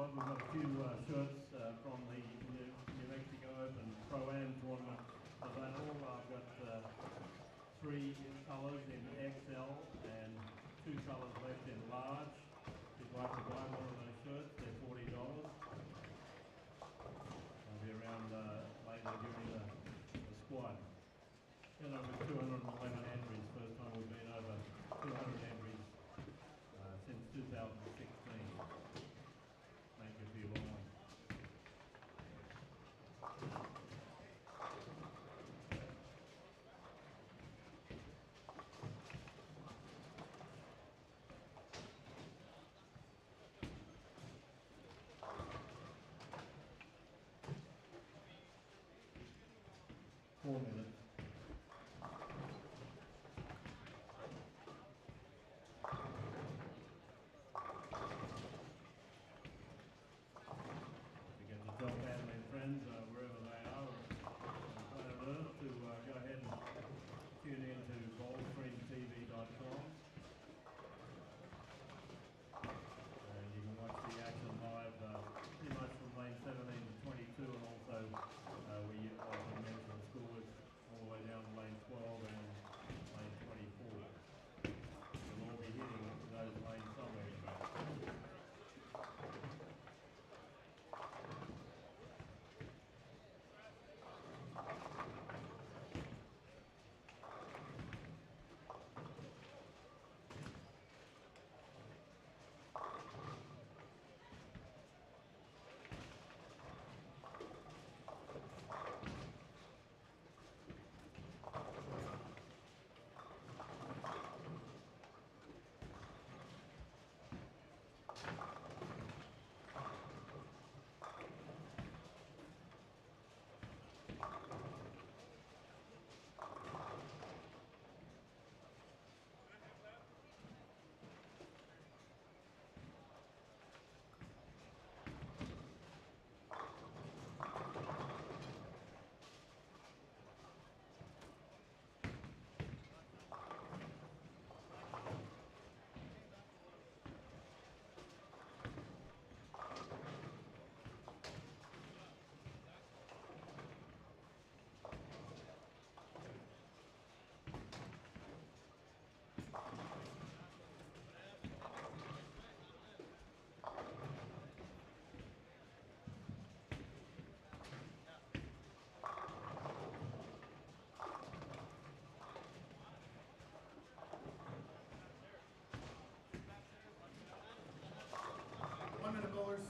squad. We've got a few shirts from the New Mexico Open Pro-Am tournament available. I've got 3 colours in XL and 2 colours left in large. If you'd like to buy one of those shirts, they're $40. They'll be around later during the squad. Been over 211 entries, first time we've been over 200 entries since 2016. Thank you for your long. 4 minutes. Family and friends, wherever they are on planet Earth, to go ahead and tune in to bowlstreamtv.com, and you can watch the action live pretty much from lane 17 to 22, and also we often mention scores all the way down to lane 12 and lane 24. We'll all be hitting those lanes somewhere. Bowlers.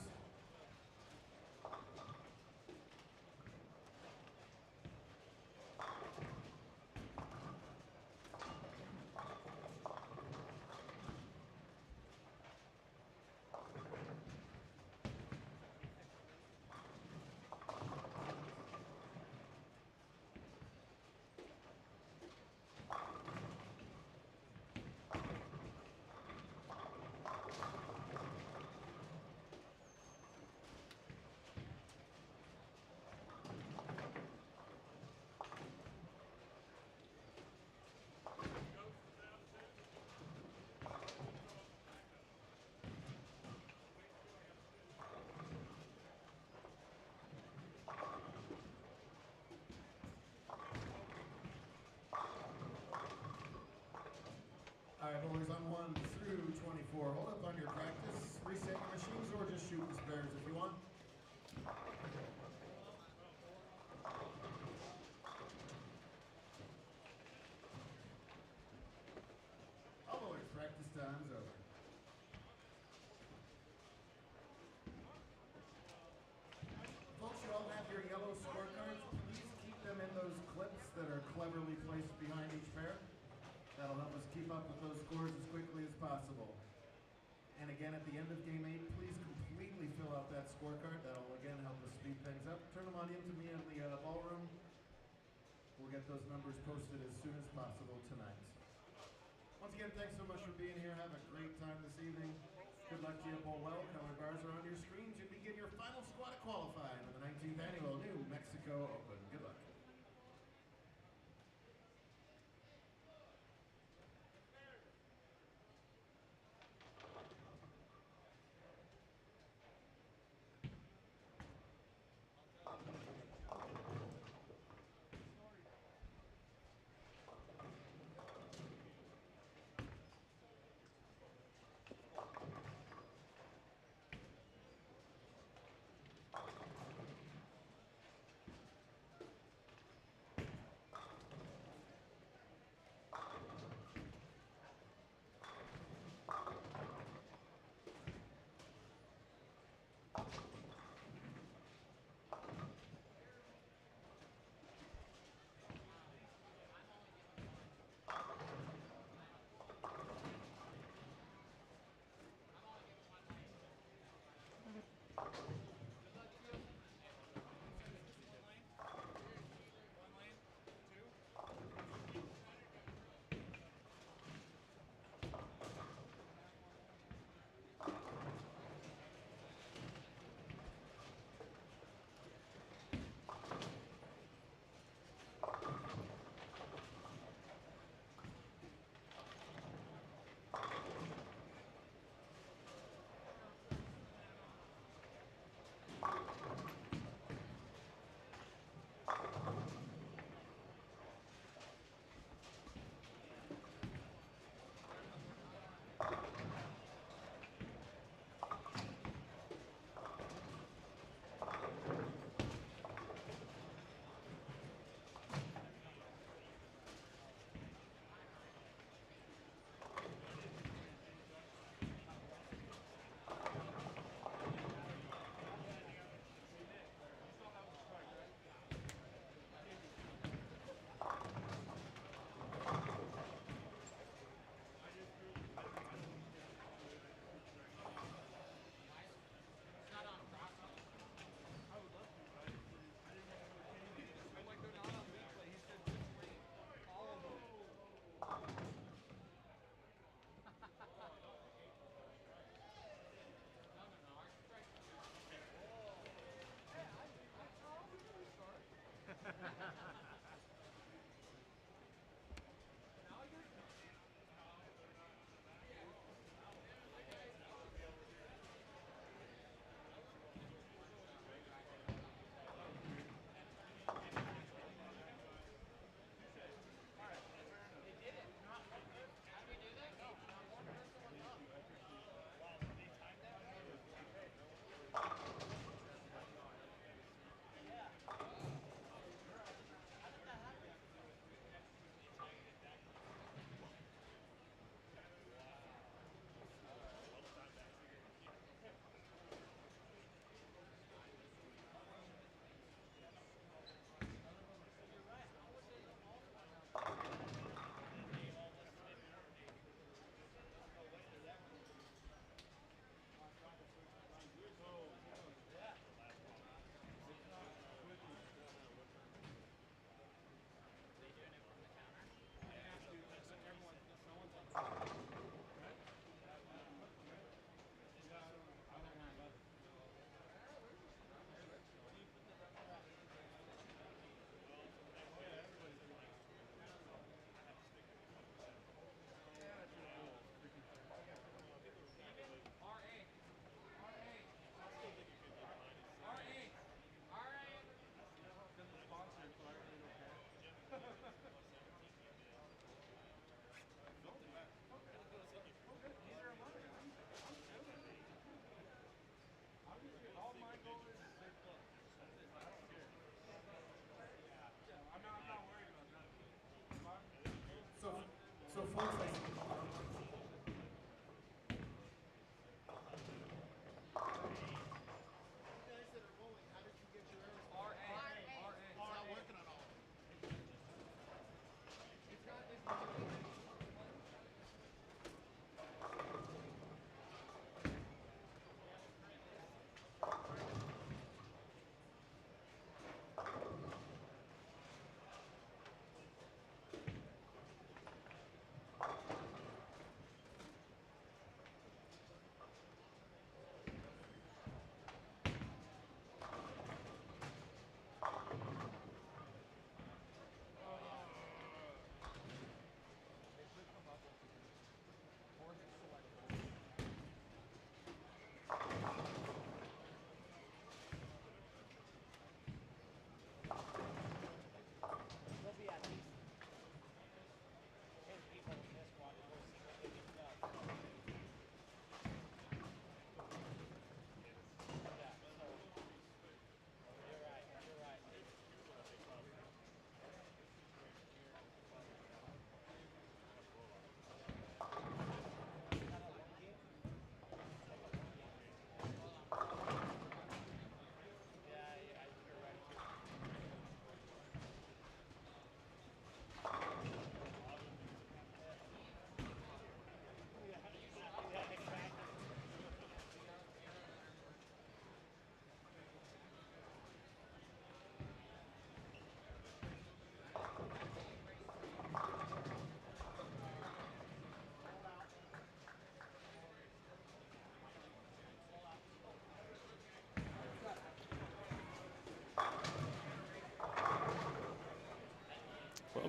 All right, bowlers, on 1 through 24. Hold up on your practice, reset your machines, or just shoot the spares if you want. All bowlers, practice time's over. Folks, you all have your yellow scorecards. Please keep them in those clips that are cleverly placed behind each pair. That'll help us keep up with those scores as quickly as possible. And again, at the end of Game 8, please completely fill out that scorecard. That'll again help us speed things up. Turn them on into me in the ballroom. We'll get those numbers posted as soon as possible tonight. Once again, thanks so much for being here. Have a great time this evening. Good luck to you. Bowl well. Color bars are on your screens. You begin your final squad at qualifying for the 19th Annual New Mexico Open. Good luck.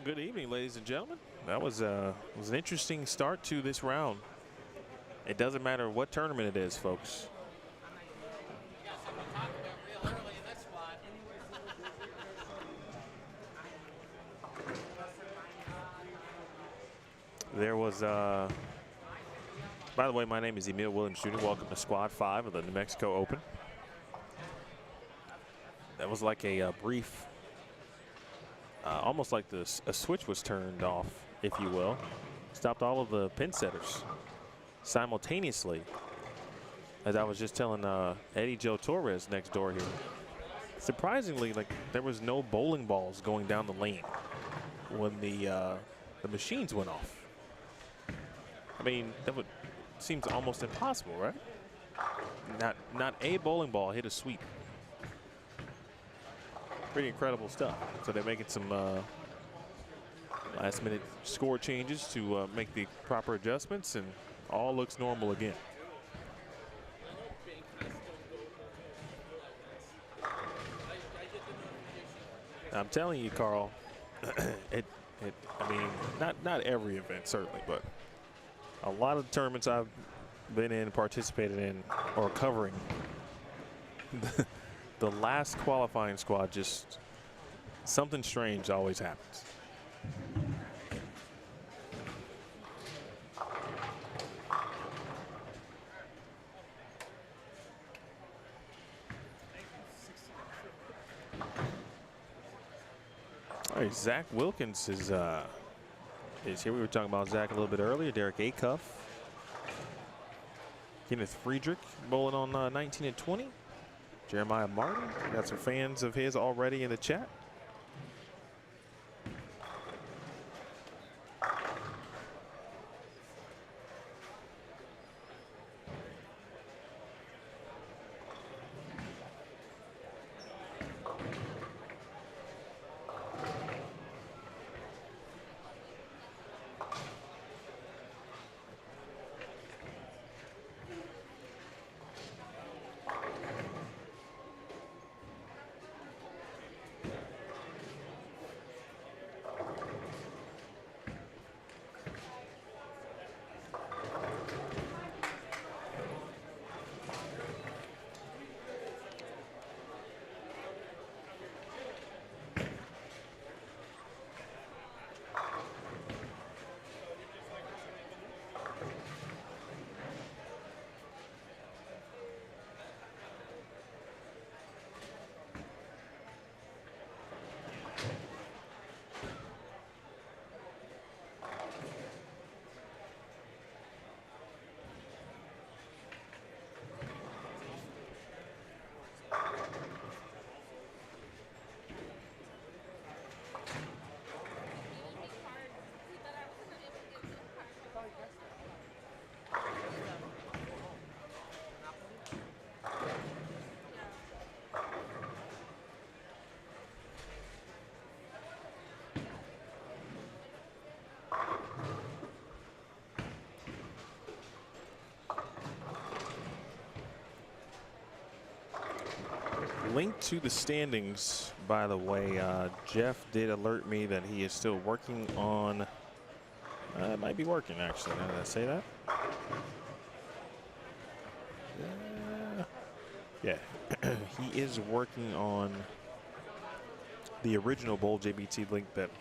good evening, ladies and gentlemen. That was an interesting start to this round. It doesn't matter what tournament it is, folks. There was, by the way, my name is Emil Williams Jr. Welcome to Squad 5 of the New Mexico Open. That was like a brief, almost like a switch was turned off, if you will. Stopped all of the pin setters simultaneously. As I was just telling Eddie Joe Torres next door here. Surprisingly, like there was no bowling balls going down the lane when the machines went off. I mean, that would seems almost impossible, right? Not a bowling ball hit a sweep. Pretty incredible stuff. So they're making some last-minute score changes to make the proper adjustments, and all looks normal again. I'm telling you, Carl, I mean, not every event, certainly, but a lot of the tournaments I've been in, participated in, or covering, the last qualifying squad, just something strange always happens. All right, Zach Wilkins is here. We were talking about Zach a little bit earlier. Derek Acuff. Kenneth Friedrich bowling on 19 and 20. Jeremiah Martin. Got some fans of his already in the chat. Link to the standings, by the way. Jeff did alert me that he is still working on, it might be working actually, now that I say that. Yeah, he is working on the original Bowl JBT link that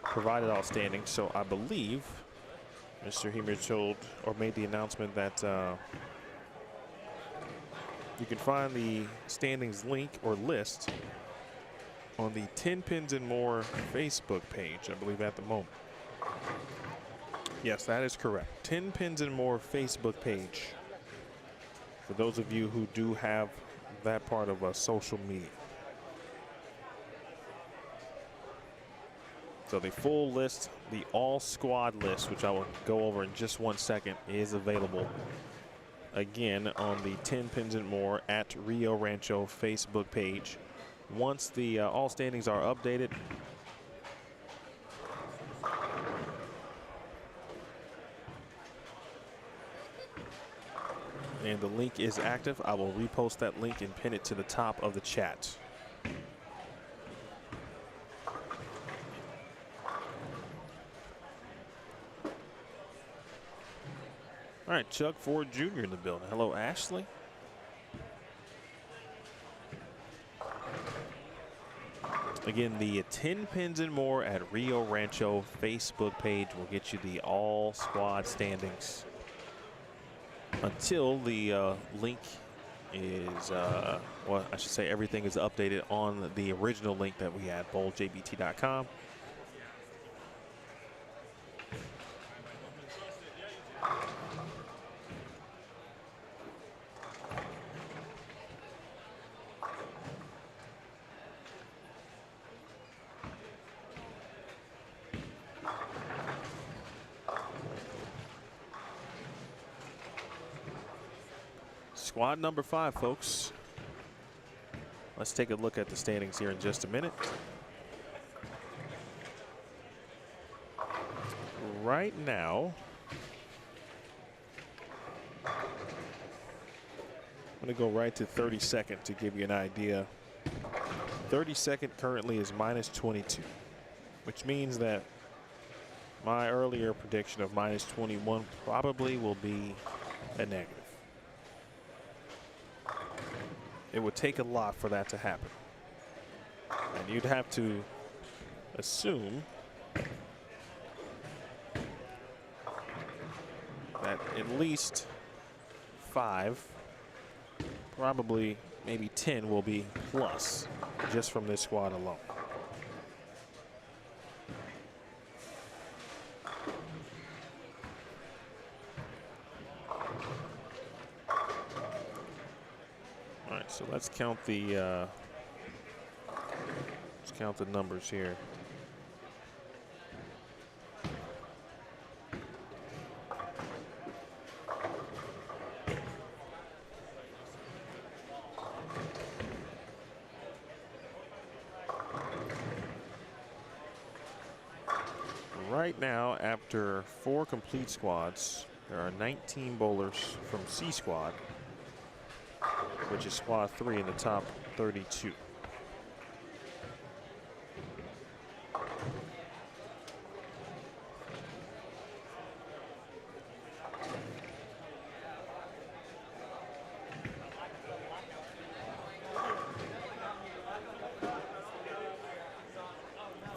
provided all standings. So I believe Mr. Hemer told or made the announcement that you can find the standings link or list on the Tenpins and More Facebook page, I believe, at the moment. Yes, that is correct. Tenpins and More Facebook page. For those of you who do have that part of social media. So the full list, the all squad list, which I will go over in just 1 second, is available again on the Tenpins and More at Rio Rancho Facebook page. Once the all standings are updated, and the link is active, I will repost that link and pin it to the top of the chat. All right, Chuck Ford Jr. in the building. Hello, Ashley. Again, the 10 pins and more at Rio Rancho Facebook page will get you the all squad standings until the link is, well, I should say everything is updated on the original link that we had, bowljbt.com. Squad number 5, folks. Let's take a look at the standings here in just a minute. Right now, I'm going to go right to 32nd to give you an idea. 32nd currently is minus 22, which means that my earlier prediction of minus 21 probably will be a negative. It would take a lot for that to happen. And you'd have to assume that at least 5, probably maybe 10 will be plus just from this squad alone. All right, so let's count the numbers here. Right now, after 4 complete squads, there are 19 bowlers from C squad, which is squad 3 in the top 32.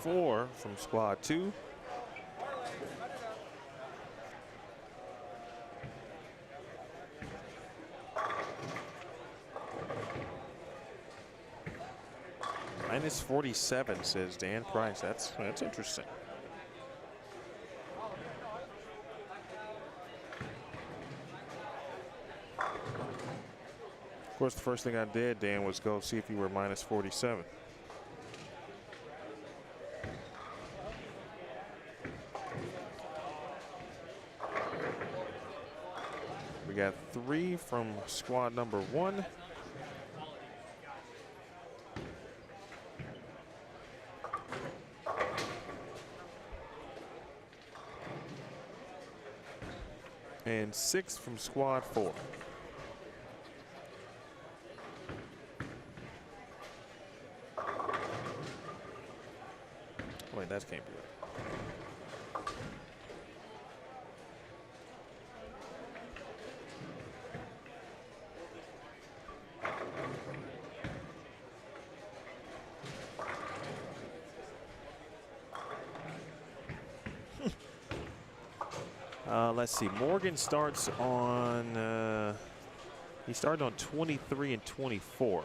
Four from squad 2. Minus 47, says Dan Price. That's interesting. Of course, the first thing I did, Dan, was go see if you were minus 47. We got 3 from squad number 1. And 6 from squad 4. Wait, that can't be right. Let's see. Morgan starts on. He started on 23 and 24.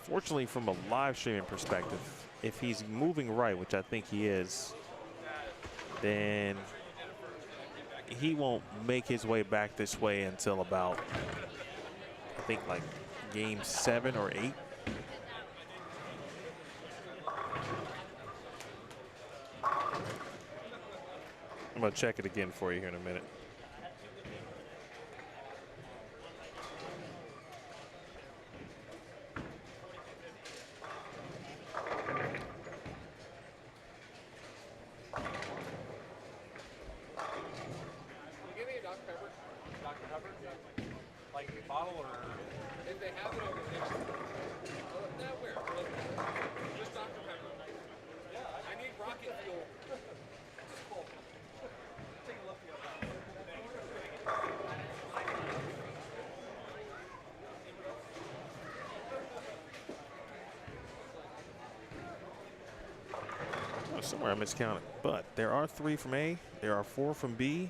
Fortunately, from a live streaming perspective, if he's moving right, which I think he is, then he won't make his way back this way until about, I think, like game 7 or 8. I'm going to check it again for you here in a minute. Give me a Dr. Pepper. Dr. Pepper? Like a bottle or? If they have it over there. No, where? Just Dr. Pepper. Yeah. I need rocket fuel. Just cold. somewhere I miscounted. But there are 3 from A. There are 4 from B.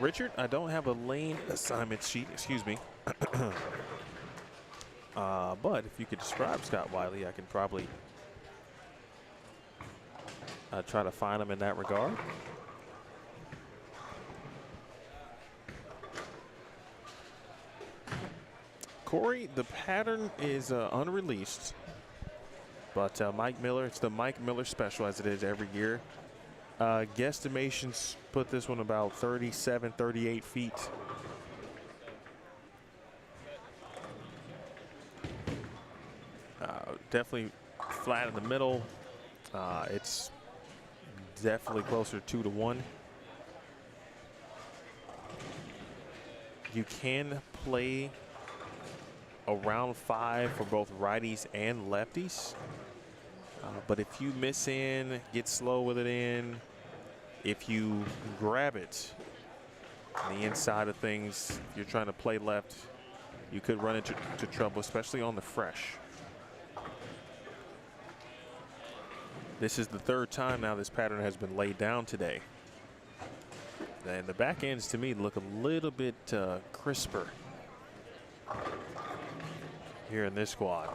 Richard, I don't have a lane assignment sheet, excuse me. But if you could describe Scott Wiley, I can probably try to find him in that regard. Corey, the pattern is unreleased, but Mike Miller, it's the Mike Miller special as it is every year. Guesstimations put this one about 37, 38 feet. Definitely flat in the middle. It's definitely closer to 2-1. You can play around 5 for both righties and lefties. But if you miss in, get slow with it in, if you grab it on the inside of things, if you're trying to play left, you could run into trouble, especially on the fresh. This is the 3rd time now this pattern has been laid down today. And the back ends to me look a little bit crisper here in this squad.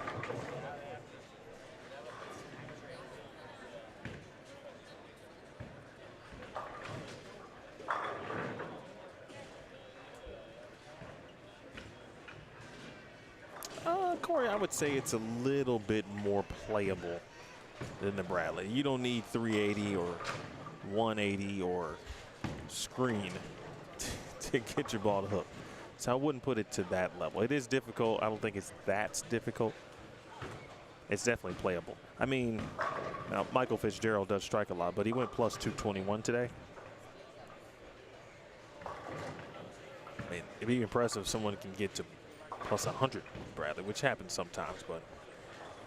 Corey, I would say it's a little bit more playable than the Bradley. You don't need 380 or 180 or screen to get your ball to hook. So I wouldn't put it to that level. It is difficult. I don't think it's that difficult. It's definitely playable. I mean, now Michael Fitzgerald does strike a lot, but he went plus 221 today. I mean, it'd be impressive if someone can get to plus 100 Bradley, which happens sometimes, but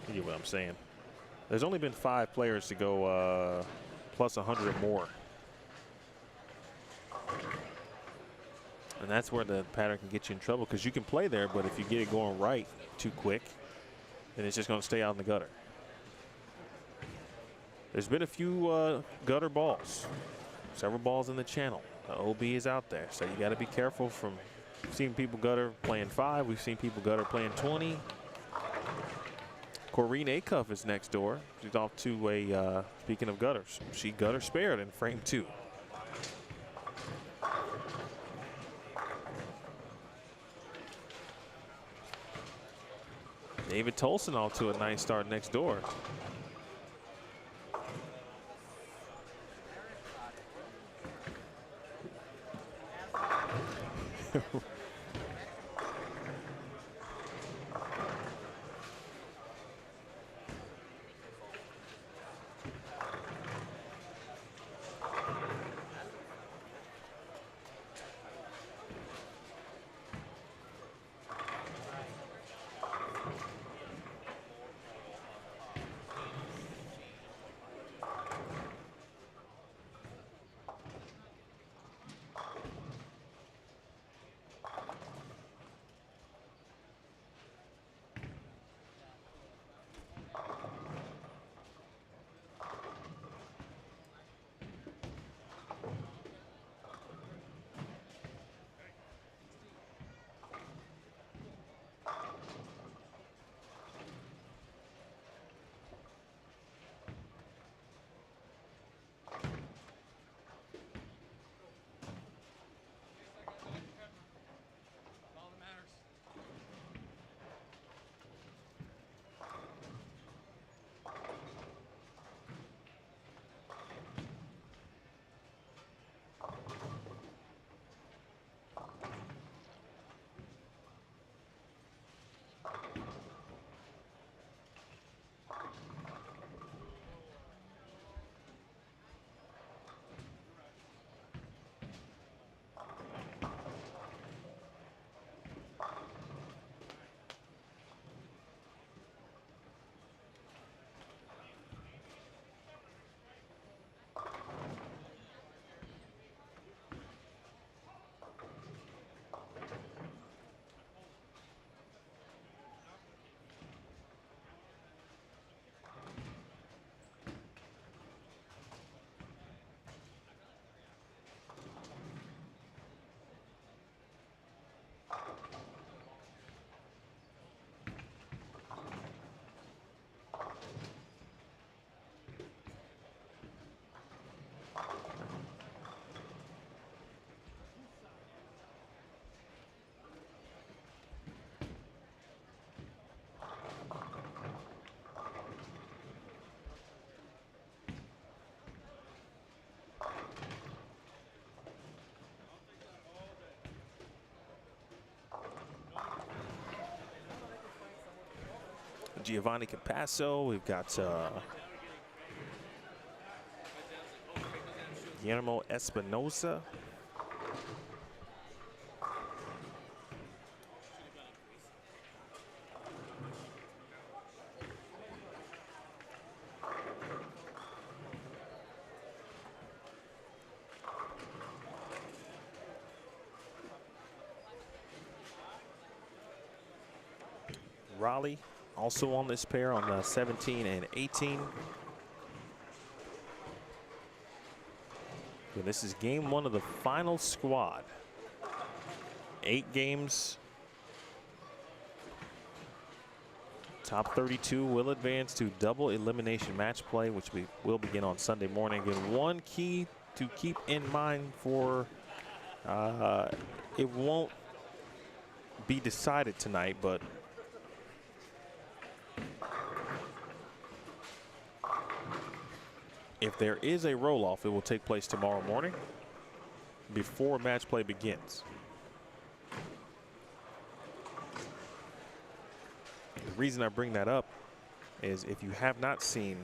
you get what I'm saying. There's only been 5 players to go plus 100 or more. And that's where the pattern can get you in trouble, because you can play there, but if you get it going right too quick, then it's just going to stay out in the gutter. There's been a few gutter balls, several balls in the channel. The OB is out there, so you got to be careful from. We've seen people gutter playing 5. We've seen people gutter playing 20. Corrine Acuff is next door. She's off to a, speaking of gutters, she gutter spared in frame 2. David Tolson off to a nice start next door. Giovanni Capasso. We've got Guillermo Espinosa. Raleigh also on this pair on 17 and 18. And this is game 1 of the final squad. 8 games. Top 32 will advance to double elimination match play, which we will begin on Sunday morning. And one key to keep in mind for it won't be decided tonight, but if there is a roll-off, it will take place tomorrow morning before match play begins. The reason I bring that up is if you have not seen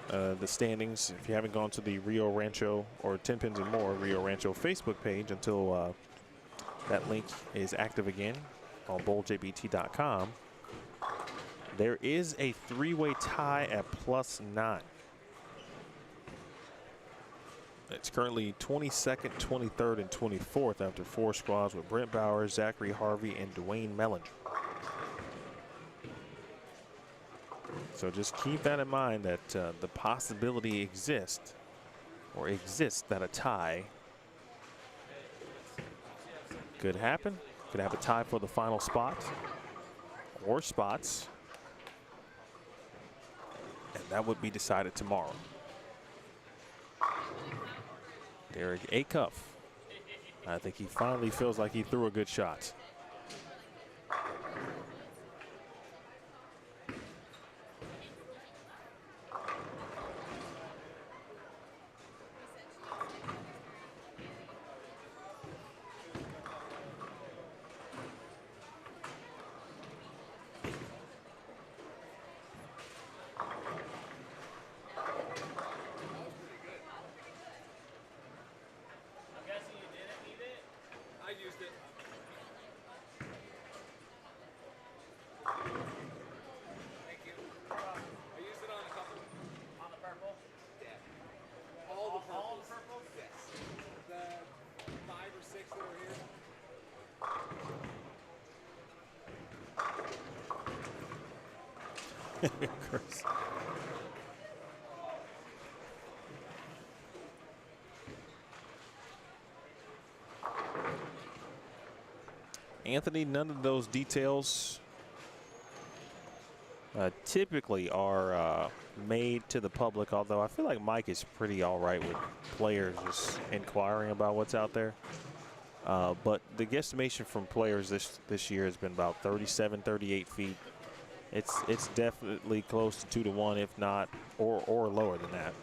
the standings, if you haven't gone to the Rio Rancho or Tenpins and More Rio Rancho Facebook page until that link is active again on bowljbt.com, there is a 3-way tie at +9. It's currently 22nd, 23rd, and 24th after 4 squads with Brent Bowers, Zachary Harvey, and Dwayne Mellinger. So just keep that in mind that the possibility exists that a tie could happen. Could have a tie for the final spot or spots. And that would be decided tomorrow. Derek Acuff. I think he finally feels like he threw a good shot. Anthony, none of those details typically are made to the public, although I feel like Mike is pretty all right with players just inquiring about what's out there. But the guesstimation from players this year has been about 37, 38 feet. It's definitely close to 2-to-1, if not, or lower than that.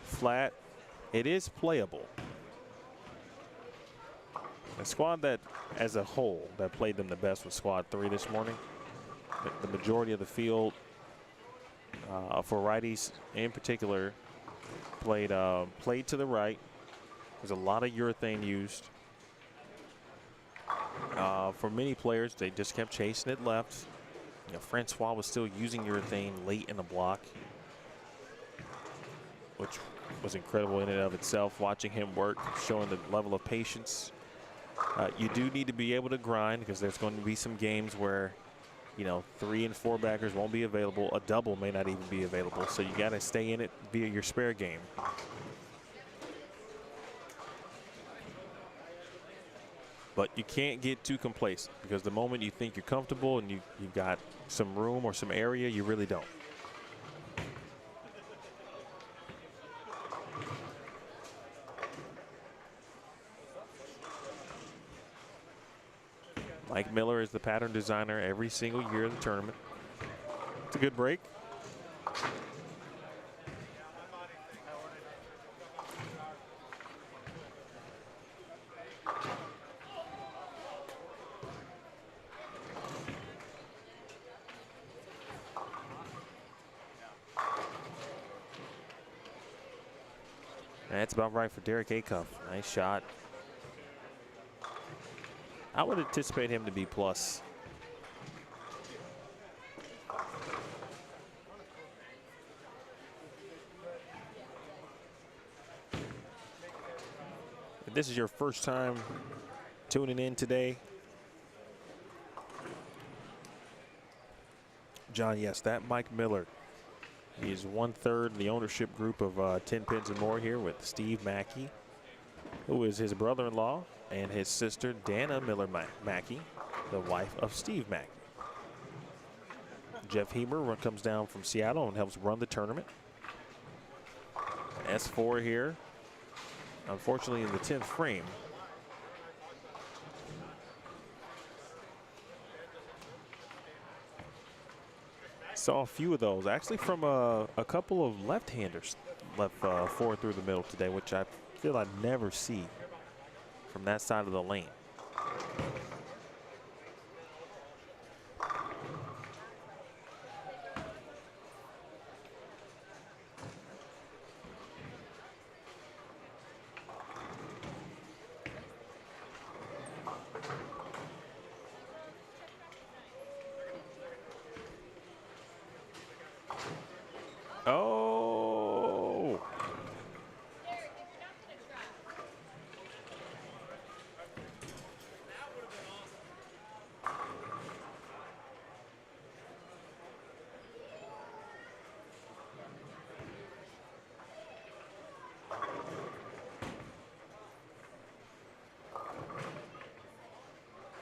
Flat, it is playable. The squad that, as a whole, that played them the best was Squad 3 this morning. The majority of the field, for righties in particular, played to the right. There's a lot of urethane used. For many players, they just kept chasing it left. You know, Francois was still using urethane late in the block, which was incredible in and of itself. Watching him work, showing the level of patience. You do need to be able to grind because there's going to be some games where, you know, 3 and 4 backers won't be available. A double may not even be available. So you got to stay in it via your spare game. But you can't get too complacent because the moment you think you're comfortable and you've got some room or some area, you really don't. Mike Miller is the pattern designer every single year of the tournament. It's a good break. That's about right for Derek Acuff. Nice shot. I would anticipate him to be plus. If this is your first time tuning in today, John, yes, that Mike Miller. He is 1/3 of the ownership group of Tenpins and More here with Steve Mackey, who is his brother-in-law, and his sister Dana Miller Mackey, the wife of Steve Mackey. Jeff Hemer comes down from Seattle and helps run the tournament. S4 here, unfortunately in the 10th frame. Saw a few of those, actually from a couple of left-handers left 4 through the middle today, which I feel I never see from that side of the lane. Oh!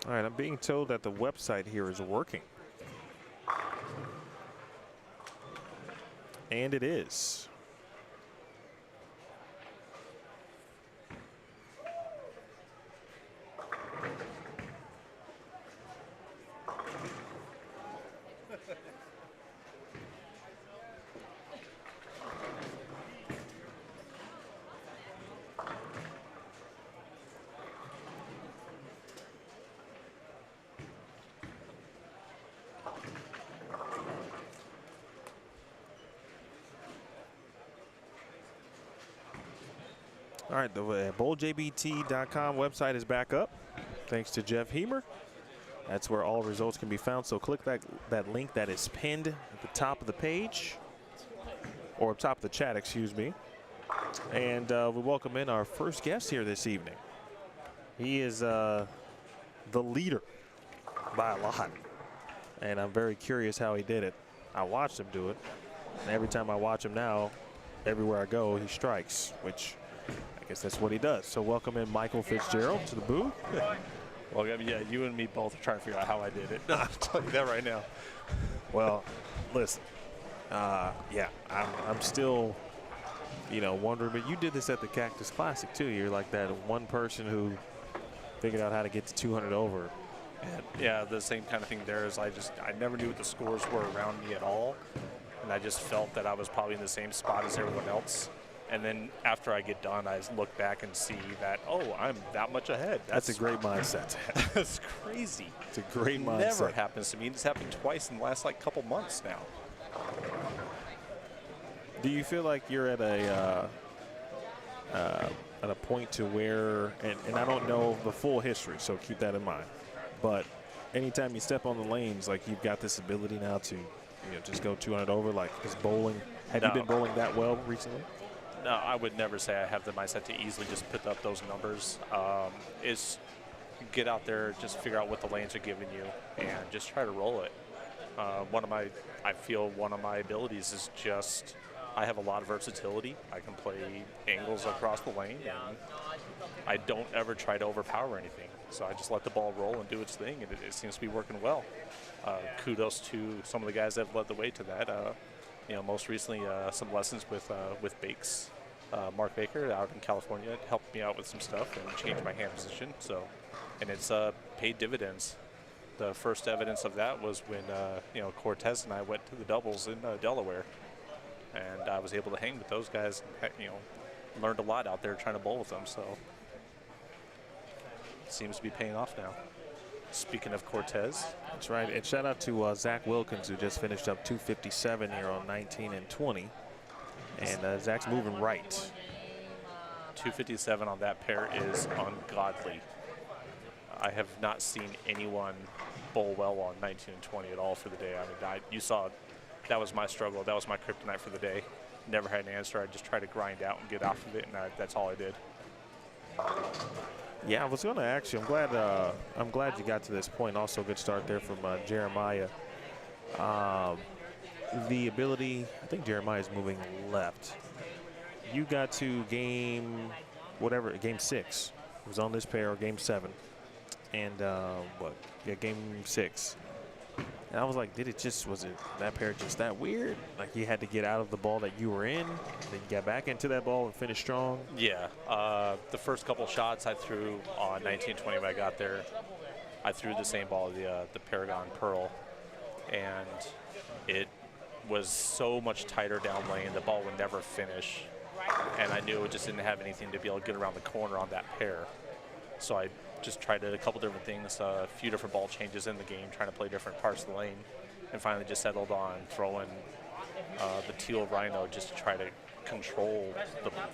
All right, I'm being told that the website here is working. And it is. All right, the bowljbt.com website is back up, thanks to Jeff Hemer. That's where all results can be found. So click that link that is pinned at the top of the page, or top of the chat, excuse me. And we welcome in our first guest here this evening. He is the leader by a lot, and I'm very curious how he did it. I watched him do it, and every time I watch him now, everywhere I go, he strikes, which I guess that's what he does. So welcome in Michael Fitzgerald to the booth. Well, yeah, you and me both are trying to figure out how I did it. I'll tell you that right now. Well, listen, yeah, I'm still, wondering, but you did this at the Cactus Classic too. You're like that one person who figured out how to get to 200 over. And yeah, the same kind of thing there is I never knew what the scores were around me at all. And I just felt that I was probably in the same spot as everyone else. And then after I get done, I look back and see that, oh, I'm that much ahead. That's a great mindset. That's crazy. It's a great mindset. Never happens to me. It's happened twice in the last couple months now. Do you feel like you're at a point to where, and I don't know the full history, so keep that in mind, but anytime you step on the lanes, like you've got this ability now to just go 200 over, like is bowling. Have you been bowling that well recently? No, I would never say I have the mindset to easily just put up those numbers. Is get out there, just figure out what the lanes are giving you, and just try to roll it. I feel one of my abilities is just I have a lot of versatility. I can play angles across the lane, and I don't ever try to overpower anything. So I just let the ball roll and do its thing, and it seems to be working well. Kudos to some of the guys that have led the way to that. Most recently, some lessons with Bakes. Mark Baker out in California helped me out with some stuff and changed my hand position. So, and it's paid dividends. The first evidence of that was when Cortez and I went to the doubles in Delaware, and I was able to hang with those guys. Learned a lot out there trying to bowl with them. So, it seems to be paying off now. Speaking of Cortez. That's right. And shout out to Zach Wilkins, who just finished up 257 here on 19 and 20. And Zach's moving right. 257 on that pair is ungodly. I have not seen anyone bowl well on 19 and 20 at all for the day. I mean, you saw that was my struggle. That was my kryptonite for the day. Never had an answer. I just tried to grind out and get off of it, and that's all I did. Yeah, I was going to ask you. I'm glad you got to this point. Also, good start there from Jeremiah. The ability, I think Jeremiah's moving left. You got to game 6. It was on this pair, or game 7. And game 6. And I was like, was it that pair just that weird? Like you had to get out of the ball that you were in, then get back into that ball and finish strong? Yeah, the first couple shots I threw on 1920 when I got there, I threw the same ball, the Paragon Pearl, and it was so much tighter down lane, the ball would never finish, and I knew it just didn't have anything to be able to get around the corner on that pair. So I just tried a couple different things, a few different ball changes in the game, trying to play different parts of the lane, and finally just settled on throwing the teal Rhino just to try to control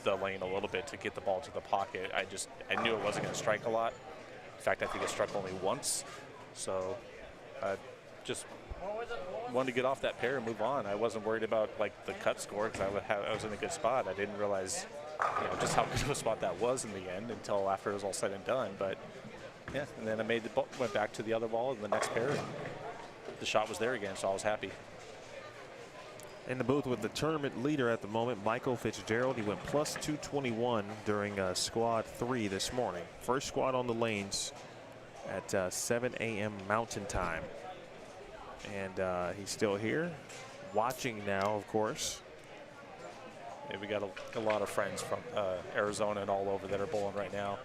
the lane a little bit to get the ball to the pocket. I knew it wasn't going to strike a lot. In fact, I think it struck only once. So I just wanted to get off that pair and move on. I wasn't worried about like the cut score because I was in a good spot. I didn't realize just how good of a spot that was in the end until after it was all said and done. But yeah, and then I went back to the other ball in the next pair, and the shot was there again, so I was happy. In the booth with the tournament leader at the moment, Michael Fitzgerald. He went plus 221 during squad 3 this morning. First squad on the lanes at 7 a.m. Mountain Time. And he's still here, watching now, of course. Yeah, we got a lot of friends from Arizona and all over that are bowling right now.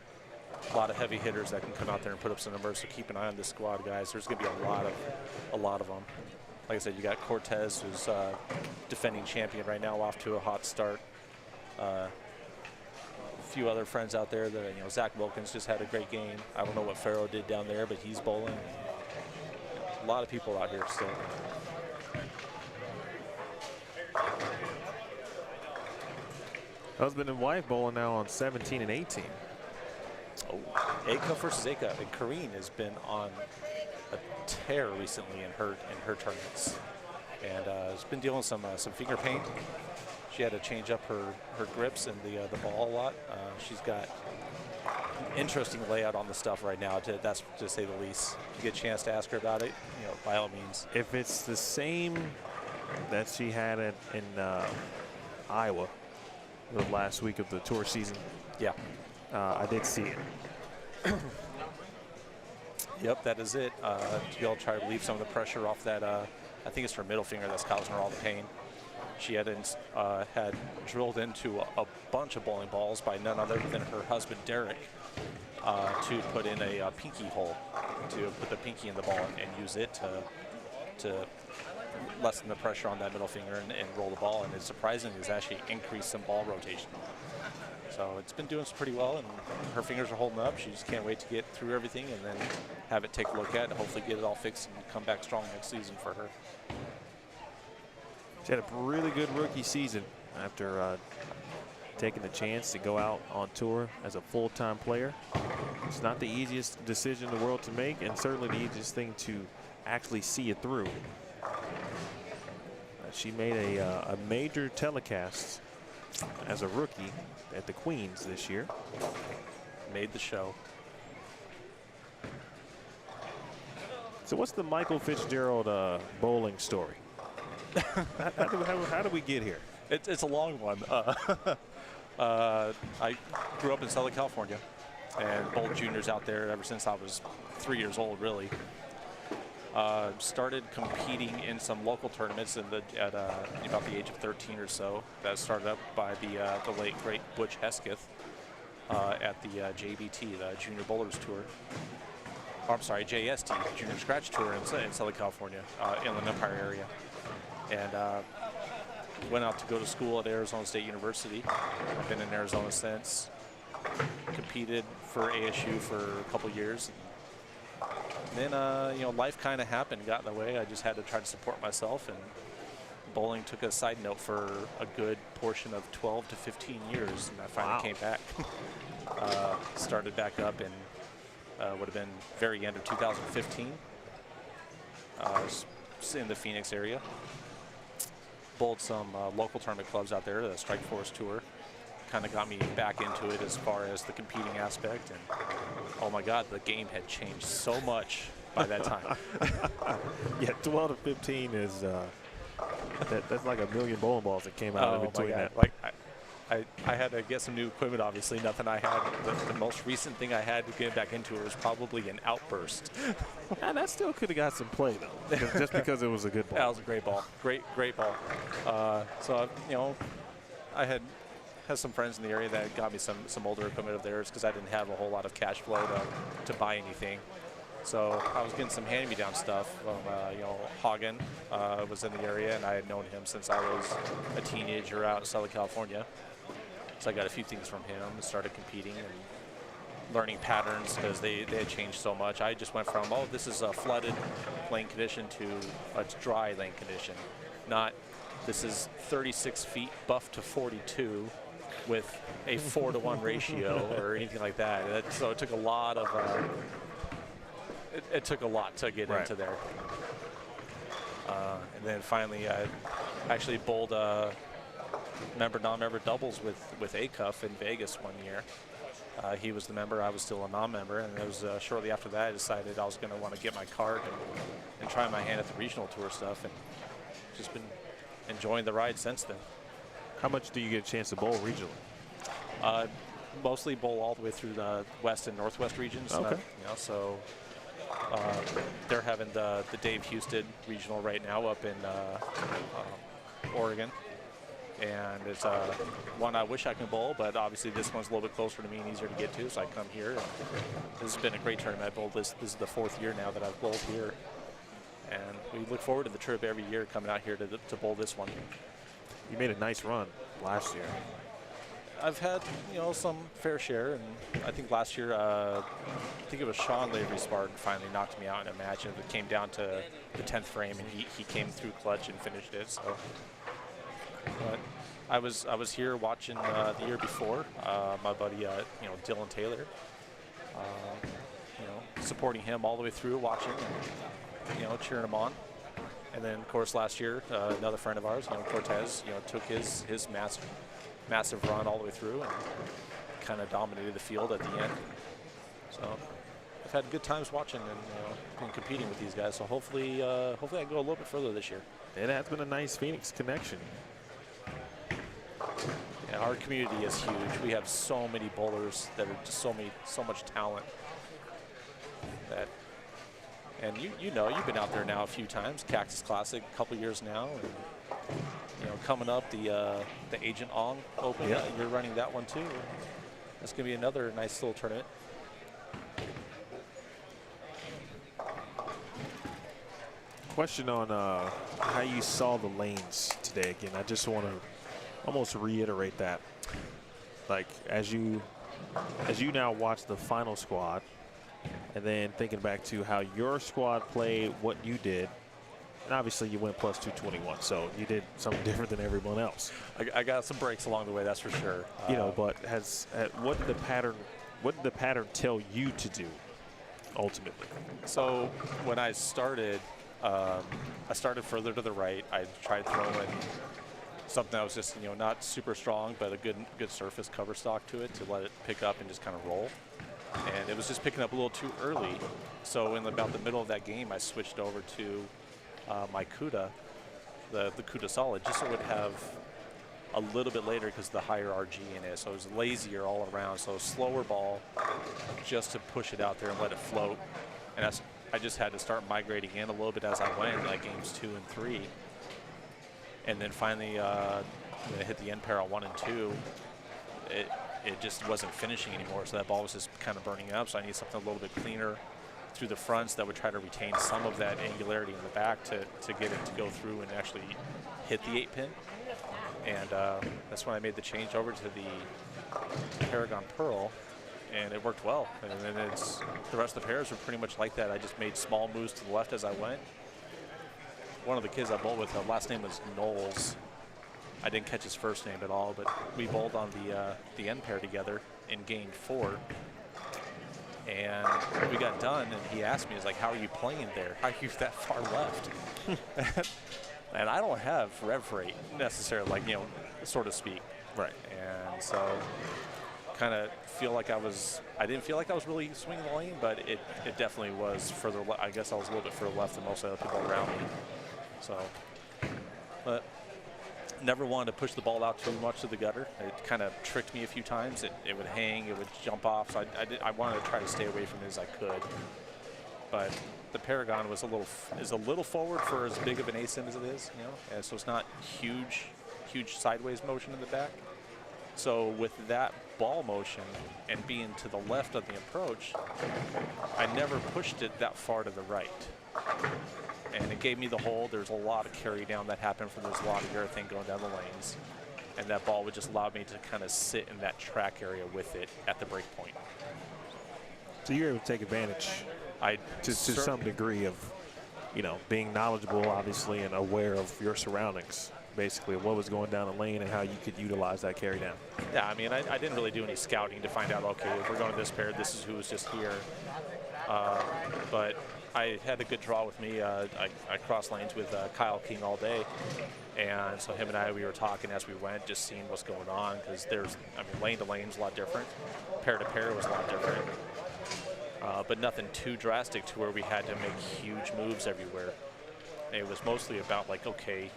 A lot of heavy hitters that can come out there and put up some numbers, so keep an eye on this squad, guys. There's going to be a lot of them. Like I said, you got Cortez, who's defending champion right now, off to a hot start. A few other friends out there that, Zach Wilkins just had a great game. I don't know what Farrow did down there, but he's bowling. A lot of people out here still. Husband and wife bowling now on 17 and 18. Oh, Aka versus Aka. And Kareen has been on a tear recently in her tournaments, and has been dealing with some finger pain. She had to change up her grips and the ball a lot. She's got an interesting layout on the stuff right now, that's to say the least. If you get a chance to ask her about it, by all means. If it's the same that she had in Iowa the last week of the tour season, yeah, I did see it. Yep, that is it. To be able to try to relieve some of the pressure off that, I think it's her middle finger that's causing her all the pain. She had drilled into a bunch of bowling balls by none other than her husband, Derek, to put in a pinky hole, to put the pinky in the ball and use it to lessen the pressure on that middle finger and roll the ball. And it surprisingly has actually increased some ball rotation. So it's been doing pretty well, and her fingers are holding up. She just can't wait to get through everything and then have it take a look at it and hopefully get it all fixed and come back strong next season for her. She had a really good rookie season after taking the chance to go out on tour as a full-time player. It's not the easiest decision in the world to make, and certainly the easiest thing to actually see it through. She made a major telecast as a rookie at the Queens this year. Made the show. So what's the Michael Fitzgerald bowling story? How do we get here? It's a long one. I grew up in Southern California and bowled juniors out there ever since I was 3 years old, really. Started competing in some local tournaments at about the age of 13 or so. That started up by the late, great Butch Hesketh at the JBT, the Junior Bowlers Tour. Or, I'm sorry, JST, Junior Scratch Tour in Southern California, Inland Empire area. And went out to go to school at Arizona State University. I've been in Arizona since. Competed for ASU for a couple years. And then, life kind of happened, got in the way. I just had to try to support myself. bowling took a side note for a good portion of 12 to 15 years, and I finally came back. Started back up in would have been very end of 2015. In the Phoenix area. Bowled some local tournament clubs out there, the Strike Force Tour. Kind of got me back into it as far as the competing aspect, and oh my God, the game had changed so much by that time. Yeah, 12 to 15 is that's like a million bowling balls that came out in between that. Like I had to get some new equipment, obviously. Nothing I had. The most recent thing I had to get back into it was probably an Outburst. And that still could have got some play, though, just because it was a good ball. That was a great ball. Great ball. So, you know, I had some friends in the area that got me some older equipment of theirs because I didn't have a whole lot of cash flow to buy anything. So I was getting some hand-me-down stuff from, you know, Hagen was in the area, and I had known him since I was a teenager out in Southern California. So I got a few things from him and started competing and learning patterns because they had changed so much. I just went from, oh, this is a flooded lane condition to a dry lane condition, not this is 36 feet buff to 42 with a 4-to-1 ratio or anything like that. So it took a lot of, it took a lot to get into there. And then finally I actually bowled non-member doubles with A-Cuff in Vegas one year. He was the member, I was still a non-member, and it was shortly after that I decided I was going to want to get my card and try my hand at the regional tour stuff, and just been enjoying the ride since then. How much do you get a chance to bowl regionally? Mostly bowl all the way through the west and northwest regions. Okay. You know, so they're having the Dave Houston regional right now up in Oregon. And it's one I wish I could bowl, but obviously this one's a little bit closer to me and easier to get to, so I come here. And this has been a great tournament. I bowled this is the 4th year now that I've bowled here. And we look forward to the trip every year coming out here to bowl this one. You made a nice run last year. I've had, you know, some fair share, and I think last year, I think it was Sean Lavery Spartan finally knocked me out in a match, and it came down to the 10th frame, and he came through clutch and finished it. So, but I was here watching the year before, my buddy, you know, Dylan Taylor, you know, supporting him all the way through, watching, and, you know, cheering him on. And then, of course, last year, another friend of ours, you know, Cortez, you know, took his massive run all the way through and kind of dominated the field at the end. So I've had good times watching and competing with these guys. So hopefully I can go a little bit further this year. It has been a nice Phoenix connection. Yeah, our community is huge. We have so many bowlers that are just so much talent. And you know, you've been out there now a few times. Cactus Classic, a couple years now. And, you know, coming up, the Agent Ong Open, you're running that one too. That's going to be another nice little tournament. Question on how you saw the lanes today. Again, I just want to almost reiterate that. Like, as you now watch the final squad, and then thinking back to how your squad played, what you did, and obviously you went plus 221, so you did something different than everyone else. I got some breaks along the way, that's for sure. You know, but what did the pattern tell you to do ultimately? So when I started further to the right. I tried throwing something that was just, you know, not super strong, but a good surface cover stock to it to let it pick up and just kind of roll. And it was just picking up a little too early. So in about the middle of that game, I switched over to my CUDA, the CUDA Solid, just so it would have a little bit later because of the higher RG in it. So it was lazier all around. So slower ball just to push it out there and let it float. And I just had to start migrating in a little bit as I went, like games 2 and 3. And then finally, when I hit the end pair on 1 and 2, it just wasn't finishing anymore. So that ball was just kind of burning up. So I need something a little bit cleaner through the fronts that would try to retain some of that angularity in the back to get it to go through and actually hit the 8-pin. And that's when I made the change over to the Paragon Pearl, and it worked well. And then the rest of the pairs were pretty much like that. I just made small moves to the left as I went, one of the kids I bowled with, last name was Knowles. I didn't catch his first name at all, but we bowled on the end pair together in game 4. And we got done, and he asked me, he's like, how are you playing there? How are you that far left? And I don't have rev rate necessarily, like, you know, so to speak. Right. And so kind of feel like I didn't feel like I was really swinging the lane, but it definitely was further I guess I was a little bit further left than most of the people around me. So, but never wanted to push the ball out too much to the gutter. It kind of tricked me a few times. It would hang, it would jump off, so I wanted to try to stay away from it as I could. But the Paragon is a little forward for as big of an asim as it is, you know, and so it's not huge sideways motion in the back. So with that ball motion and being to the left of the approach, I never pushed it that far to the right. And it gave me the hole. There's a lot of carry down that happened from there's a lot of urethane going down the lanes. And that ball would just allow me to kind of sit in that track area with it at the break point. So you're able to take advantage to some degree of, you know, being knowledgeable, obviously, and aware of your surroundings, basically, what was going down the lane and how you could utilize that carry down. Yeah, I mean, I didn't really do any scouting to find out, okay, if we're going to this pair, this is who was just here. But I had a good draw with me. I crossed lanes with Kyle King all day. And so him and we were talking as we went, just seeing what's going on, because lane to lane is a lot different. Pair to pair was a lot different. But nothing too drastic to where we had to make huge moves everywhere. It was mostly about, like, okay,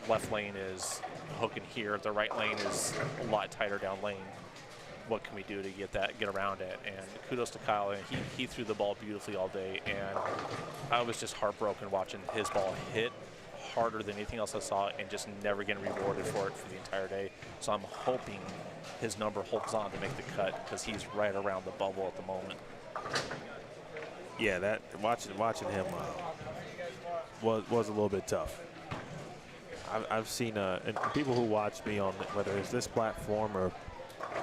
left lane is hooking here, the right lane is a lot tighter down lane. What can we do to get around it? And kudos to Kyle, and he threw the ball beautifully all day, and I was just heartbroken watching his ball hit harder than anything else I saw and just never getting rewarded for it for the entire day. So I'm hoping his number holds on to make the cut, because he's right around the bubble at the moment. Yeah, that watching him was a little bit tough. I've seen and people who watch me on whether it's this platform or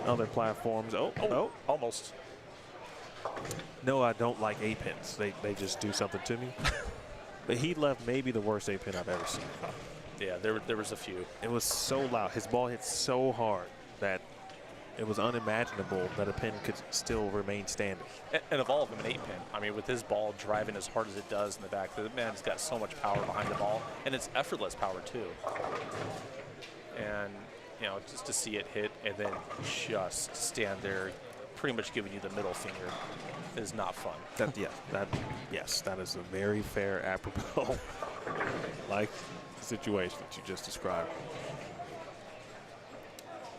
other platforms. Oh, almost. No, I don't like 8-pins. They just do something to me. But he left maybe the worst 8-pin I've ever seen. Yeah, there was a few. It was so loud. His ball hit so hard that it was unimaginable that a pin could still remain standing. And of all of them, an 8-pin. I mean, with his ball driving as hard as it does in the back, the man's got so much power behind the ball, and it's effortless power too. And you know, just to see it hit and then just stand there, pretty much giving you the middle finger, is not fun. Yes, that is a very fair, apropos, like situation that you just described.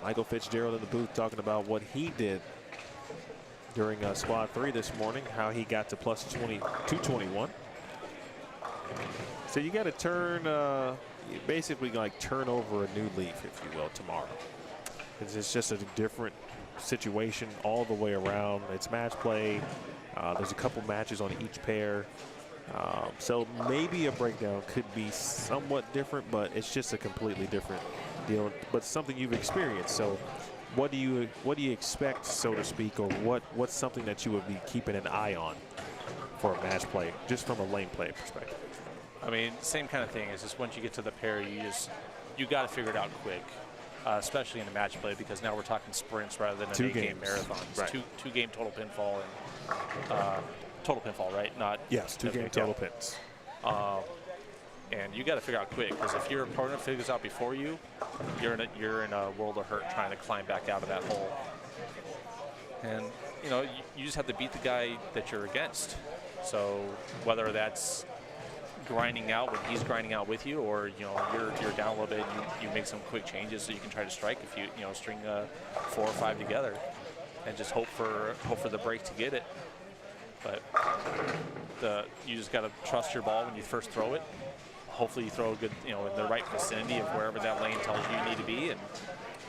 Michael Fitzgerald in the booth talking about what he did during Squad 3 this morning, how he got to plus 221. So you got to turn, basically like turn over a new leaf, if you will, tomorrow. It's just a different situation all the way around. It's match play. There's a couple matches on each pair. So maybe a breakdown could be somewhat different, but it's just a completely different deal, but something you've experienced. So what do you expect, so to speak, or what's something that you would be keeping an eye on for a match play, just from a lane play perspective? I mean, same kind of thing. Is just once you get to the pair, you got to figure it out quick, especially in a match play, because now we're talking sprints rather than an 8-game marathon. Right. Two game total pinfall and total pinfall, right? Not 2-game total pins. And you got to figure out quick, because if your opponent figures out before you, you're in a world of hurt trying to climb back out of that hole. And you know, you just have to beat the guy that you're against. So whether that's grinding out when he's grinding out with you, or you know, you're down a little bit, and you make some quick changes so you can try to strike if you string 4 or 5 together, and just hope for the break to get it. But you just got to trust your ball when you first throw it. Hopefully you throw a good, in the right vicinity of wherever that lane tells you need to be, and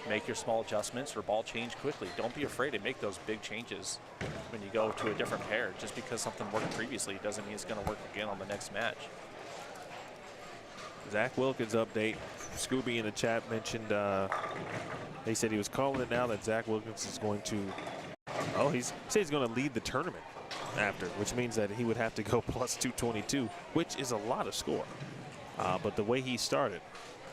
make your small adjustments or ball change quickly. Don't be afraid to make those big changes when you go to a different pair. Just because something worked previously doesn't mean it's going to work again on the next match. Zach Wilkins update. Scooby in the chat mentioned they said he was calling it now that Zach Wilkins is going to, he said he's going to lead the tournament after, which means that he would have to go plus 222, which is a lot of score. But the way he started,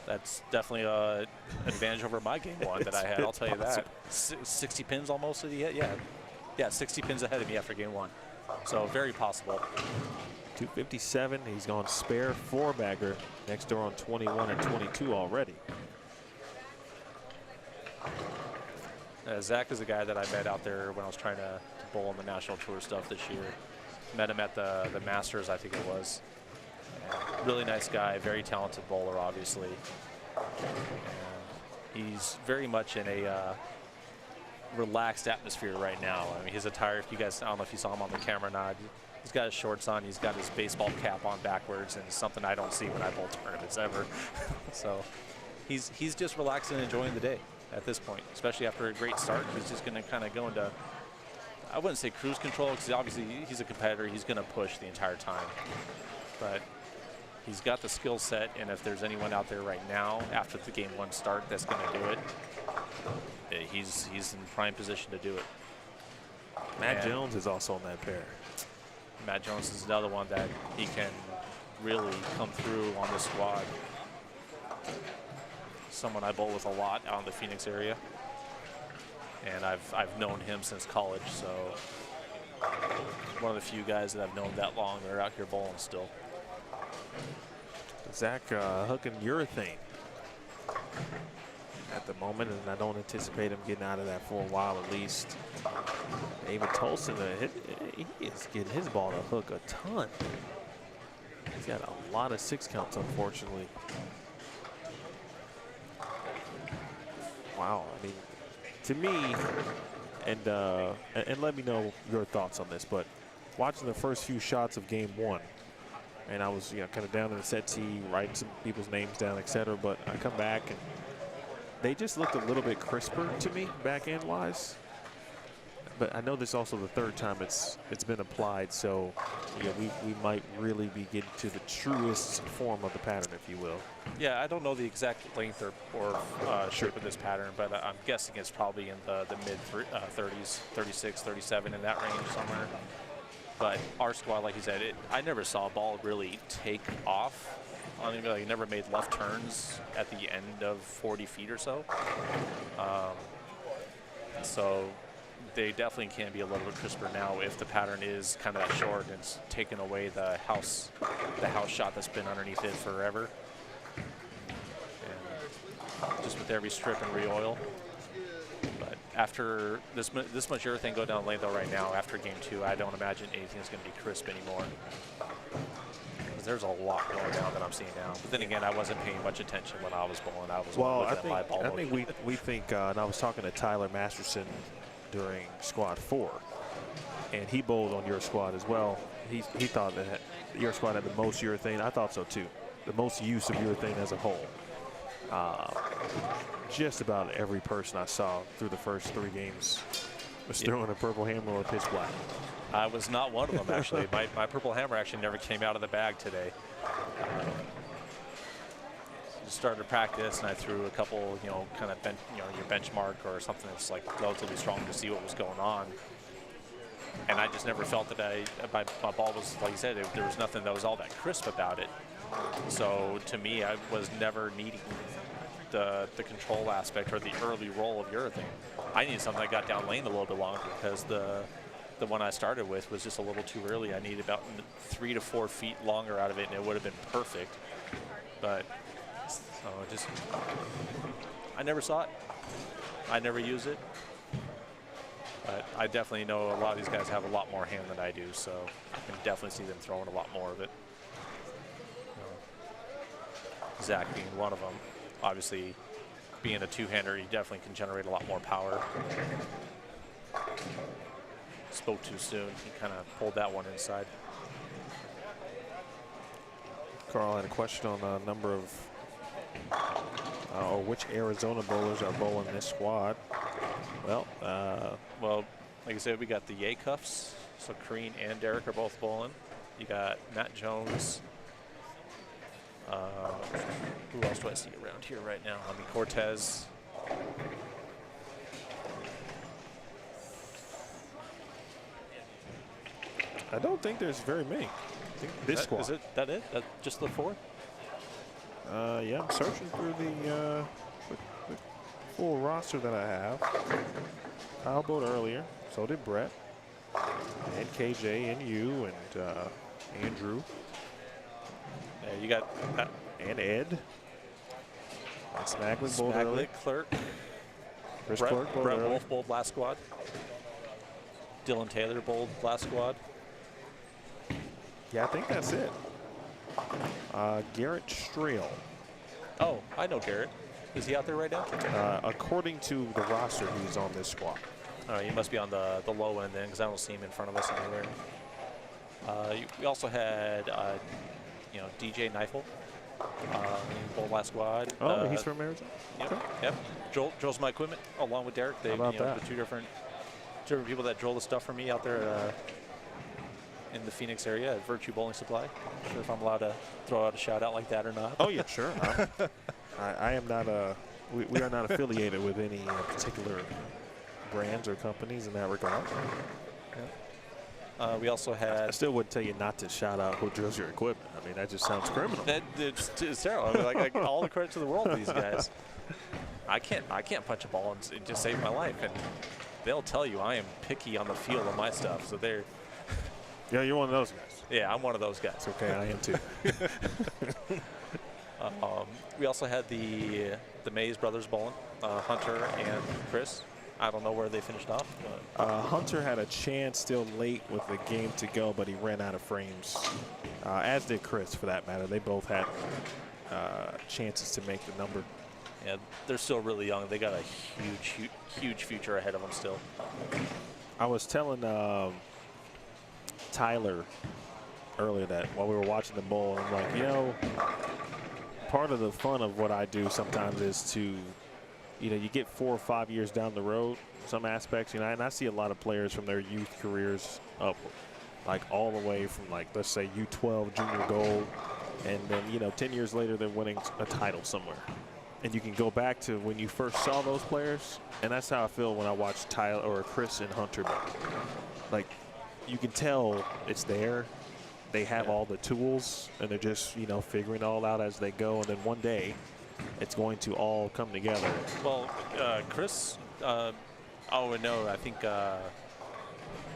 That's definitely an advantage over my game one that I had. I'll tell you that. 60 pins almost that he hit. Yeah, 60 pins ahead of me after game one. So very possible. 257. He's gone spare 4-bagger. Next door on 21 and 22 already. Zach is a guy that I met out there when I was trying to bowl on the national tour stuff this year. Met him at the Masters, I think it was. Really nice guy, very talented bowler, obviously. And he's very much in a relaxed atmosphere right now. I mean, his attire, if you guys, I don't know if you saw him on the camera or not, he's got his shorts on, he's got his baseball cap on backwards, and it's something I don't see when I bowl tournaments ever. So he's just relaxed and enjoying the day at this point, especially after a great start. He's just going to kind of go into, I wouldn't say cruise control, because obviously he's a competitor, he's going to push the entire time. But he's got the skill set, and if there's anyone out there right now after the game one start that's going to do it, he's in prime position to do it. Matt Jones is also on that pair. Matt Jones is another one that he can really come through on the squad. Someone I bowl with a lot out in the Phoenix area, and I've known him since college, so one of the few guys that I've known that long that are out here bowling still. Zach hooking urethane at the moment, and I don't anticipate him getting out of that for a while at least. David Tolson, he is getting his ball to hook a ton. He's got a lot of 6 counts, unfortunately. Wow, I mean, to me, and let me know your thoughts on this, but watching the first few shots of game one, and I was, kind of down in the set tee, writing some people's names down, etc. But I come back and they just looked a little bit crisper to me, backhand wise. But I know this is also the 3rd time it's been applied, so we might really be getting to the truest form of the pattern, if you will. Yeah, I don't know the exact length or shape of this pattern, but I'm guessing it's probably in the mid 30s, 36, 37, in that range somewhere. But our squad, like you said, I never saw a ball really take off. I mean, like, never made left turns at the end of 40 feet or so. So they definitely can be a little bit crisper now if the pattern is kind of that short and it's taken away the house shot that's been underneath it forever. And just with every strip and re-oil. But after this much urethane go down lane though right now, after game 2, I don't imagine anything's going to be crisp anymore. Because there's a lot going down that I'm seeing now. But then again, I wasn't paying much attention when I was bowling. I was looking at my ball. I think we think, and I was talking to Tyler Masterson during squad 4, and he bowled on your squad as well. He thought that your squad had the most urethane. I thought so too. The most use of urethane as a whole. Just about every person I saw through the first 3 games was throwing a purple hammer or a pitch black. I was not one of them, actually. my purple hammer actually never came out of the bag today. Just started to practice, and I threw a couple, kind of your benchmark or something that's like relatively strong to see what was going on. And I just never felt that my ball was, like you said, there was nothing that was all that crisp about it. So to me, I was never needing the control aspect or the early roll of urethane. I needed something that got down lane a little bit longer, because the one I started with was just a little too early. I needed about 3 to 4 feet longer out of it, and it would have been perfect. But so I never saw it. I never use it. But I definitely know a lot of these guys have a lot more hand than I do, so I can definitely see them throwing a lot more of it. Zach being one of them. Obviously, being a 2-hander, he definitely can generate a lot more power. Spoke too soon. He kind of pulled that one inside. Carl had a question on a number of, or which Arizona bowlers are bowling this squad. Well, like I said, we got the Yay Cuffs. So Kareen and Derek are both bowling. You got Matt Jones. Who else do I see around here right now? I mean, Cortez. I don't think there's very many. I think this squad. Is it that it? That just the 4? Yeah, I'm searching through the full roster that I have. Kyle bowled earlier, so did Brett, and KJ, and you, and Andrew. Yeah, you got and Ed. And Smagley bowled Smagley, early. Clerk, Chris Brett, Clark bowled Brett early. Wolf bowled last squad. Dylan Taylor bowled last squad. Yeah, I think that's it. Garrett Strail. Oh, I know Garrett. Is he out there right now? According to the roster, he's on this squad. Oh, he must be on the low end then, because I don't see him in front of us anywhere. We also had, DJ Neifel, bowled last squad. Oh, he's from Arizona. Yep. Okay. Yep. Joel's my equipment, along with Derek. They, How about that? the two different people that drill the stuff for me out there in the Phoenix area at Virtue Bowling Supply. Not sure if I'm allowed to throw out a shout out like that or not. Oh yeah, sure. I am not we are not affiliated with any particular brands or companies in that regard. We also had. I still wouldn't tell you not to shout out who drills your equipment. I mean, that just sounds criminal. It's terrible. I mean, like all the credit to the world to these guys. I can't punch a ball and just save my life, and they'll tell you I am picky on the feel of my stuff. So they're. Yeah, you're one of those guys. Yeah, I'm one of those guys. It's okay, I am too. We also had the Mays brothers bowling, Hunter and Chris. I don't know where they finished off. But. Hunter had a chance still late with the game to go, but he ran out of frames, as did Chris for that matter. They both had chances to make the number. Yeah, they're still really young. They got a huge future ahead of them still. I was telling Tyler earlier that while we were watching the bowl, I'm like, part of the fun of what I do sometimes is to, you get 4 or 5 years down the road, some aspects, and I see a lot of players from their youth careers upward, like all the way from let's say U12 junior gold, and then 10 years later they're winning a title somewhere. And you can go back to when you first saw those players, and that's how I feel when I watch Tyler or Chris and Hunter. Like, you can tell it's there. They have all the tools, and they're just, figuring it all out as they go. And then one day, it's going to all come together. Well, Chris, I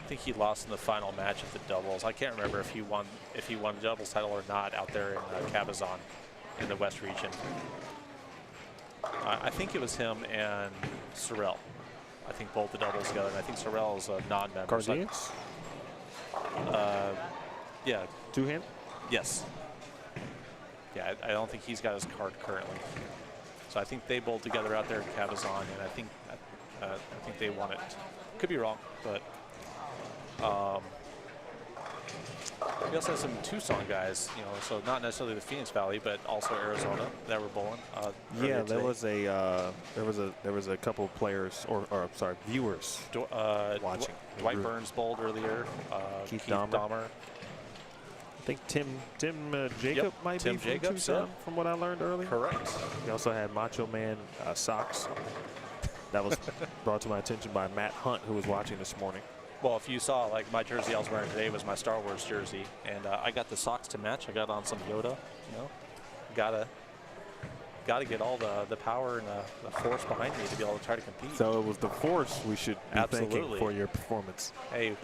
think he lost in the final match of the doubles. I can't remember if he won the doubles title or not out there in Cabazon in the West region. I think it was him and Sorrell. I think both the doubles together, and I think Sorrell is a non-member. Cardenas? Yeah. Two-hand? Yes. Yeah, I don't think he's got his card currently. So I think they bowled together out there in Cabazon, and I think they won it. Could be wrong, but we also had some Tucson guys, so not necessarily the Phoenix Valley, but also Arizona that were bowling. Yeah, there was a couple of players, or viewers watching. Dwight Burns bowled earlier. Keith Dahmer. I think Tim Jacob might be from Tucson, from what I learned earlier. Correct. We also had Macho Man socks. That was brought to my attention by Matt Hunt, who was watching this morning. Well, if you saw, my jersey I was wearing today was my Star Wars jersey, and I got the socks to match. I got on some Yoda, Gotta get all the power and the force behind me to be able to try to compete. So it was the force we should be thanking for your performance. Hey.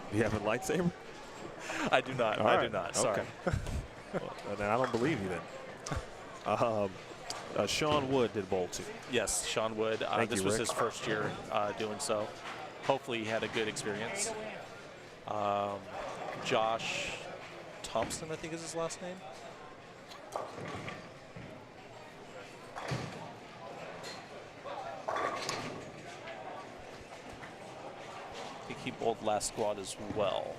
Do you have a lightsaber? I do not. All I right. do not. Sorry. Okay. Well, then I don't believe you then. Sean Wood did bowl too. Yes, Sean Wood. This was his first year doing so. Hopefully he had a good experience. Josh Thompson, I think is his last name. I think he bowled last squad as well.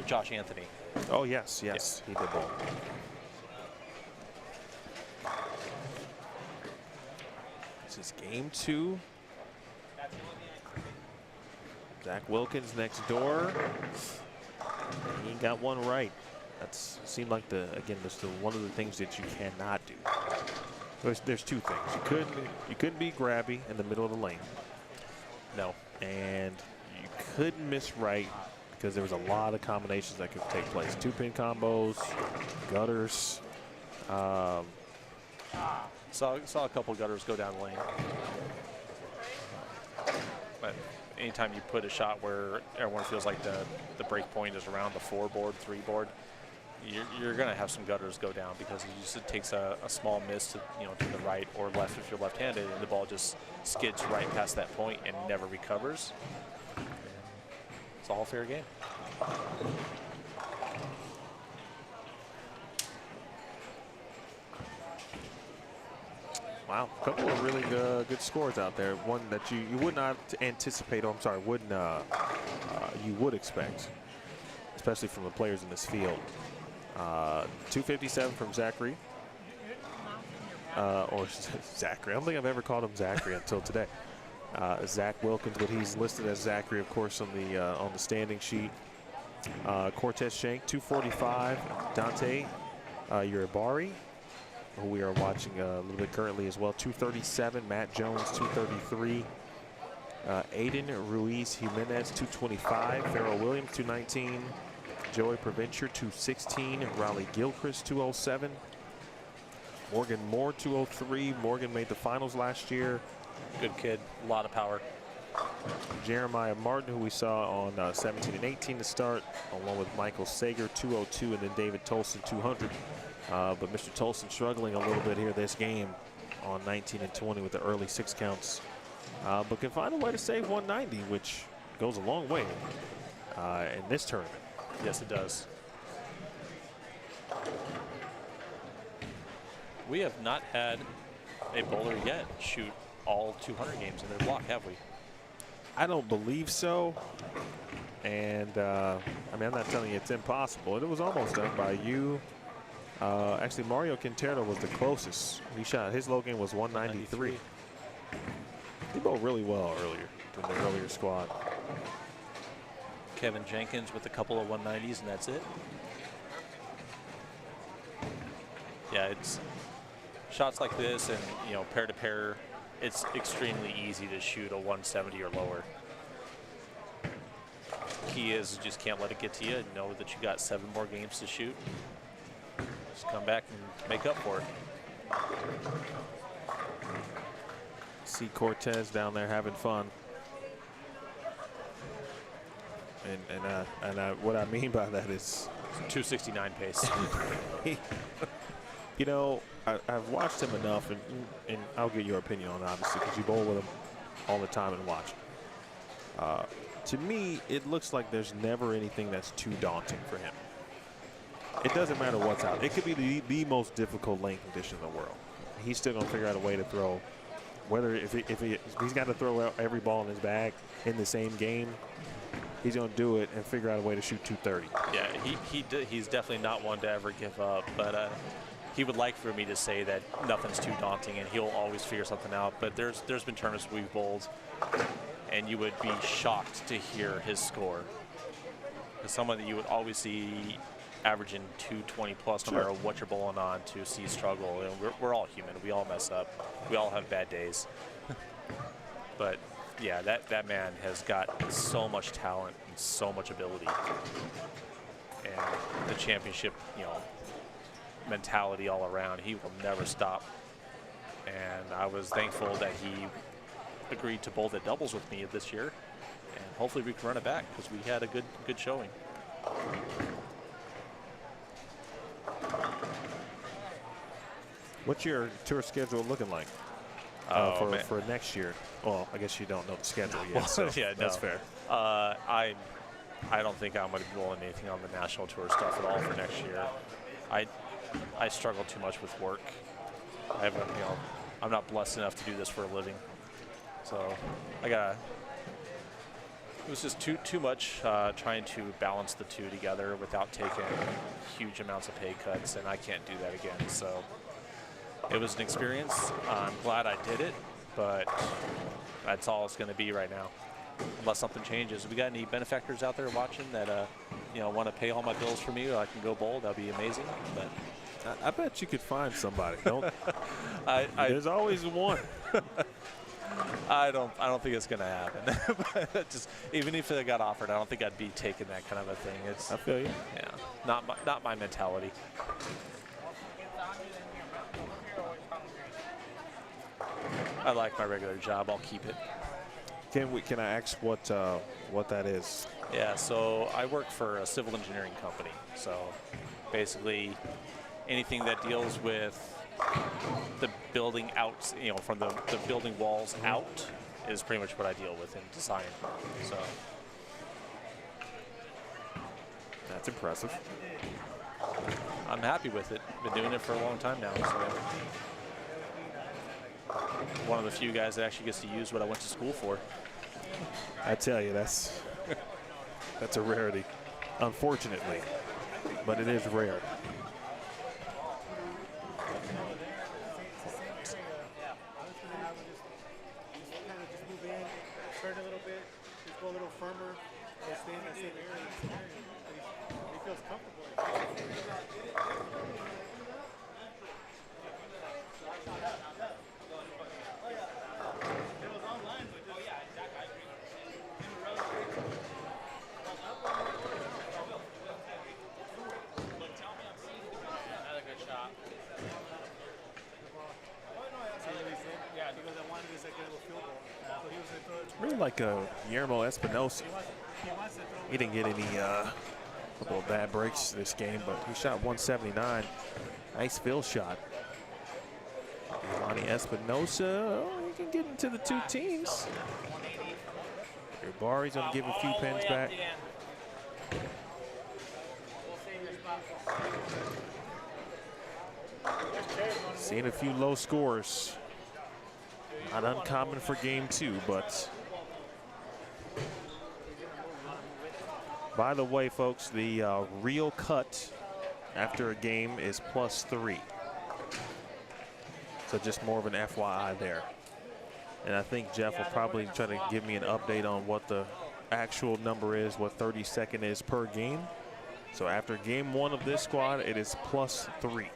Josh Anthony. Oh, yes, he did bowl. This is game 2. Zach Wilkins next door. He got one right. That's seemed like there's still one of the things that you cannot do. There's two things. You couldn't be grabby in the middle of the lane. No. And you couldn't miss right because there was a lot of combinations that could take place. 2-pin combos, gutters. Saw a couple gutters go down the lane. But anytime you put a shot where everyone feels like the break point is around the 4 board, 3 board, you're going to have some gutters go down because it takes a small miss to the right or left if you're left-handed, and the ball just skids right past that point and never recovers. It's all fair game. Wow, a couple of really good scores out there. One that you would not anticipate, you would expect, especially from the players in this field. 257 from Zachary. Or Zachary. I don't think I've ever called him Zachary until today. Zach Wilkins, but he's listed as Zachary, of course, on the standing sheet. Cortez Shank, 245. Dante Uribari, who we are watching a little bit currently as well, 237. Matt Jones, 233. Aiden Ruiz Jimenez, 225. Farrell Williams, 219. Joey Provencher, 216. Riley Gilchrist, 207. Morgan Moore, 203. Morgan made the finals last year. Good kid, a lot of power. Jeremiah Martin, who we saw on 17 and 18 to start, along with Michael Sager, 202, and then David Tolson, 200. But Mr. Tolson struggling a little bit here this game on 19 and 20 with the early 6 counts. But can find a way to save 190, which goes a long way in this tournament. Yes, it does. We have not had a bowler yet shoot all 200 games in their block, have we? I don't believe so. And I mean, I'm not telling you it's impossible. It was almost done by you. Actually, Mario Quintero was the closest. He shot, his low game was 193. He bowled really well earlier than the earlier squad. Kevin Jenkins with a couple of 190s, and that's it. Yeah, it's shots like this, and pair to pair, it's extremely easy to shoot a 170 or lower. Key is just can't let it get to you and know that you got 7 more games to shoot. Just come back and make up for it. See Cortez down there having fun. And what I mean by that is 269 pace. I've watched him enough, and I'll get your opinion on it, obviously, because you bowl with him all the time and watch. To me, it looks like there's never anything that's too daunting for him. It doesn't matter what's out. It could be the most difficult lane condition in the world. He's still going to figure out a way to throw, whether if he's got to throw out every ball in his bag in the same game, he's going to do it and figure out a way to shoot 230. Yeah, he's definitely not one to ever give up, but he would like for me to say that nothing's too daunting and he'll always figure something out. But there's been tournaments we've bowled, and you would be shocked to hear his score. As someone that you would always see averaging 220 plus, no matter what you're bowling on, to see struggle. And we're all human. We all mess up. We all have bad days. But yeah, that man has got so much talent and so much ability, and the championship, mentality all around. He will never stop. And I was thankful that he agreed to bowl the doubles with me this year, and hopefully we can run it back because we had a good showing. What's your tour schedule looking like for next year? Well, I guess you don't know the schedule yet, so yeah, that's fair. I don't think I'm going to be bowling anything on the national tour stuff at all for next year. I struggle too much with work. I'm not blessed enough to do this for a living, so it was just too much trying to balance the two together without taking huge amounts of pay cuts, and I can't do that again. So it was an experience. I'm glad I did it, but that's all it's going to be right now, unless something changes. We got any benefactors out there watching that want to pay all my bills for me, or I can go bowl? That'd be amazing. But I bet you could find somebody. There's always one. I don't think it's gonna happen. But just even if it got offered, I don't think I'd be taking that kind of a thing. It's I feel you. yeah, not my mentality. I like my regular job. I'll keep it. Can I ask what that is? Yeah, so I work for a civil engineering company. So basically, anything that deals with the building out, from the building walls out, is pretty much what I deal with in design. So That's impressive. I'm happy with it. Been doing it for a long time now. So one of the few guys that actually gets to use what I went to school for. I tell you, that's a rarity, unfortunately, but it is rare. Turn a little bit, just go a little firmer, and stay in that same area. He feels comfortable. Another good shot. Yeah, because I wanted this like a little field goal. So he was going to throw it. Really like Guillermo Espinosa. He didn't get any couple of bad breaks this game, but he shot 179. Nice field shot. Giovanni Espinosa, he can get into the two teams. Bari's going to give a few pins back. Seeing a few low scores. Not uncommon for game 2, but by the way, folks, the real cut after a game is +3. So just more of an FYI there. And I think Jeff will probably try to give me an update on what the actual number is, what 32nd is per game. So after game 1 of this squad, it is +3.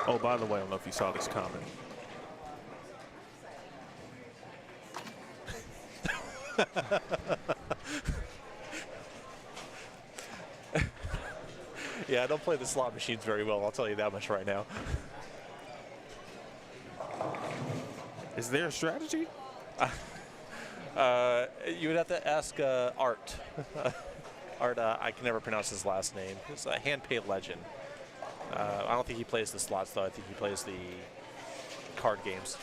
Oh, by the way, I don't know if you saw this comment. Yeah, I don't play the slot machines very well. I'll tell you that much right now. Is there a strategy? You would have to ask Art. Art, I can never pronounce his last name. He's a hand-paid legend. I don't think he plays the slots, though. I think he plays the card games.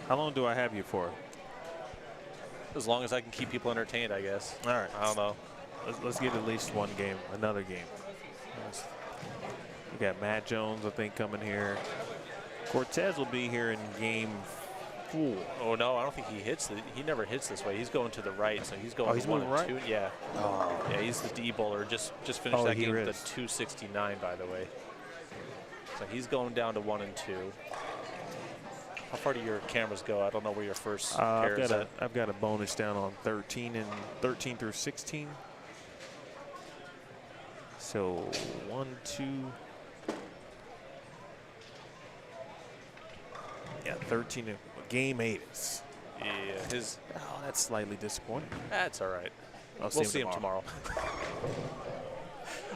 How long do I have you for? As long as I can keep people entertained, I guess. All right. I don't know. Let's get at least one game, another game. We got Matt Jones, I think, coming here. Cortez will be here in game 4. Oh no, I don't think he hits. He never hits this way. He's going to the right, so he's going. He's to 1 moving and right? 2. Yeah. Oh. Yeah, he's the D bowler. Just finished that game here with is. a 269, by the way. So he's going down to 1 and 2. How far do your cameras go? I don't know where your first pair is at. I've got a bonus down on 13 through 16. So 1, 2. Yeah, 13. Game 8 is. Yeah, his. Oh, that's slightly disappointing. That's all right. We'll see him tomorrow.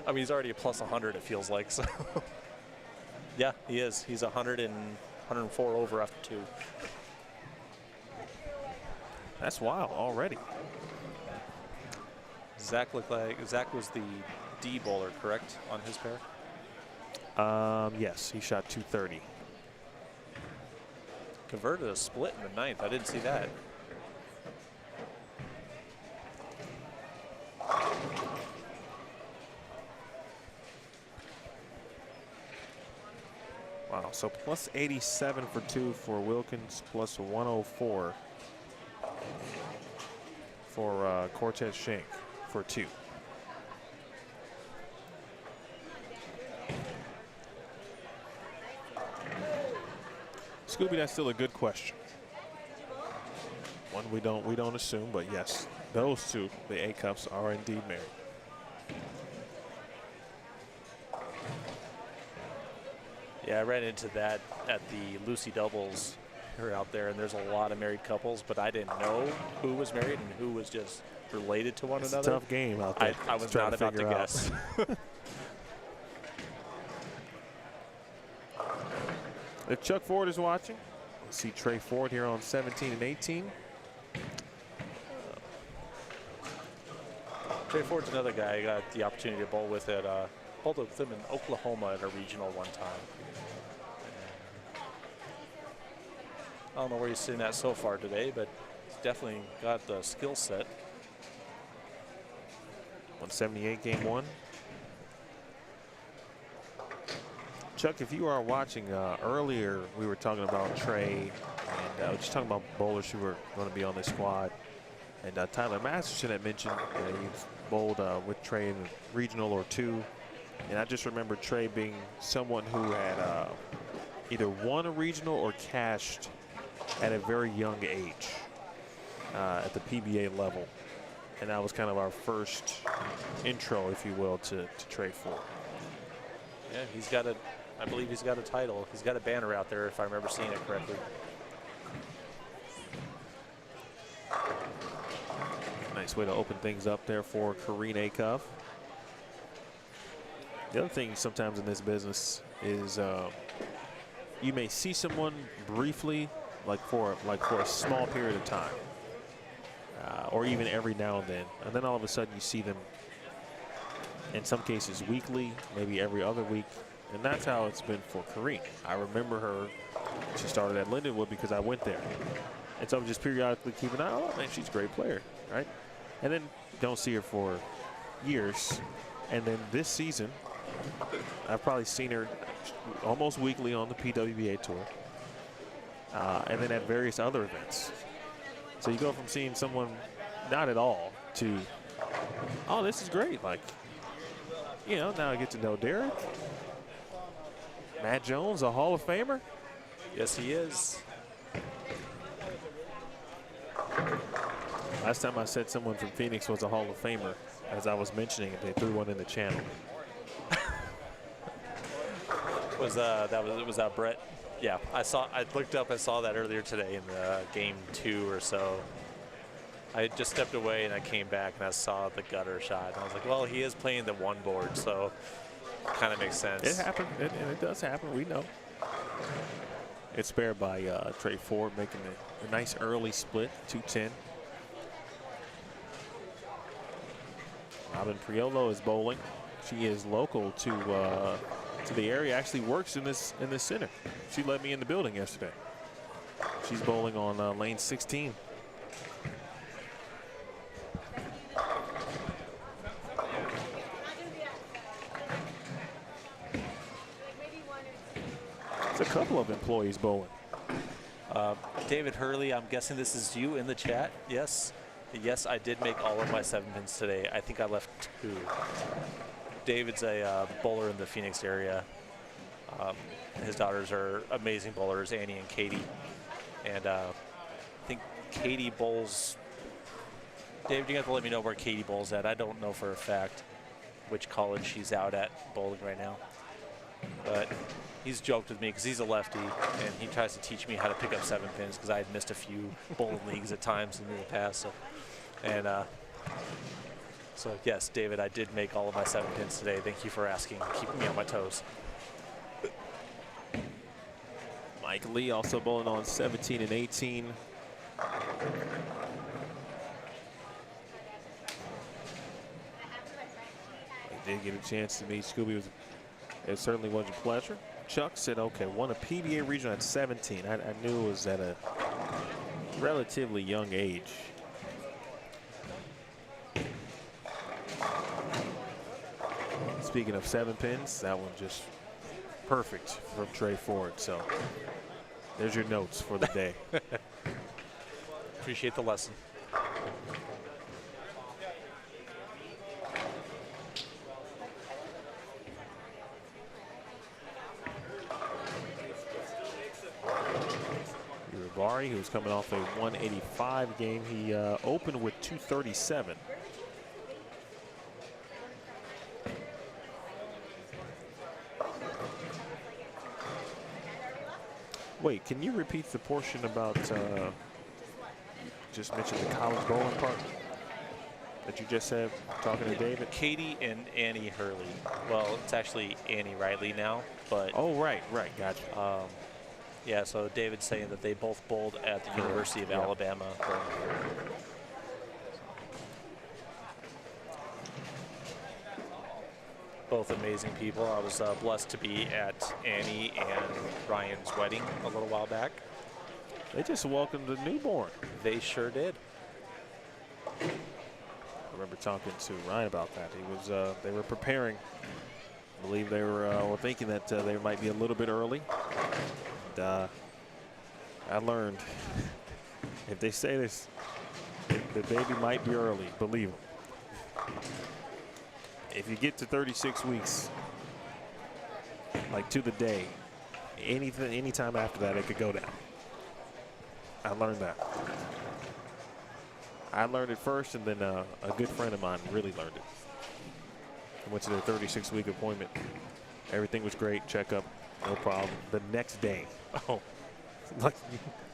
I mean, he's already a plus 100. It feels like so. Yeah, he is. He's 104 over after 2. That's wild already. Zach was the D bowler, correct, on his pair? Yes, he shot 230. Converted a split in the 9th. I didn't see that. Wow, so plus 87 for 2 for Wilkins, plus 104 for Cortez Shank for 2. Scooby, that's still a good question. one. We don't assume, but yes, those two, the A cups, are indeed married. Yeah, I ran into that at the Lucy doubles here out there, and there's a lot of married couples, but I didn't know who was married and who was just related to one It's another. a tough game out there. I was not about to guess. If Chuck Ford is watching, we'll see Trey Ford here on 17 and 18. Trey Ford's another guy I got the opportunity to bowl with at bowled with him in Oklahoma at a regional one time. I don't know where he's sitting at so far today, but he's definitely got the skill set. 178 game one. Chuck, if you are watching earlier, we were talking about Trey and just talking about bowlers who were going to be on this squad. And Tyler Masterson had mentioned he's bowled with Trey in a regional or two. And I just remember Trey being someone who had either won a regional or cashed at a very young age at the PBA level. And that was kind of our first intro, if you will, to Trey Ford. Yeah, he's got I believe he's got a title. He's got a banner out there, if I remember seeing it correctly. Nice way to open things up there for Kareen Acuff. The other thing sometimes in this business is you may see someone briefly, like for a small period of time, or even every now and then all of a sudden you see them in some cases weekly, maybe every other week. And that's how it's been for Kareen. I remember her, she started at Lindenwood because I went there. And so I'm just periodically keeping an eye, oh man, she's a great player, right? And then don't see her for years. And then this season, I've probably seen her almost weekly on the PWBA tour. And then at various other events. So you go from seeing someone not at all to, oh, this is great. Like, you know, now I get to know Derek. Matt Jones, a Hall of Famer? Yes, he is. Last time I said someone from Phoenix was a Hall of Famer, as I was mentioning it, they threw one in the channel. Was that Brett? Yeah, I looked up, I saw that earlier today in the game 2 or so. I just stepped away and I came back and I saw the gutter shot. And I was like, well, he is playing the one board, so kind of makes sense. It happened, and it does happen, we know. It's spared by Trey Ford, making a nice early split, 210. Robin Priolo is bowling. She is local to the area, actually works in this center. She let me in the building yesterday. She's bowling on lane 16. There's a couple of employees bowling. David Hurley, I'm guessing this is you in the chat. Yes. Yes, I did make all of my 7-pins today. I think I left 2. David's a bowler in the Phoenix area. His daughters are amazing bowlers, Annie and Katie. And I think Katie bowls. David, you have to let me know where Katie bowls at. I don't know for a fact which college she's out at bowling right now. But he's joked with me because he's a lefty, and he tries to teach me how to pick up 7-pins because I had missed a few bowling leagues at times in the past. So yes, David, I did make all of my 7-pins today. Thank you for asking, keeping me on my toes. Mike Lee also bowling on 17 and 18. I did get a chance to meet Scooby. It certainly was a pleasure. Chuck said, okay, won a PBA regional at 17. I knew it was at a relatively young age. Speaking of 7-pins, that one just perfect from Trey Ford. So there's your notes for the day. Appreciate the lesson. We were Jabari, who's coming off a 185 game. He opened with 237. Wait, can you repeat the portion about, just mentioned the college bowling part that you just said, talking to David? Katie and Annie Hurley. Well, it's actually Annie Riley now, but. Oh, right, gotcha. Yeah, so David's saying that they both bowled at the University of Alabama. Both amazing people. I was blessed to be at Annie and Ryan's wedding a little while back. They just welcomed a newborn. They sure did. I remember talking to Ryan about that. He was, they were preparing. I believe they were thinking that they might be a little bit early. And, I learned if they say this, the baby might be early, believe them. If you get to 36 weeks, like to the day, anytime after that, it could go down. I learned that. I learned it first, and then a good friend of mine really learned it. I went to their 36-week appointment. Everything was great, checkup, no problem. The next day, like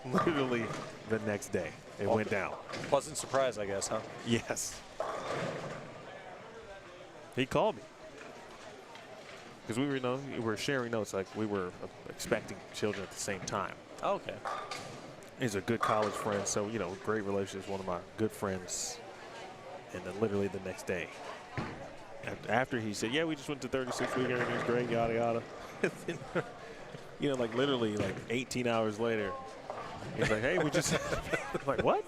literally the next day, it went down. Pleasant surprise, I guess, huh? Yes. He called me because we were sharing notes, like we were expecting children at the same time. Oh, okay. He's a good college friend, so great relationship. One of my good friends, and then literally the next day, after he said, "Yeah, we just went to 36 week, everything's great, yada yada." Like literally like 18 hours later, he's like, "Hey, we just," I'm like, "What?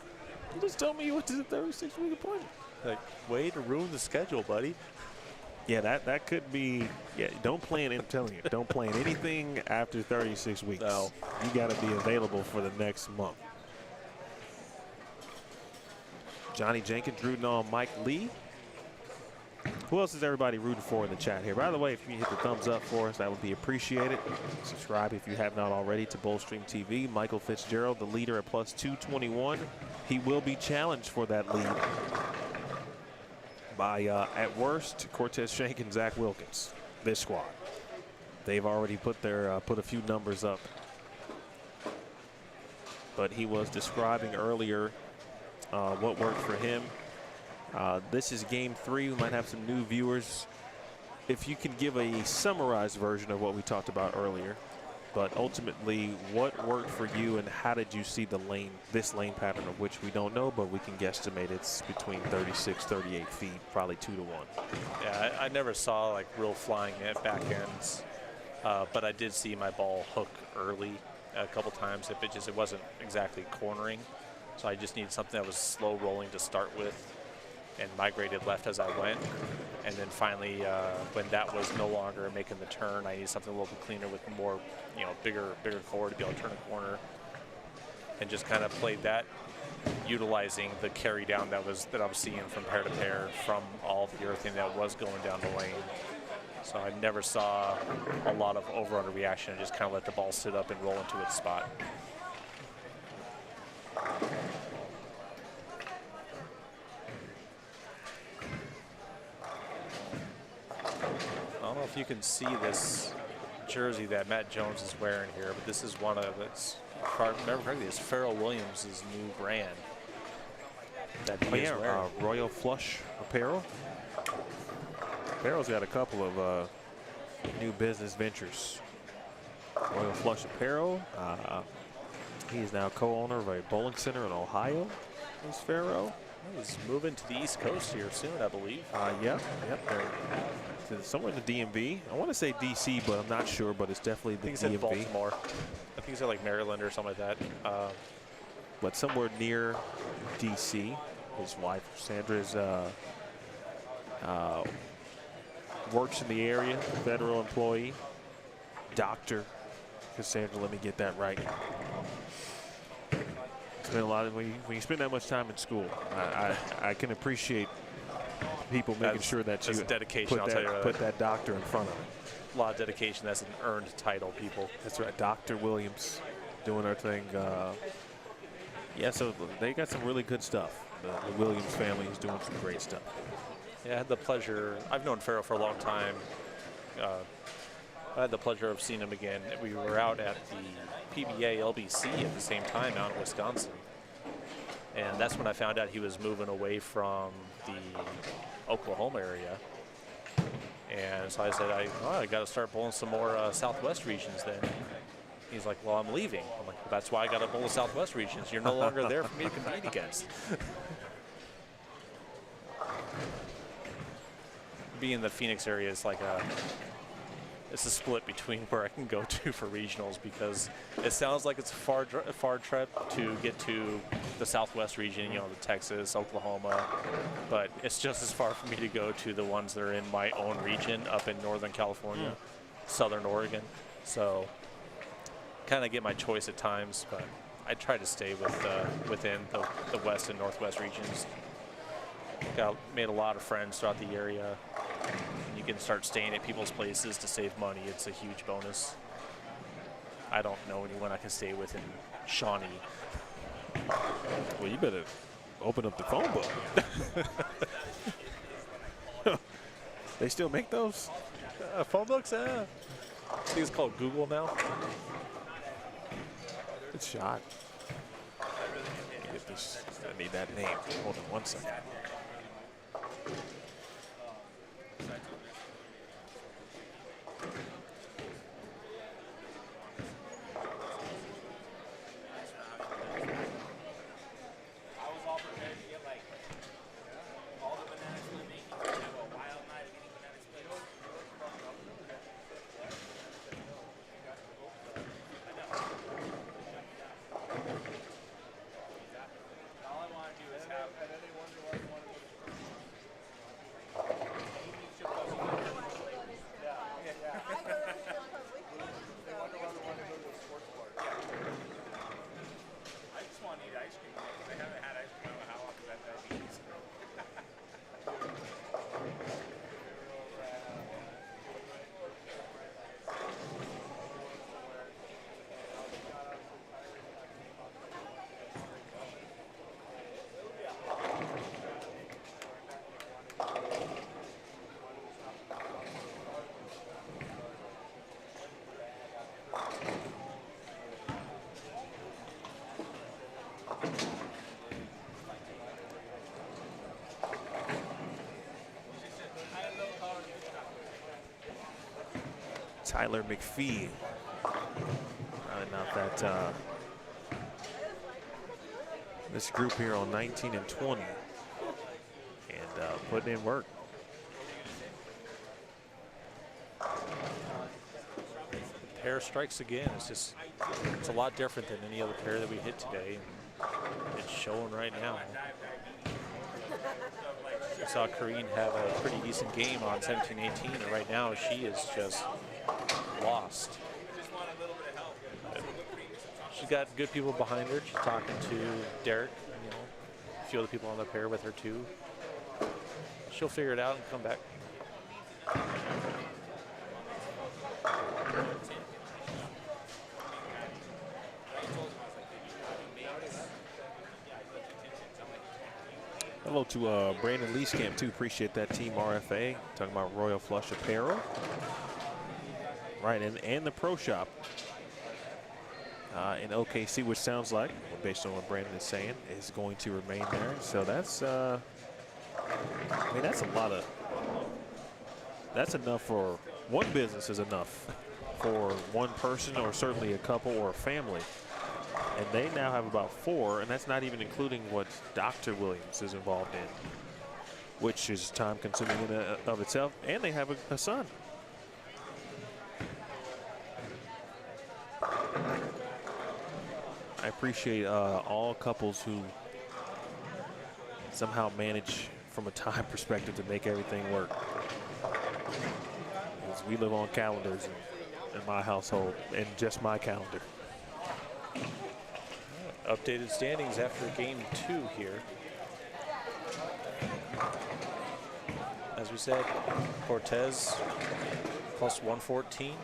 You just told me you went to the 36 week appointment." Like, way to ruin the schedule, buddy. Yeah, that could be. Yeah, don't plan. I'm telling you, don't plan anything after 36 weeks. No. You got to be available for the next month. Johnny Jenkins rooting on Mike Lee. Who else is everybody rooting for in the chat here? By the way, if you hit the thumbs up for us, that would be appreciated. Subscribe if you have not already to Bullstream TV. Michael Fitzgerald, the leader at plus 221. He will be challenged for that lead by, at worst, Cortez Shank and Zach Wilkins, this squad. They've already put their put a few numbers up. But he was describing earlier what worked for him. This is game 3. We might have some new viewers. If you could give a summarized version of what we talked about earlier, but ultimately, what worked for you and how did you see the lane, this lane pattern of which we don't know, but we can guesstimate it's between 36, 38 feet, probably 2 to 1. Yeah, I never saw like real flying at back ends, but I did see my ball hook early a couple times. If it wasn't exactly cornering, so I just needed something that was slow rolling to start with, and migrated left as I went. And then finally, when that was no longer making the turn, I needed something a little bit cleaner with more, bigger core to be able to turn a corner. And just kind of played that, utilizing the carry down that I was seeing from pair to pair from all the earthing that was going down the lane. So I never saw a lot of over-under reaction. I just kind of let the ball sit up and roll into its spot. I don't know if you can see this jersey that Matt Jones is wearing here, but this is one of its, if I remember correctly, it's Pharrell Williams' new brand that he is wearing. Royal Flush Apparel. Apparel's got a couple of new business ventures. Royal Flush Apparel. He is now co-owner of a bowling center in Ohio. Is Pharrell. He's moving to the East Coast here soon, I believe. Yep. They're somewhere in the DMV. I want to say DC, but I'm not sure. But it's definitely the DMV. I think it's in Baltimore. I think it's in like Maryland or something like that. But somewhere near DC. His wife Sandra's works in the area, federal employee, Dr. Cassandra. Let me get that right. Spend a lot of when you spend that much time in school, I can appreciate people making sure that you dedication, put that doctor in front of it. A lot of dedication. That's an earned title, people. That's right. Dr. Williams doing our thing. Yeah, so they got some really good stuff. The Williams family is doing some great stuff. Yeah, I had the pleasure. I've known Farrell for a long time. I had the pleasure of seeing him again. We were out at the PBA LBC at the same time out in Wisconsin. And that's when I found out he was moving away from the Oklahoma area. And so I said, I got to start bowling some more Southwest regions then. He's like, well, I'm leaving. I'm like, well, that's why I got to bowl the Southwest regions. You're no longer there for me to compete against. Being in the Phoenix area is like it's a split between where I can go to for regionals, because it sounds like it's a far trip to get to the Southwest region, you know, the Texas, Oklahoma, but it's just as far for me to go to the ones that are in my own region up in Northern California, Southern Oregon. So kind of get my choice at times, but I try to stay within the West and Northwest regions. Made a lot of friends throughout the area. You can start staying at people's places to save money. It's a huge bonus. I don't know anyone I can stay with in Shawnee. Well, you better open up the phone book. They still make those? Phone books? I think it's called Google now. Good shot. Get this. I need that name. Hold on 1 second. Tyler McPhee. Rounding out that this group here on 19 and 20, and putting in work. Pair strikes again. It's a lot different than any other pair that we hit today. And it's showing right now. We saw Kareen have a pretty decent game on 17-18, and right now she is just lost. She's got good people behind her. She's talking to Derek, you know, a few other people on the pair with her too. She'll figure it out and come back. Hello to Brandon Leeskamp too. Appreciate that, Team RFA. Talking about Royal Flush Apparel. Right, and the Pro Shop in OKC, which sounds like, based on what Brandon is saying, is going to remain there. So that's, I mean, that's a lot of, that's enough for one business is enough for one person, or certainly a couple or a family. And they now have about 4, and that's not even including what Dr. Williams is involved in, which is time consuming in of itself. And they have a son. I appreciate all couples who somehow manage from a time perspective to make everything work. Because we live on calendars in my household, and just my calendar. Updated standings after game 2 here. As we said, Cortez plus 114.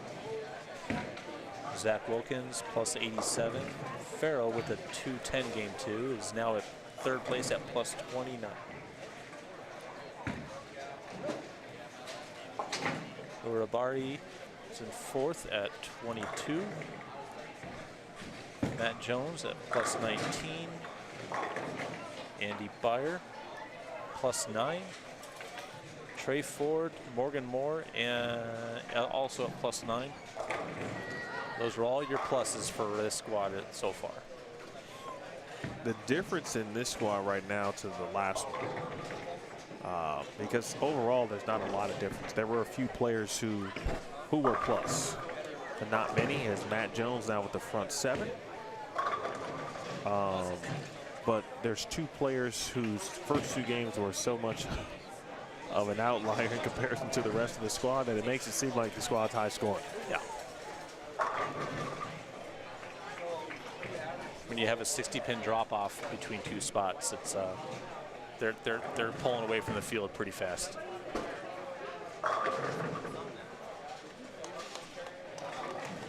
Zach Wilkins plus 87. Farrell with a 210 game 2 is now at third place at plus 29. Urabari is in fourth at 22. Matt Jones at plus 19. Andy Byer plus 9. Trey Ford, Morgan Moore, and also at plus 9. Those are all your pluses for this squad so far. The difference in this squad right now to the last one, because overall there's not a lot of difference. There were a few players who were plus, but not many, as Matt Jones now with the front 7. But there's 2 players whose first 2 games were so much of an outlier in comparison to the rest of the squad that it makes it seem like the squad's high scoring. Yeah. When you have a 60-pin drop-off between 2 spots, it's they're pulling away from the field pretty fast.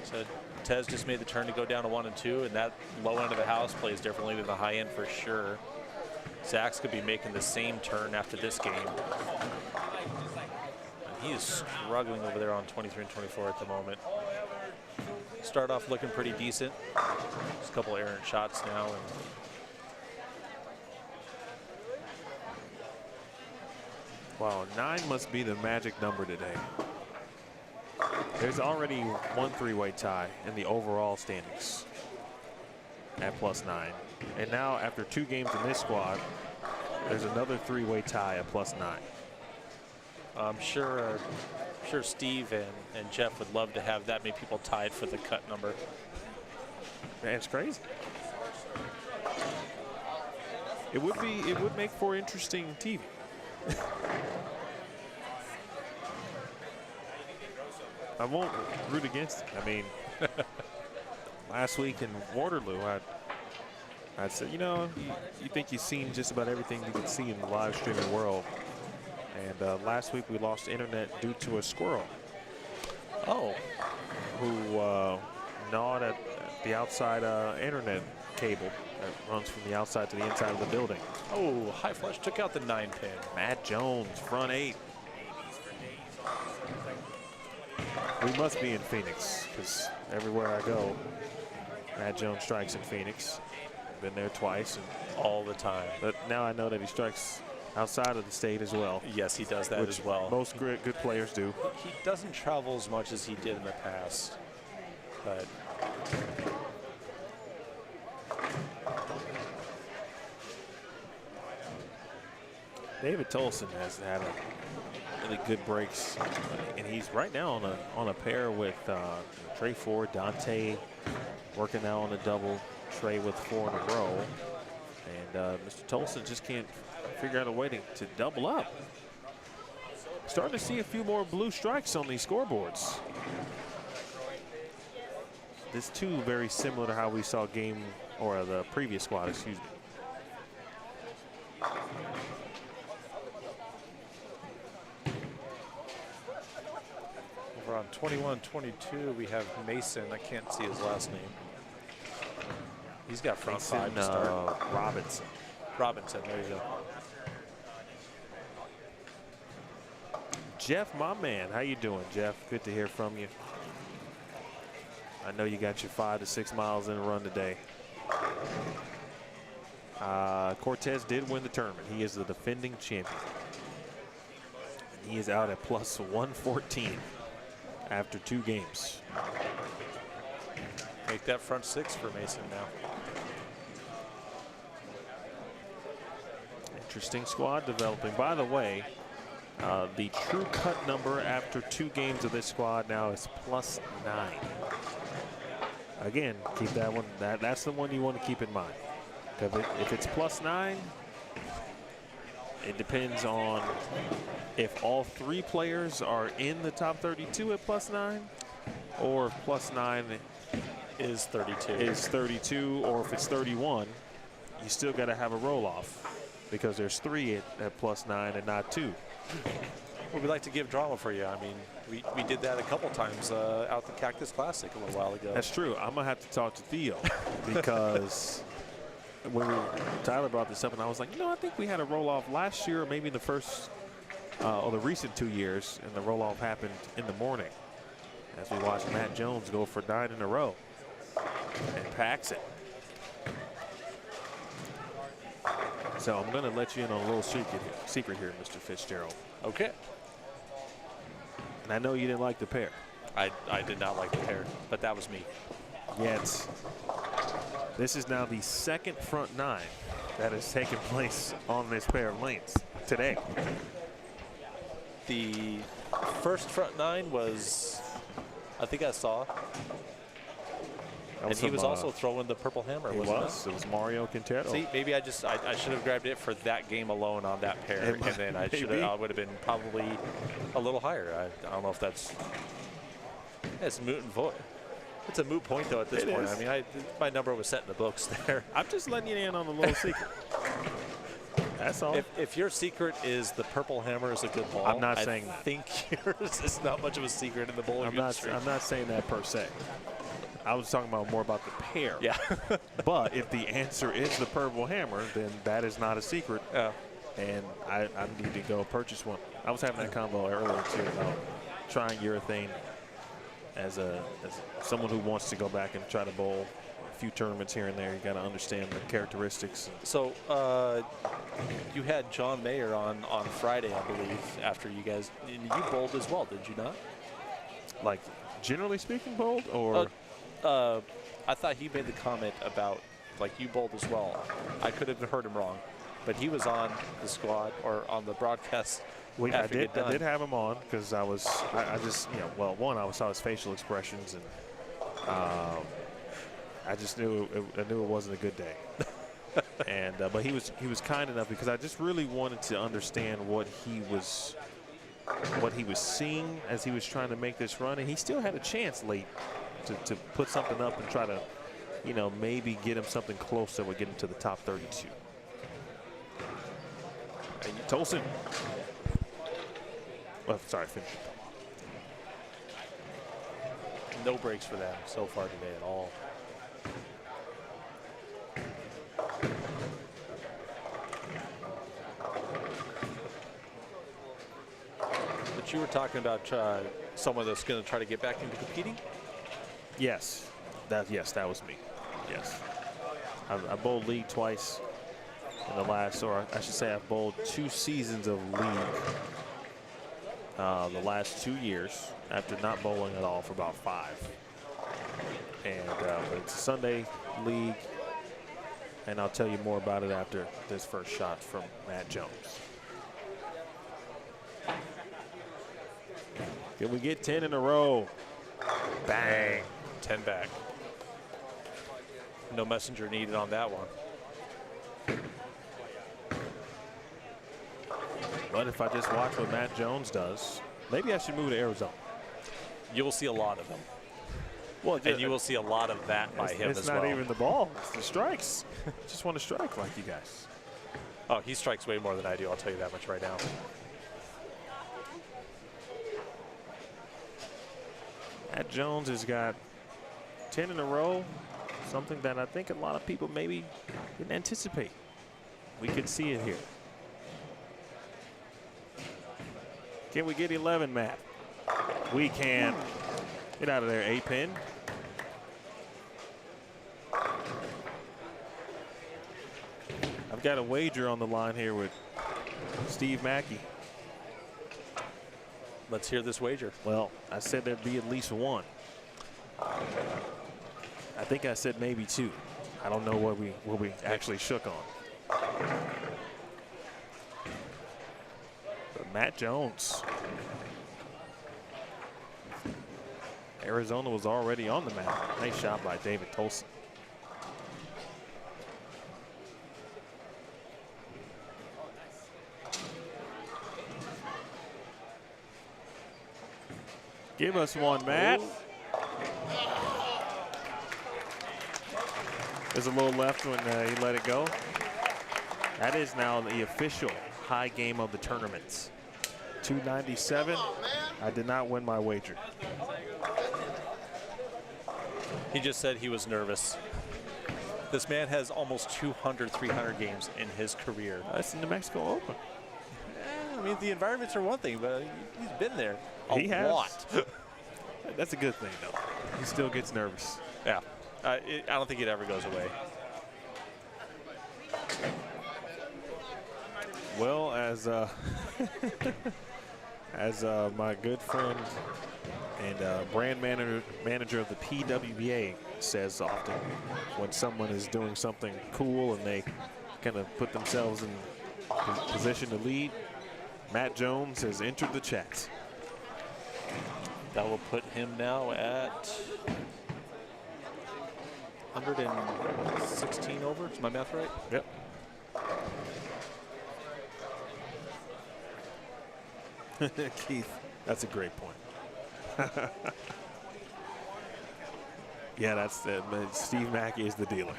So Tez just made the turn to go down to 1 and 2, and that low end of the house plays differently than the high end for sure. Zach's could be making the same turn after this game. And he is struggling over there on 23 and 24 at the moment. Start off looking pretty decent. Just a couple errant shots now. And wow, 9 must be the magic number today. There's already 1 3-way tie in the overall standings at plus 9. And now after 2 games in this squad, there's another 3-way tie at plus 9. I'm sure Steve and Jeff would love to have that many people tied for the cut number. Man, it's crazy. It would make for interesting TV. I won't root against it. I mean, last week in Waterloo, I'd say, you know, you think you've seen just about everything you can see in the live streaming world. And last week we lost internet due to a squirrel. Oh. Who gnawed at the outside internet cable that runs from the outside to the inside of the building. Oh, High Flush took out the 9-pin. Matt Jones, front 8. We must be in Phoenix, because everywhere I go, Matt Jones strikes in Phoenix. Been there twice. And all the time. But now I know that he strikes outside of the state as well. Yes, he does that as well. Most good players do. He doesn't travel as much as he did in the past, but David Tolson has had a really good breaks, and he's right now on a pair with Trey Ford, Dante, working now on a double. Trey with 4 in a row, and Mr. Tolson just can't figure out a way to double up. Starting to see a few more blue strikes on these scoreboards. This too very similar to how we saw the previous squad, excuse me. over on 21-22 we have Mason. I can't see his last name. He's got front Mason, 5 to start. Robinson, there you go. Jeff, my man, how you doing, Jeff? Good to hear from you. I know you got your 5 to 6 miles in a run today. Cortez did win the tournament. He is the defending champion. And he is out at plus 114 after 2 games. Make that front 6 for Mason now. Interesting squad developing. By the way, the true cut number after 2 games of this squad now is plus 9. Again, keep that one. That's the one you want to keep in mind. If it's plus 9, it depends on if all 3 players are in the top 32 at plus 9, or if plus 9 is 32. Is 32, or if it's 31, you still got to have a roll off because there's 3 at plus 9 and not 2. Well, we like to give drama for you. I mean, we did that a couple times out the Cactus Classic a little while ago. That's true. I'm going to have to talk to Theo because when Tyler brought this up, and I was like, you know, I think we had a roll-off last year, or maybe in the first or the recent 2 years, and the roll-off happened in the morning as we watched Matt Jones go for 9 in a row and packs it. So I'm going to let you in on a little secret here, Mr. Fitzgerald. Okay. And I know you didn't like the pair. I did not like the pair, but that was me. Yet, this is now the second front 9 that has taken place on this pair of lanes today. The first front 9 was, I think I saw. And he was also throwing the purple hammer. It was Mario Quintero. See, maybe I should have grabbed it for that game alone on that pair, and then I would have been probably a little higher. I don't know if that's moot and void. It's a moot point though at this point. I mean, my number was set in the books there. I'm just letting you in on a little secret. That's all. If your secret is the purple hammer is a good ball, I'm not saying I think yours is not much of a secret in the bowling industry. I'm not saying that per se. I was talking about more about the pair. Yeah. But if the answer is the purple hammer, then that is not a secret. Yeah. And I need to go purchase one. I was having that convo earlier too about trying urethane as someone who wants to go back and try to bowl a few tournaments here and there. You got to understand the characteristics. So you had John Mayer on Friday, I believe, after you guys, and you bowled as well, did you not? Like, generally speaking, bowled, or? I thought he made the comment about, like, you bowled as well. I could have heard him wrong, but he was on the squad or on the broadcast. I did have him on because I just, you know, well, one, I saw his facial expressions, and I just knew it wasn't a good day. And but he was kind enough because I just really wanted to understand what he was seeing as he was trying to make this run, and he still had a chance late to put something up and try to, you know, maybe get him something close that would get him to the top 32. Tolson. Oh, sorry, finish it. No breaks for them so far today at all. But you were talking about someone that's going to try to get back into competing? Yes, that was me. Yes, I bowled league twice in the last, or I should say, I've bowled 2 seasons of league the last 2 years after not bowling at all for about 5. And but it's a Sunday league, and I'll tell you more about it after this first shot from Matt Jones. Can we get 10 in a row? Bang. 10 back. No messenger needed on that one. But if I just watch what Matt Jones does, maybe I should move to Arizona. You will see a lot of them. Well, and you will see a lot of that by him as well. It's not even the ball. It's the strikes. Just want to strike like you guys. Oh, he strikes way more than I do. I'll tell you that much right now. Matt Jones has got 10 in a row, something that I think a lot of people maybe didn't anticipate. We could see it here. Can we get 11, Matt? We can. Get out of there, A-pin. I've got a wager on the line here with Steve Mackey. Let's hear this wager. Well, I said there'd be at least 1. I think I said maybe 2. I don't know what we actually shook on. But Matt Jones. Arizona was already on the map. Nice shot by David Tolson. Give us one, Matt. There's a little left when he let it go. That is now the official high game of the tournament. 297. I did not win my wager. He just said he was nervous. This man has almost 200, 300 games in his career. That's the New Mexico Open. I mean, the environments are one thing, but he's been there a lot. That's a good thing, though. He still gets nervous. Yeah. I don't think it ever goes away. Well, as as my good friend and brand manager of the PWBA says often, when someone is doing something cool and they kind of put themselves in position to lead, Matt Jones has entered the chat. That will put him now at 116 over. Is my math right? Yep. Keith, that's a great point. Yeah, that's it. Steve Mackey is the dealer.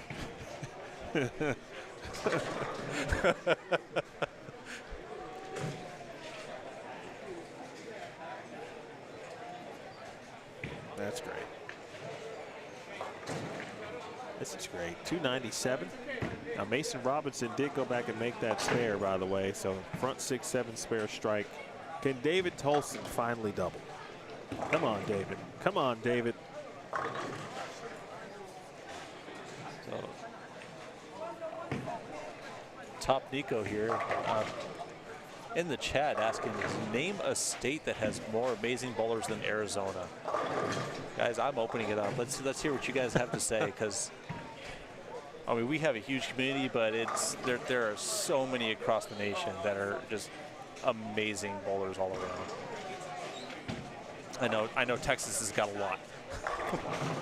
That's great. This is great. 297. Now Mason Robinson did go back and make that spare, by the way. So front 6-7 spare strike. Can David Tolson finally double? Come on, David. Come on, David. So, Top Nico here in the chat asking, name a state that has more amazing bowlers than Arizona. Guys, I'm opening it up. Let's hear what you guys have to say, because I mean, we have a huge community, but there are so many across the nation that are just amazing bowlers all around. I know Texas has got a lot.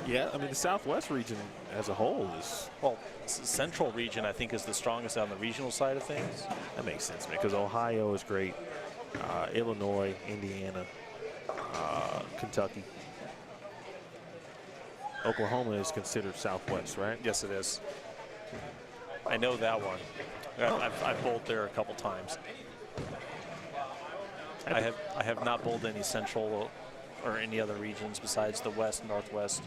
Yeah, I mean, the Southwest region as a whole is... Well, Central region, I think, is the strongest on the regional side of things. That makes sense, man, because Ohio is great. Illinois, Indiana, Kentucky. Oklahoma is considered Southwest, right? Yes, it is. I know that one. I've bowled there a couple times. I have not bowled any Central or any other regions besides the West, Northwest,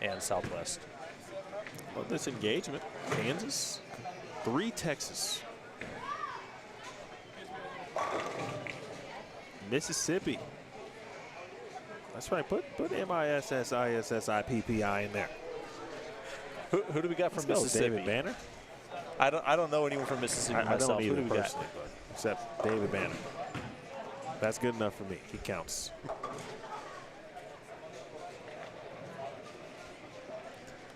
and Southwest. Well, this engagement, Kansas, 3 Texas, Mississippi. That's right. Put MISS, ISS, IPPI in there. Who do we got from Mississippi? David Banner. I don't know anyone from Mississippi myself. I don't either, Who do we personally, but except David Banner. That's good enough for me. He counts.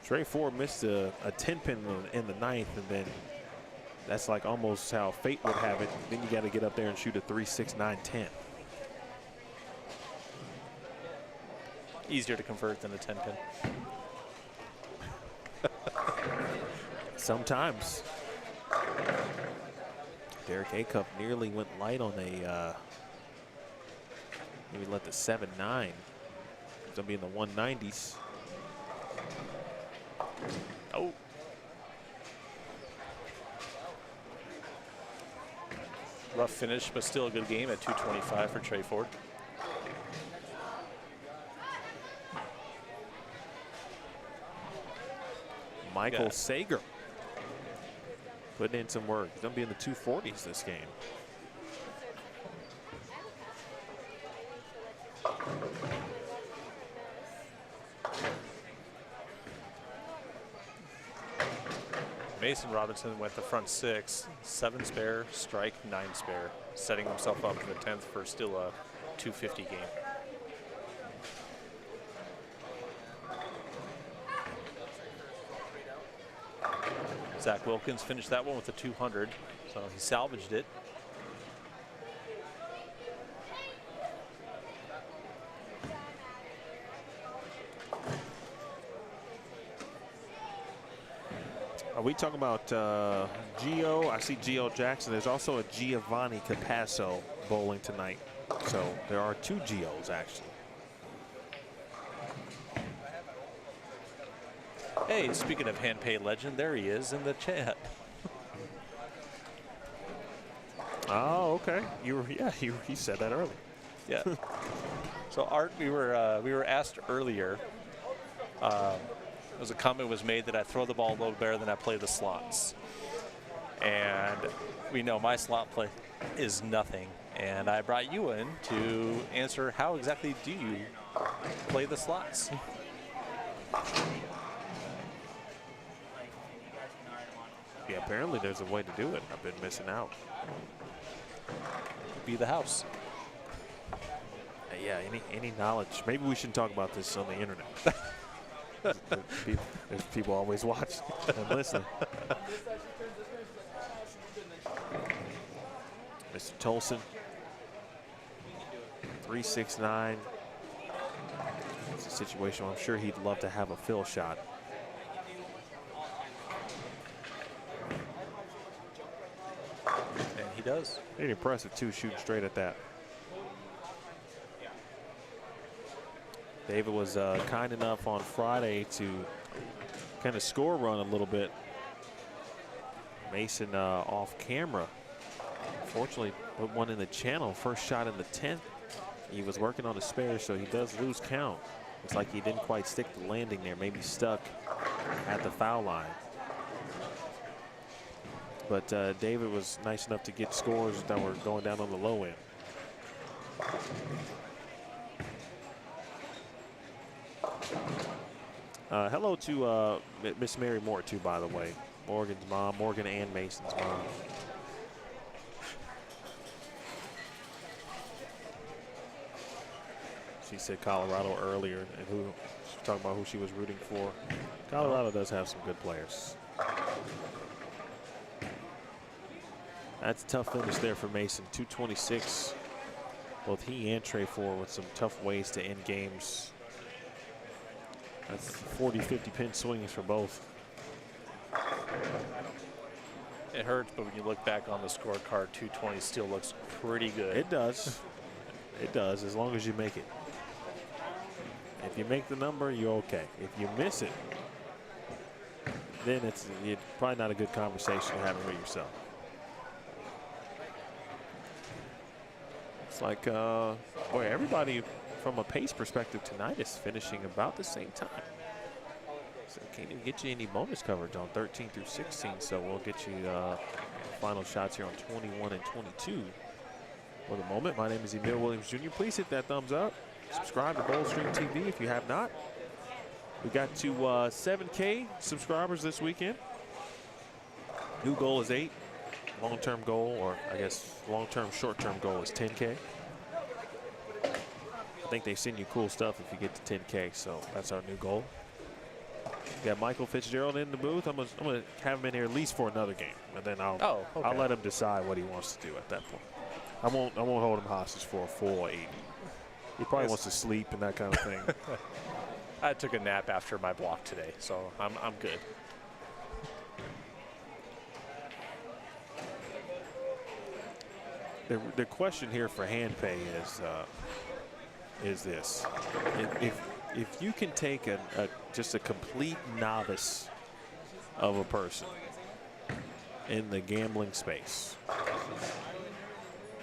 Trey Ford missed a 10-pin in the 9th, and then that's like almost how fate would have it. Then you got to get up there and shoot a 3, 6, 9, 10. Easier to convert than a 10-pin. Sometimes. Derek Acuff nearly went light on a maybe let the 7-9. It's gonna be in the 190s. Oh. Rough finish, but still a good game at 225 for Trey Ford. Michael Sager putting in some work. He's gonna be in the 240s this game. Mason Robinson went the front 6, 7 spare, strike 9 spare, setting himself up in the 10th for still a 250 game. Zach Wilkins finished that one with a 200, so he salvaged it. Are we talking about Gio? I see Gio Jackson. There's also a Giovanni Capasso bowling tonight. So there are 2 Gios, actually. Hey, speaking of hand pay legend, there he is in the chat. Oh, okay. You said that earlier. Yeah. So Art, we were asked earlier. A comment was made that I throw the ball a little better than I play the slots, and we know my slot play is nothing. And I brought you in to answer how exactly do you play the slots. Yeah, apparently there's a way to do it. I've been missing out. Be the house. Yeah, any knowledge. Maybe we shouldn't talk about this on the internet. There's people always watching and listening. Mr. Tolson, 369. It's a situation where I'm sure he'd love to have a fill shot. And he does. Pretty impressive, too, shooting straight at that. David was kind enough on Friday to kind of score run a little bit. Mason off camera. Fortunately, put one in the channel. First shot in the 10th. He was working on a spare, so he does lose count. Looks like he didn't quite stick the landing there. Maybe stuck at the foul line. But David was nice enough to get scores that were going down on the low end. Hello to Miss Mary Moore, too, by the way. Morgan's mom, Morgan and Mason's mom. She said Colorado earlier, and she was talking about who she was rooting for. Colorado does have some good players. That's a tough finish there for Mason. 226. Both he and Trey Ford with some tough ways to end games. That's 40-50 pin swings for both. It hurts, but when you look back on the scorecard, 220 still looks pretty good. It does. It does, as long as you make it. If you make the number, you're okay. If you miss it, then it's probably not a good conversation you're having with yourself. It's like, boy, everybody from a pace perspective tonight is finishing about the same time. So can't even get you any bonus coverage on 13 through 16. So we'll get you final shots here on 21 and 22. For the moment, my name is Emil Williams Jr. Please hit that thumbs up. Subscribe to Bowl Stream TV if you have not. We got to 7K subscribers this weekend. New goal is 8. Long-term goal, or I guess long-term, short-term goal is 10K. I think they send you cool stuff if you get to 10K, so that's our new goal. We got Michael Fitzgerald in the booth. I'm gonna have him in here at least for another game, and then I'll let him decide what he wants to do at that point. I won't hold him hostage for a full 80. He probably wants to sleep and that kind of thing. I took a nap after my block today, so I'm good. The question here for hand pay is this: if you can take just a complete novice of a person in the gambling space,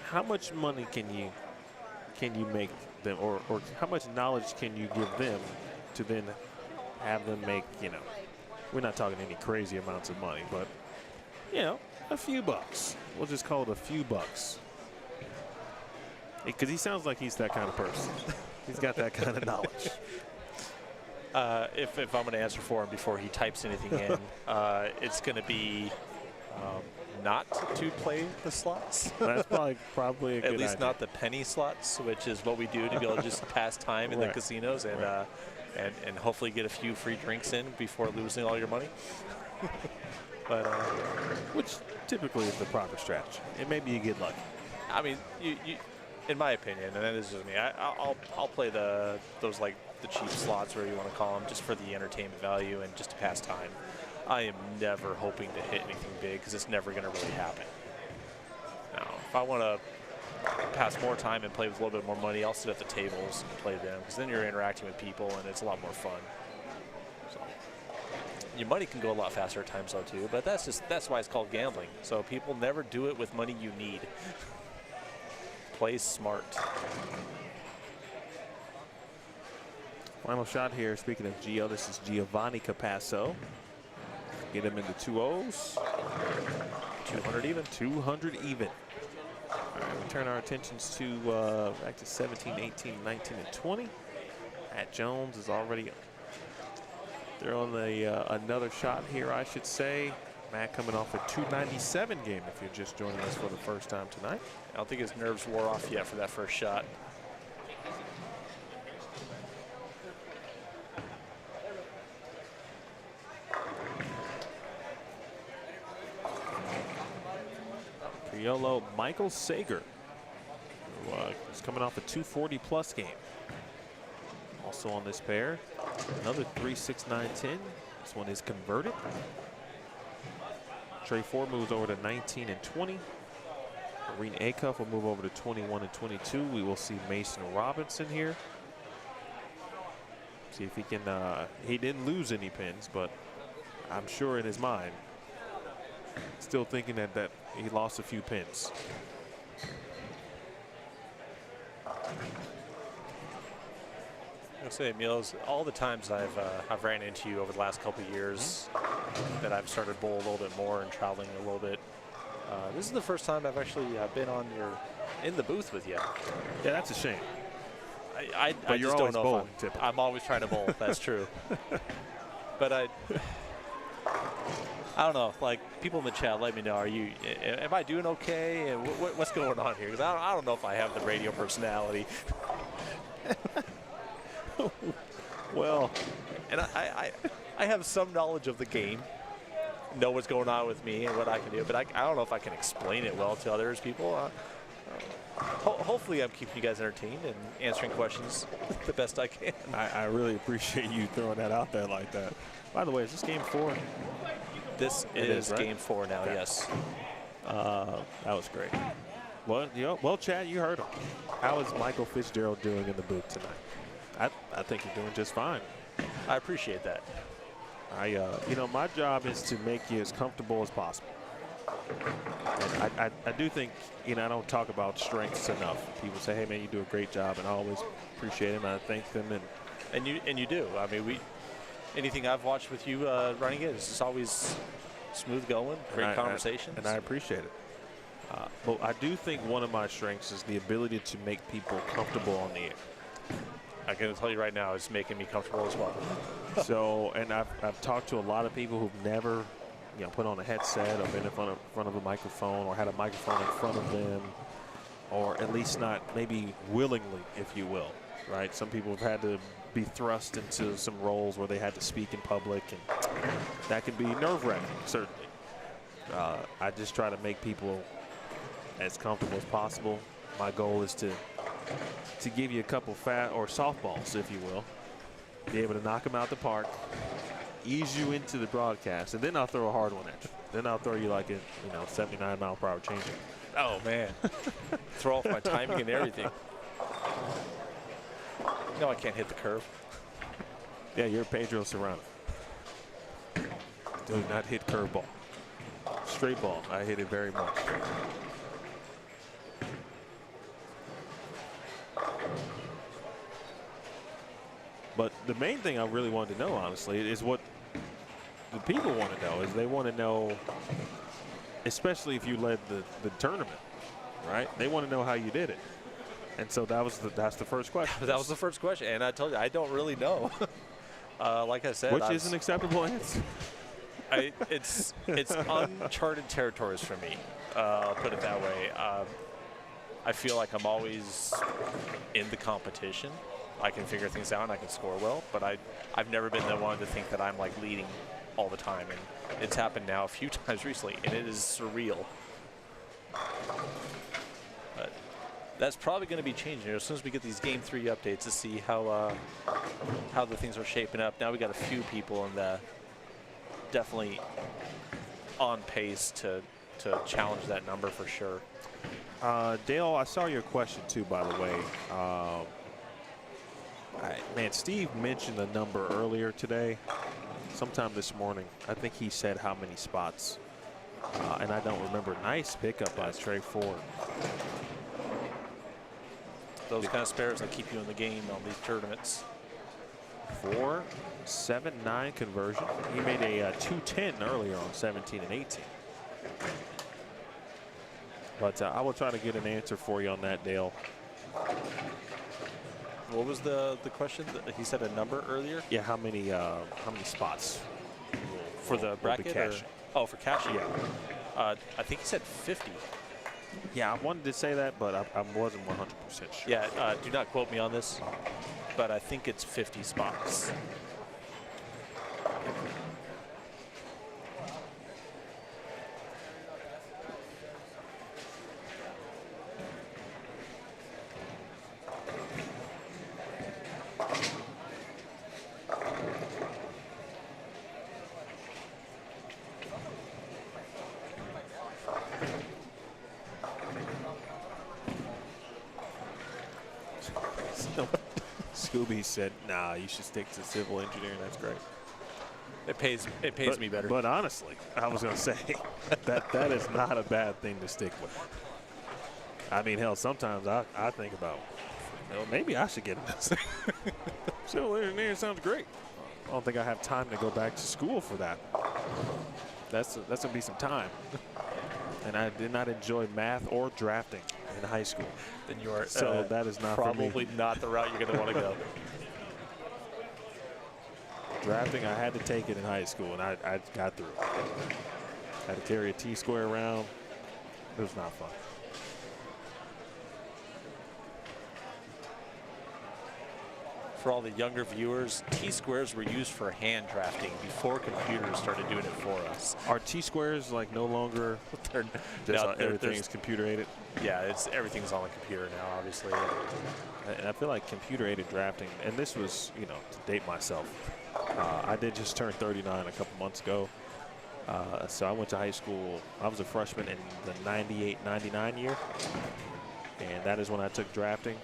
how much money can you make them, or how much knowledge can you give them to then have them make, we're not talking any crazy amounts of money, but a few bucks. We'll just call it a few bucks. Because he sounds like he's that kind of person. He's got that kind of knowledge. If I'm going to answer for him before he types anything in, it's going to be not to play the slots. That's probably a good idea. At least not the penny slots, which is what we do to be able to just pass time in the casinos and hopefully get a few free drinks in before losing all your money. But which typically is the proper strategy. And maybe you get lucky. I mean, you in my opinion, and this is just me, I'll play those like the cheap slots, whatever you want to call them, just for the entertainment value and just to pass time. I am never hoping to hit anything big because it's never going to really happen. Now, if I want to pass more time and play with a little bit more money, I'll sit at the tables and play them, because then you're interacting with people and it's a lot more fun. So your money can go a lot faster at times though too, but that's why it's called gambling. So people never do it with money you need. Play smart. Final shot here. Speaking of Gio, this is Giovanni Capasso. Get him into 2-0s. 200 even. 200 even. All right, we turn our attentions to back to 17, 18, 19, and 20. Matt Jones is already throwing another shot here, I should say. Matt coming off a 297 game if you're just joining us for the first time tonight. I don't think his nerves wore off yet for that first shot. Criollo Michael Sager, who is coming off a 240 plus game. Also on this pair, another 3-6-9-10. This one is converted. Trey Ford moves over to 19 and 20. Irene Acuff will move over to 21 and 22. We will see Mason Robinson here. See if he can, he didn't lose any pins, but I'm sure in his mind, still thinking that he lost a few pins. I'll say, Emil, all the times I've ran into you over the last couple of years that I've started bowl a little bit more and traveling a little bit. This is the first time I've actually been in the booth with you. Yeah, that's a shame. I just don't know. I'm always trying to bowl. That's true. But I don't know. Like, people in the chat, let me know. Am I doing okay? And what's going on here? Because I don't know if I have the radio personality. Well, and I have some knowledge of the game, know what's going on with me and what I can do, but I don't know if I can explain it well to others people. Hopefully I'm keeping you guys entertained and answering questions the best I can. I really appreciate you throwing that out there like that. By the way, is this game 4? This is right? Game 4 now, okay. Yes. That was great. Well, Chad, you heard him. How is Michael Fitzgerald doing in the booth tonight? I think you're doing just fine. I appreciate that. My job is to make you as comfortable as possible. And I do think, I don't talk about strengths enough. People say, hey, man, you do a great job, and I always appreciate them. I thank them. And you do. I mean, anything I've watched with you running it is just always smooth going, great conversations. And I appreciate it. But I do think one of my strengths is the ability to make people comfortable on the air. I can tell you right now, it's making me comfortable as well. So, and I've talked to a lot of people who've never, put on a headset or been in front of a microphone or had a microphone in front of them, or at least not maybe willingly, if you will, right? Some people have had to be thrust into some roles where they had to speak in public, and that can be nerve-wracking, certainly. I just try to make people as comfortable as possible. My goal is to give you a couple softballs, if you will, be able to knock them out the park, ease you into the broadcast, and then I'll throw a hard one at you. Then I'll throw you like a 79-mile-per-hour changer. Oh man, throw off my timing and everything. No, I can't hit the curve. Yeah, you're Pedro Serrano. Do not hit curveball. Straight ball, I hit it very much. But the main thing I really wanted to know, honestly, is what the people want to know. Is they want to know, especially if you led the tournament, right? They want to know how you did it. And so that's the first question. That was the first question, and I told you I don't really know. Like I said, which is an acceptable answer. It's uncharted territories for me. Put it that way. I feel like I'm always in the competition. I can figure things out and I can score well, but I've never been the one to think that I'm like leading all the time, and it's happened now a few times recently, and it is surreal. But that's probably going to be changing as soon as we get these Game 3 updates to see how the things are shaping up. Now we got a few people in the definitely on pace to challenge that number for sure. Dale, I saw your question too, by the way. Man, Steve mentioned the number earlier today. sometime this morning. I think he said how many spots, and I don't remember. Nice pickup by Trey Ford. Those kind of spares that keep you in the game on these tournaments. 4.79 conversion. He made a 210 earlier on 17 and 18. But I will try to get an answer for you on that, Dale. What was the question? He said a number earlier. Yeah, how many spots For the bracket? be cashing? Oh, for cashing? Yeah. I think he said 50. Yeah, I wanted to say that, but I wasn't 100% sure. Yeah, do not quote me on this, but I think it's 50 spots. Scooby said, "Nah, you should stick to civil engineering. That's great." It pays me better. But honestly, I was going to say that is not a bad thing to stick with. I mean, hell, sometimes I think about, well, maybe I should get into this. Civil engineering sounds great. I don't think I have time to go back to school for that. That's going to be some time. And I did not enjoy math or drafting in high school. Then you are so that is not probably for me. not the route you're going to want to go. Drafting, I had to take it in high school, and I got through it. Had to carry a T-square around. It was not fun. For all the younger viewers, T-squares were used for hand drafting before computers started doing it for us. Are T-squares like no longer? Everything's computer aided. Yeah, everything's on the computer now, obviously. And I feel like computer aided drafting, and this was, to date myself. I did just turn 39 a couple months ago. So I went to high school. I was a freshman in the 98-99 year, and that is when I took drafting.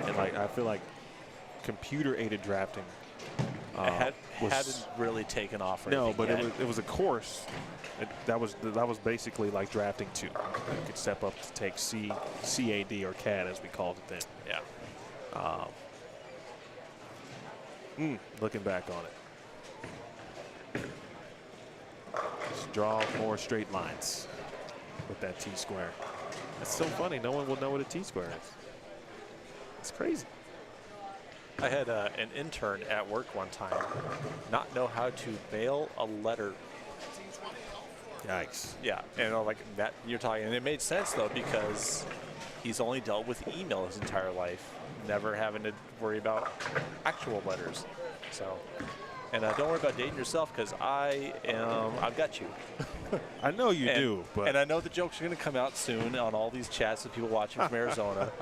And I feel like computer-aided drafting hadn't really taken off. No, but it was a course. That was basically like drafting 2. You could step up to take CAD or CAD as we called it then. Yeah. Looking back on it, just draw more straight lines with that T-square. That's so funny. No one will know what a T-square is. It's crazy. I had an intern at work one time not know how to mail a letter. Yikes. Yeah, and like that you're talking, and it made sense though because he's only dealt with email his entire life, never having to worry about actual letters. So, and don't worry about dating yourself because I've got you. I know you do, but and I know the jokes are going to come out soon on all these chats with people watching from Arizona.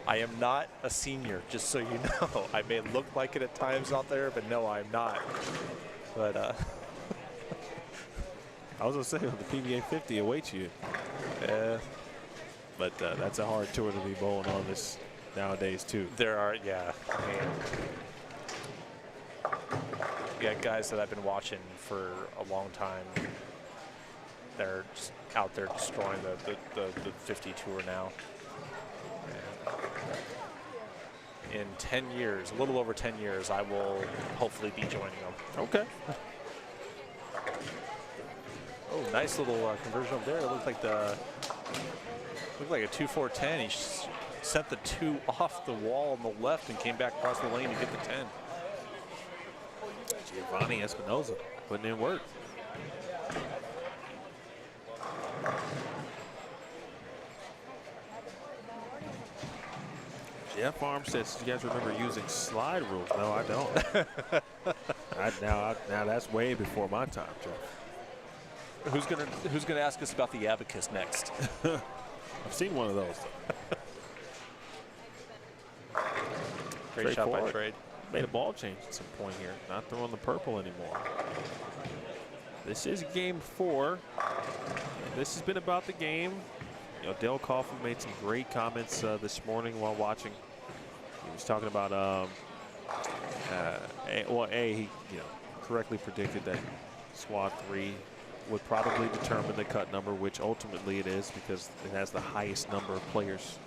I am not a senior, just so you know. I may look like it at times out there, but no, I'm not. But I was going to say, the PBA 50 awaits you. Yeah. But that's a hard tour to be bowling on this nowadays, too. There are, yeah. I mean, you got guys that I've been watching for a long time. They're just out there destroying the 50 tour now. In 10 years, a little over 10 years, I will hopefully be joining them. Okay. Oh, nice little conversion up there. It looked like a 2-4-10. He sent the 2 off the wall on the left and came back across the lane to get the 10. Giovanni Espinoza putting in work. Jeff Arm says, you guys remember using slide rules? No, I don't. Now that's way before my time, Jeff. Who's gonna ask us about the abacus next? I've seen one of those. Great shot by Trade. Made a ball change at some point here. Not throwing the purple anymore. This is game 4. This has been about the game. Dale Kaufman made some great comments this morning while watching. He was talking about, he correctly predicted that Squad 3 would probably determine the cut number, which ultimately it is because it has the highest number of players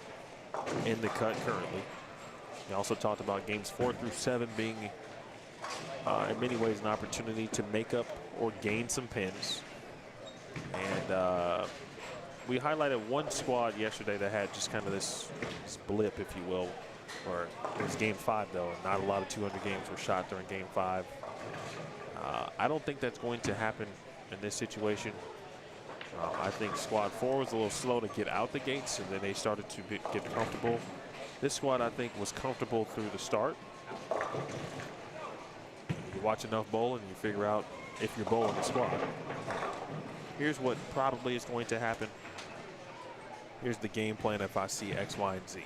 in the cut currently. We also talked about games 4 through 7 being in many ways an opportunity to make up or gain some pins. And we highlighted one squad yesterday that had just kind of this blip, if you will, or it was game 5 though, and not a lot of 200 games were shot during game 5. I don't think that's going to happen in this situation. I think squad 4 was a little slow to get out the gates, and then they started to get comfortable. This squad, I think, was comfortable through the start. You watch enough bowling, you figure out if you're bowling the squad. Here's what probably is going to happen. Here's the game plan if I see X, Y, and Z.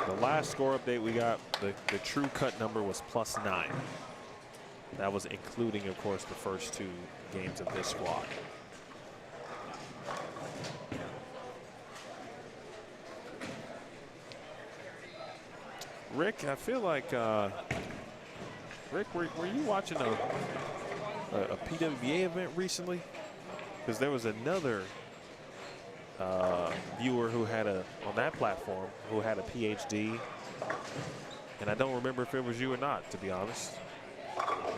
The last score update we got, the true cut number was +9. That was including, of course, the first 2 games of this squad. Rick, I feel like, Rick, were you watching a PWBA event recently? Because there was another viewer who had on that platform who had a PhD, and I don't remember if it was you or not, to be honest.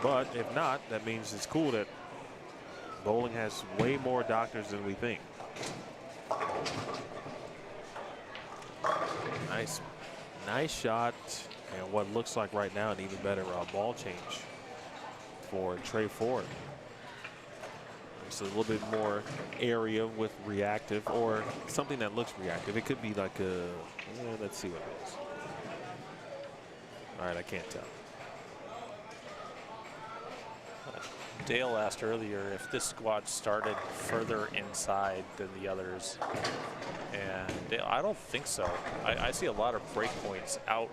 But if not, that means it's cool that bowling has way more doctors than we think. Nice shot, and what looks like right now an even better ball change for Trey Ford. It's a little bit more area with reactive, or something that looks reactive. It could be like a, let's see what it is. All right, I can't tell. Dale asked earlier if this squad started further inside than the others. And Dale, I don't think so. I see a lot of breakpoints out,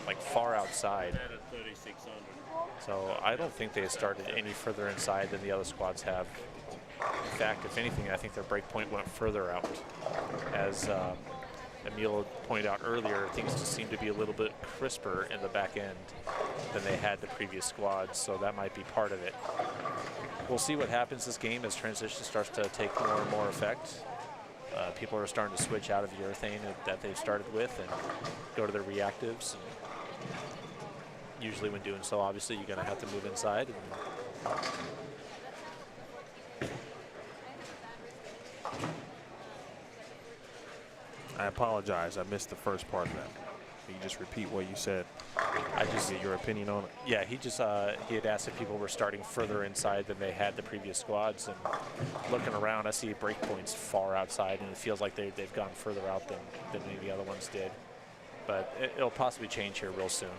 like far outside. So I don't think they started any further inside than the other squads have. In fact, if anything, I think their breakpoint went further out. As Emil pointed out earlier, things just seem to be a little bit crisper in the back end than they had the previous squads, so that might be part of it. We'll see what happens this game as transition starts to take more and more effect. People are starting to switch out of the urethane that they've started with and go to their reactives. And usually when doing so, obviously, you're going to have to move inside. I apologize. I missed the first part of that. Can you just repeat what you said? I just get your opinion on it. Yeah, he had asked if people were starting further inside than they had the previous squads, and looking around, I see breakpoints far outside, and it feels like they've gone further out than any of the other ones did. But it'll possibly change here real soon.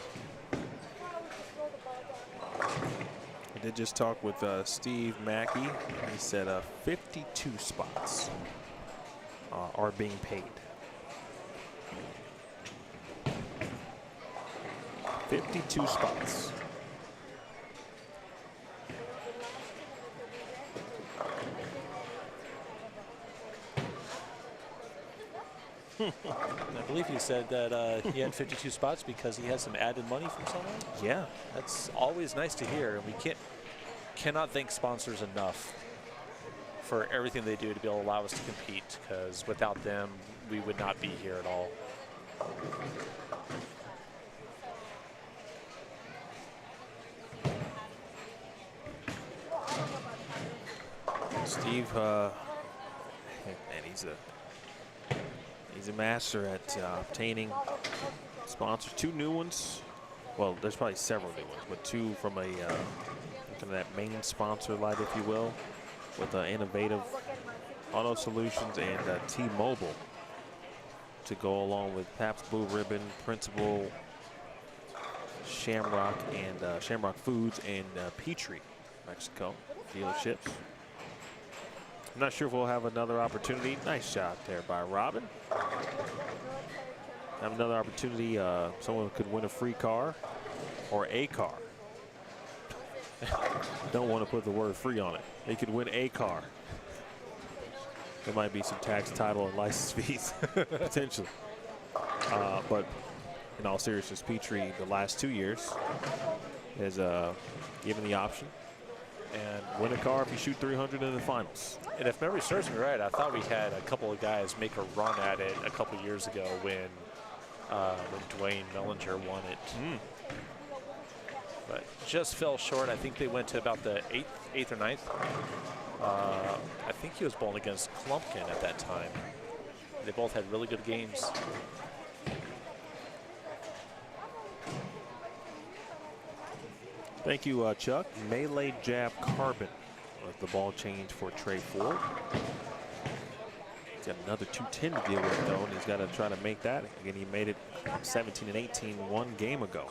I did just talk with Steve Mackey. He said 52 spots are being paid. 52 spots. I believe he said that he had 52 spots because he had some added money from someone. Yeah. That's always nice to hear, and we cannot thank sponsors enough for everything they do to be able to allow us to compete, because without them, we would not be here at all. Steve, and he's a master at obtaining sponsors. 2 new ones. Well, there's probably several new ones, but 2 from kind of that main sponsor light, if you will, with Innovative Auto Solutions and T-Mobile to go along with Pabst Blue Ribbon, Principal, Shamrock, and Shamrock Foods, and Petrie, Mexico dealerships. I'm not sure if we'll have another opportunity. Nice shot there by Robin. Have another opportunity. Someone could win a free car or a car. Don't want to put the word free on it. They could win a car. There might be some tax, title, and license fees potentially. But in all seriousness, Petrie the last 2 years has given the option. And win a car if you shoot 300 in the finals. And if memory serves me right, I thought we had a couple of guys make a run at it a couple years ago when Dwayne Mellinger won it. But just fell short. I think they went to about the eighth or ninth. I think he was bowling against Klumpkin at that time. They both had really good games. Thank you, Chuck. Melee jab carbon with the ball change for Trey Ford. He's got another 210 to deal with, though, and he's got to try to make that. Again, he made it 17 and 18 one game ago.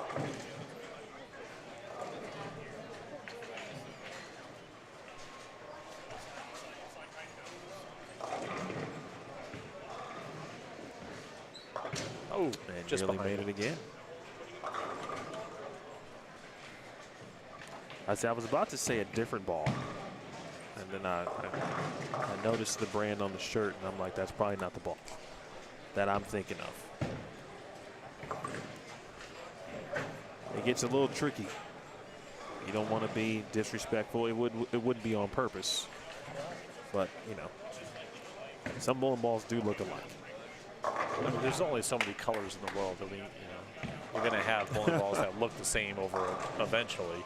Oh, and just nearly behind made it again. I was about to say a different ball, and then I noticed the brand on the shirt, and I'm like, that's probably not the ball that I'm thinking of. It gets a little tricky. You don't want to be disrespectful. It wouldn't be on purpose, but you know, some bowling balls do look alike. I mean, there's only so many colors in the world that we're going to have bowling balls that look the same over eventually.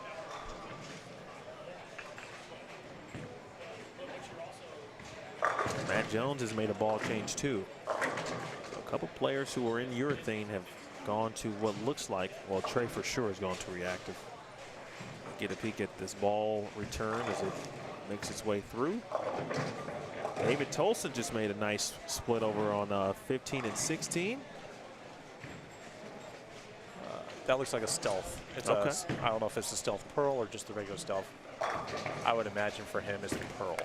Matt Jones has made a ball change too. A couple players who are in urethane have gone to what looks like, well, Trey for sure has gone to reactive. Get a peek at this ball return as it makes its way through. David Tolson just made a nice split over on 15 and 16. That looks like a stealth. It's okay. I don't know if it's a stealth pearl or just the regular stealth. I would imagine for him it's the pearl.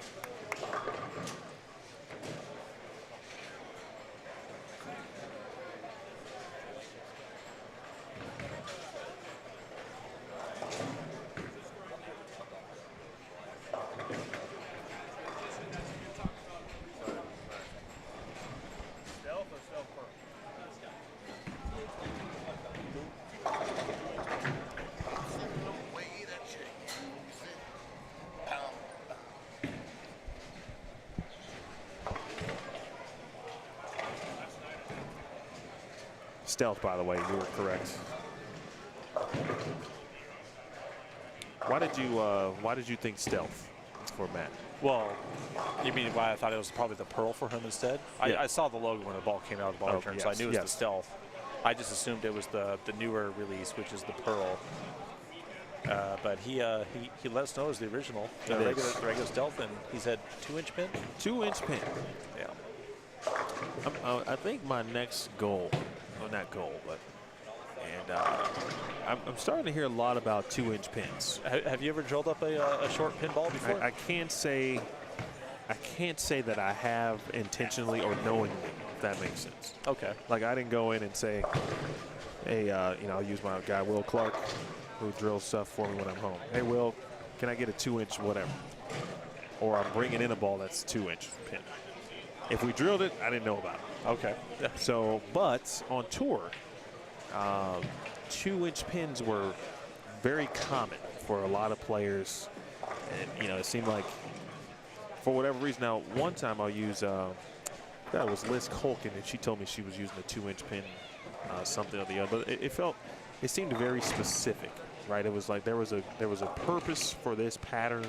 Stealth, by the way, you were correct. Why did you think stealth for Matt? Well, you mean why I thought it was probably the pearl for him instead? Yeah. I saw the logo when the ball came out of the ball return, so I knew it was the stealth. I just assumed it was the newer release, which is the pearl. But he let us know it was the original, the regular stealth, and he said 2-inch pin. 2-inch pin. Yeah. I think my next goal, well, not goal, but I'm starting to hear a lot about 2-inch pins. Have you ever drilled up a short pin ball before? I can't say that I have intentionally or knowingly, if that makes sense. Okay. Like I didn't go in and say, hey, I'll use my guy Will Clark, who drills stuff for me when I'm home. Hey, Will, can I get a 2-inch whatever? Or I'm bringing in a ball that's 2-inch pin. If we drilled it, I didn't know about it. Okay. So, but on tour, 2-inch pins were very common for a lot of players. And, it seemed like for whatever reason. Now, one time I'll use, that was Liz Colkin, and she told me she was using a 2-inch pin, something or the other. But it seemed very specific, right? It was like there was a purpose for this pattern,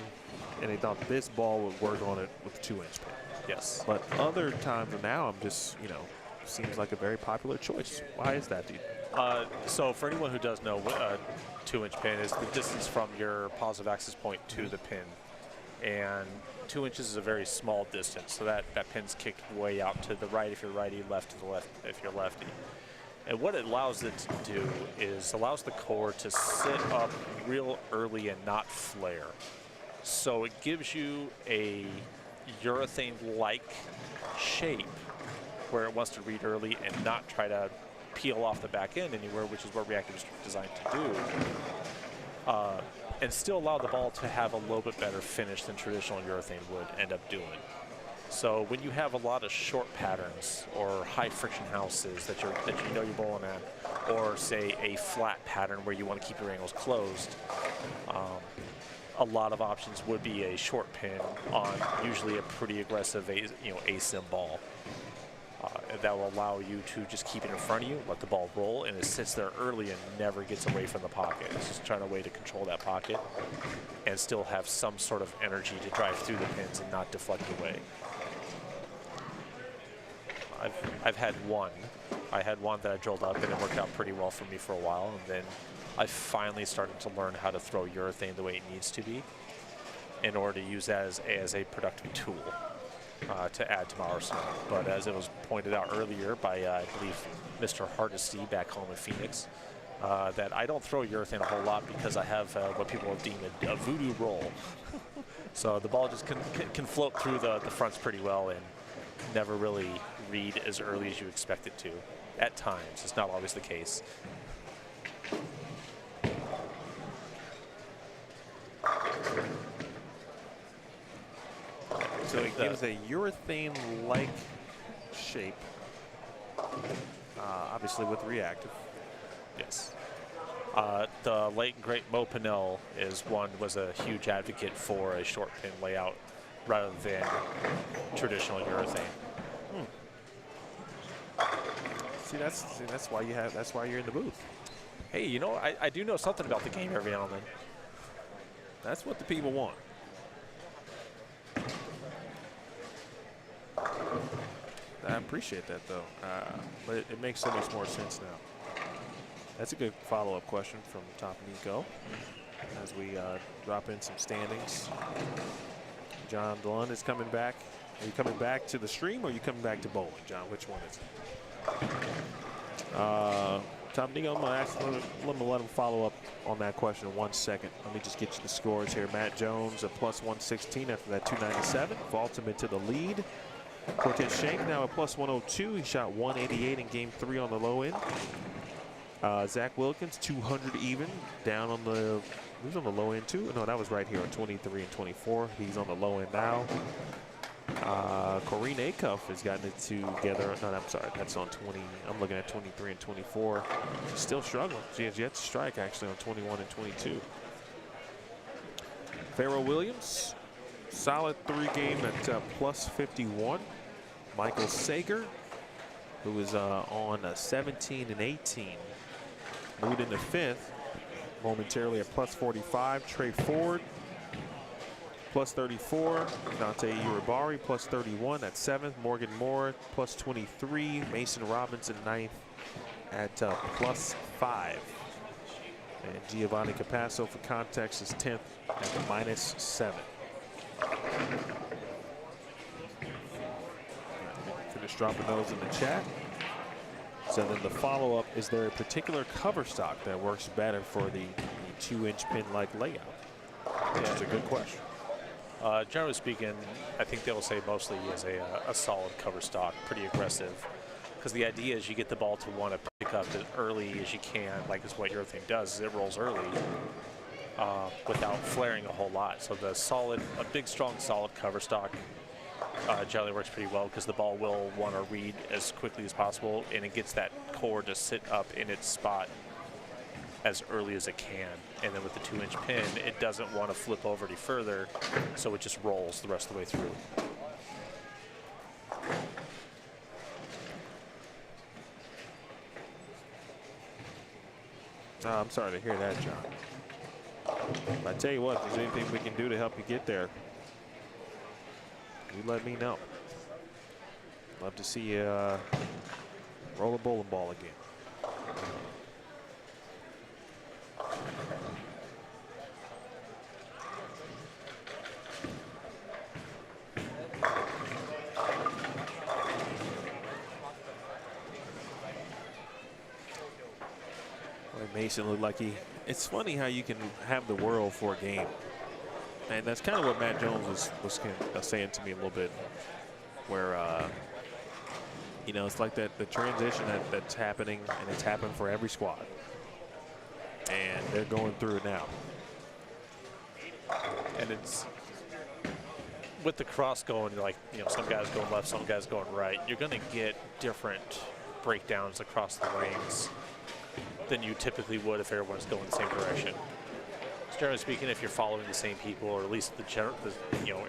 and they thought this ball would work on it with a 2-inch pin. Yes. But other times now I'm just, seems like a very popular choice. Why is that, dude? So for anyone who does know, 2-inch pin is the distance from your positive access point to the pin. And 2 inches is a very small distance, so that pin's kicked way out to the right if you're righty, left to the left if you're lefty. And what it allows it to do is allows the core to sit up real early and not flare. So it gives you a urethane-like shape where it wants to read early and not try to peel off the back end anywhere, which is what reactive is designed to do. And still allow the ball to have a little bit better finish than traditional urethane would end up doing. So when you have a lot of short patterns or high friction houses that you know you're bowling at, or say a flat pattern where you want to keep your angles closed, a lot of options would be a short pin on usually a pretty aggressive asim ball. That will allow you to just keep it in front of you, let the ball roll, and it sits there early and never gets away from the pocket. It's just trying a way to control that pocket and still have some sort of energy to drive through the pins and not deflect away. I've had one. I had one that I drilled up, and it worked out pretty well for me for a while, and then I finally started to learn how to throw urethane the way it needs to be in order to use that as a productive tool. To add to my arsenal. But as it was pointed out earlier by, I believe, Mr. Hardesty back home in Phoenix, that I don't throw urethane a whole lot because I have what people deem a voodoo roll. So the ball just can float through the fronts pretty well and never really read as early as you expect it to. At times, it's not always the case. So it gives a urethane-like shape, obviously with reactive. Yes. The late great Mo Pinnell was a huge advocate for a short pin layout rather than traditional urethane. See, that's why you're in the booth. Hey, you know, I do know something about the game every now and then. That's what the people want. I appreciate that, though, but it makes so much more sense now. That's a good follow-up question from Top Nico as we drop in some standings. John Dunn is coming back. Are you coming back to the stream or are you coming back to bowling, John? Which one is it? Top Nico, I'm going to let him follow up on that question in 1 second. Let me just get you the scores here. Matt Jones, a plus 116 after that 297. Vaults him into the lead. Cortez Shank now at plus 102. He shot 188 in game 3 on the low end. Zach Wilkins, 200 even, down on the, he was on the low end too. No, that was right here on 23 and 24. He's on the low end now. Corrine Acuff has gotten it together. No, I'm sorry, that's on 20. I'm looking at 23 and 24. She's still struggling. She has yet to strike actually on 21 and 22. Farrell Williams, solid 3-game at plus 51. Michael Sager, who is on 17 and 18. Moved into 5th momentarily at plus 45. Trey Ford, plus 34. Dante Uribari, plus 31 at 7th. Morgan Moore, plus 23. Mason Robinson, 9th at plus 5. And Giovanni Capasso, for context, is 10th at minus 7. Finish dropping those in the chat. So then the follow-up, is there a particular cover stock that works better for the 2-inch pin-like layout? Which is a good question. Generally speaking, I think they'll say mostly is a solid cover stock, pretty aggressive. Because the idea is you get the ball to want to pick up as early as you can, like is what urethane does, is it rolls early without flaring a whole lot. So a big, strong, solid cover stock generally works pretty well because the ball will want to read as quickly as possible, and it gets that core to sit up in its spot as early as it can. And then with the 2-inch pin, it doesn't want to flip over any further, so it just rolls the rest of the way through. I'm sorry to hear that, John. I tell you what, if there's anything we can do to help you get there, you let me know. Love to see you roll a bowling ball again. Mason looked like it's funny how you can have the world for a game. And that's kind of what Matt Jones was saying to me a little bit, where, you know, it's like the transition that's happening, and it's happened for every squad. And they're going through it now. And it's with the cross going, like, some guys going left, some guys going right, you're going to get different breakdowns across the lanes than you typically would if everyone's going the same direction. Generally speaking, if you're following the same people, or at least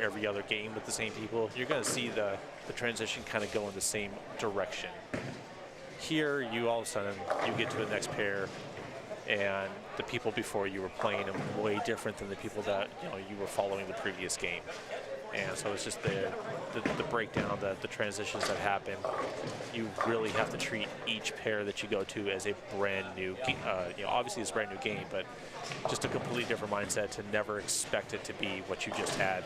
every other game with the same people, you're going to see the transition kind of go in the same direction. Here, you all of a sudden, you get to the next pair, and the people before you were playing them way different than the people that you were following the previous game. And so it's just the breakdown, the transitions that happen. You really have to treat each pair that you go to as a brand new, obviously it's a brand new game, but just a completely different mindset to never expect it to be what you just had.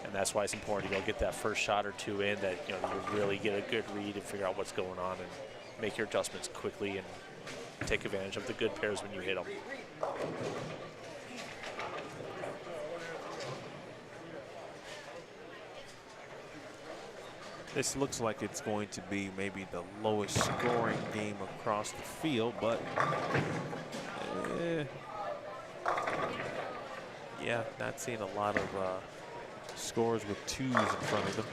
And that's why it's important to go get that first shot or two in, that you really get a good read and figure out what's going on and make your adjustments quickly and take advantage of the good pairs when you hit them. This looks like it's going to be maybe the lowest scoring game across the field, but yeah, not seeing a lot of scores with 2s in front of them.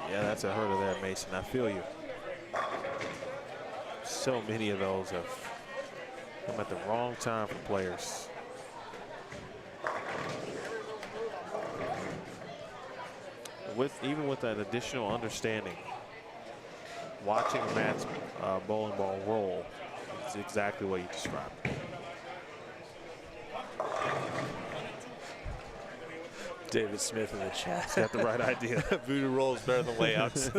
Yeah, that's a hurdle there, Mason. I feel you. So many of those have come at the wrong time for players. Even with that additional understanding, watching Matt's bowling ball roll is exactly what you described. David Smith in the chat. He's got the right idea. Voodoo roll is better than layouts.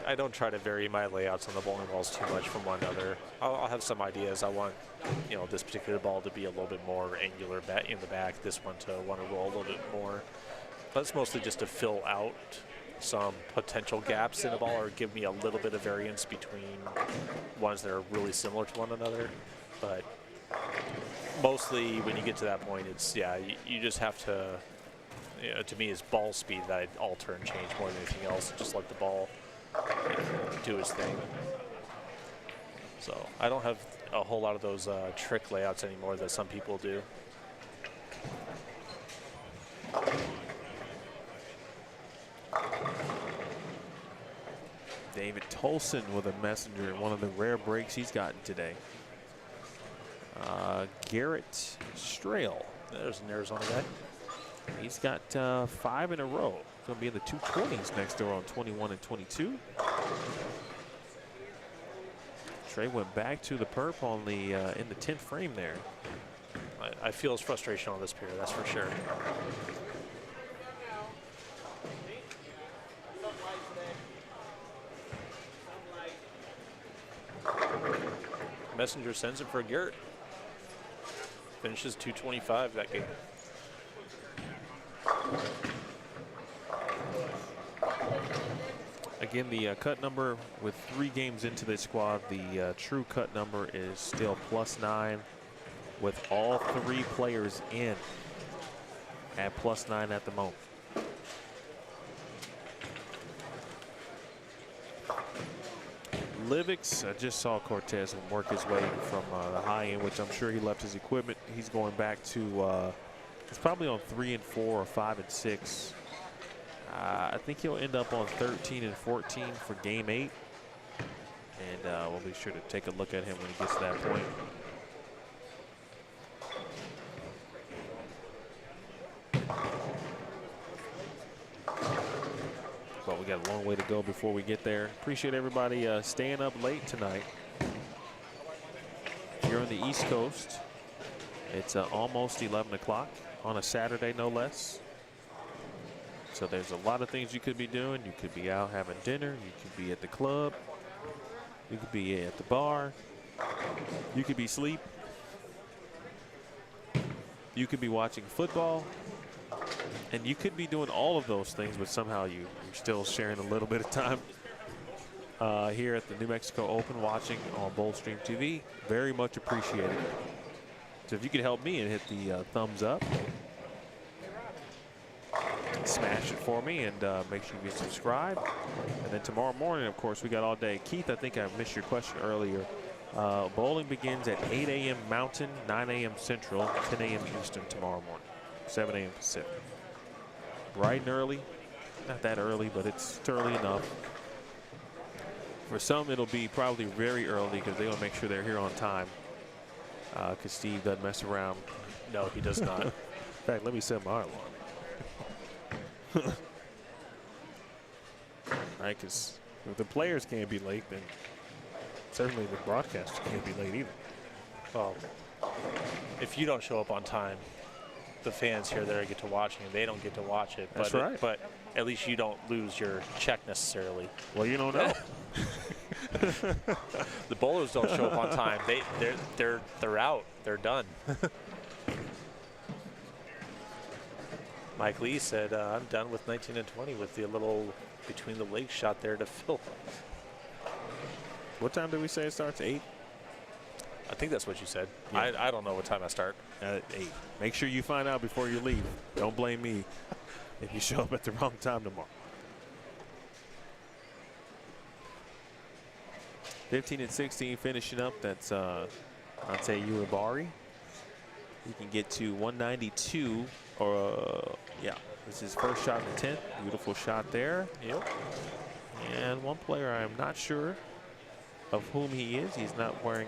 I don't try to vary my layouts on the bowling balls too much from one another. I'll have some ideas. I want, this particular ball to be a little bit more angular in the back. This one to want to roll a little bit more. But it's mostly just to fill out some potential gaps in the ball, or give me a little bit of variance between ones that are really similar to one another. But mostly when you get to that point, it's, you just have to, to me, it's ball speed that I alter and change more than anything else. Just let the ball do its thing. So I don't have a whole lot of those trick layouts anymore that some people do. David Tolson with a messenger, one of the rare breaks he's gotten today. Garrett Strail. There's an Arizona guy. He's got 5 in a row. Going to be in the 220s next door on 21 and 22. Trey went back to the perp on the in the 10th frame there. I feel his frustration on this pair, that's for sure. Messenger sends it for Garrett. Finishes 225 that game. Again, the cut number with 3 games into this squad, the true cut number is still +9 with all 3 players in at +9 at the moment. Livix, I just saw Cortez work his way from the high end, which I'm sure he left his equipment. He's going back to, it's probably on 3 and 4 or 5 and 6. I think he'll end up on 13 and 14 for game 8. And we'll be sure to take a look at him when he gets to that point. But we got a long way to go before we get there. Appreciate everybody staying up late tonight. If you're on the East Coast, it's almost 11 o'clock on a Saturday, no less. So there's a lot of things you could be doing. You could be out having dinner. You could be at the club. You could be at the bar. You could be asleep. You could be watching football. And you could be doing all of those things, but somehow you're still sharing a little bit of time here at the New Mexico Open watching on Boldstream TV. Very much appreciated. So if you could help me and hit the thumbs up, smash it for me, and make sure you subscribe. And then tomorrow morning, of course, we got all day. Keith, I think I missed your question earlier. Bowling begins at 8 a.m. Mountain, 9 a.m. Central, 10 a.m. Eastern tomorrow morning, 7 a.m. Pacific. Bright and early. Not that early, but it's early enough. For some, it'll be probably very early because they want to make sure they're here on time. Because Steve doesn't mess around. No, he does not. In fact, let me set my alarm. All right, because if the players can't be late, then certainly the broadcasters can't be late either. Well, if you don't show up on time, the fans here that get to watching it, they don't get to watch it. That's but right. But at least you don't lose your check necessarily. Well, you don't know. The bowlers don't show up on time. They're out. They're done. Mike Lee said, I'm done with 19 and 20 with the little between the legs shot there to fill. What time did we say it starts? 8? I think that's what you said. Yeah. I don't know what time I start. At 8. Make sure you find out before you leave. Don't blame me if you show up at the wrong time tomorrow. 15 and 16 finishing up. That's Ante Uribari. He can get to 192, or yeah, this is his first shot in the 10th. Beautiful shot there. Yep. And one player I am not sure of whom he is. He's not wearing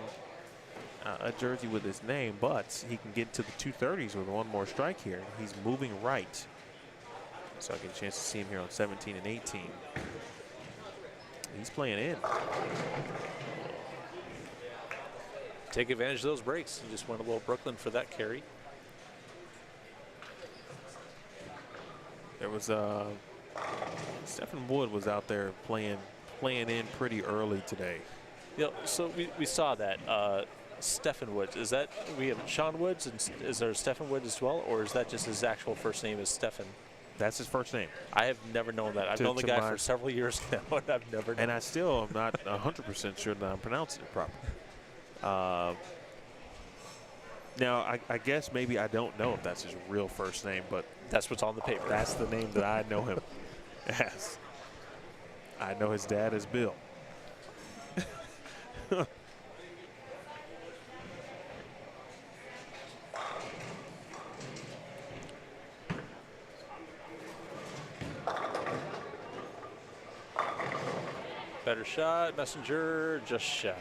a jersey with his name, but he can get to the 230s with one more strike here. He's moving right. So I get a chance to see him here on 17 and 18. He's playing in. Take advantage of those breaks. You just went a little Brooklyn for that carry. There was Stephen Wood was out there playing in pretty early today. Yeah, so we saw that. Stephen Woods, is that, we have Sean Woods, and is there Stephen Woods as well, or is that just his actual first name is Stephen? That's his first name. I have never known that. I've known the guy for several years now, and I've never known. And I still am not 100% sure that I'm pronouncing it properly. Now, I guess maybe I don't know if that's his real first name, but that's what's on the paper. That's the name that I know him as. I know his dad is Bill. Better shot, Messenger, just shy.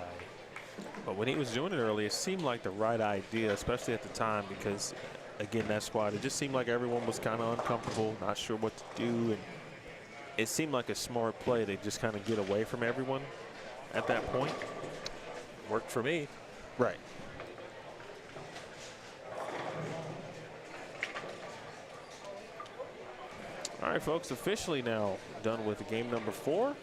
But when he was doing it early, it seemed like the right idea, especially at the time, because, again, that's why it just seemed like everyone was kind of uncomfortable, not sure what to do. And it seemed like a smart play to just kind of get away from everyone at that point. Worked for me. Right. All right, folks, officially now done with game number 4.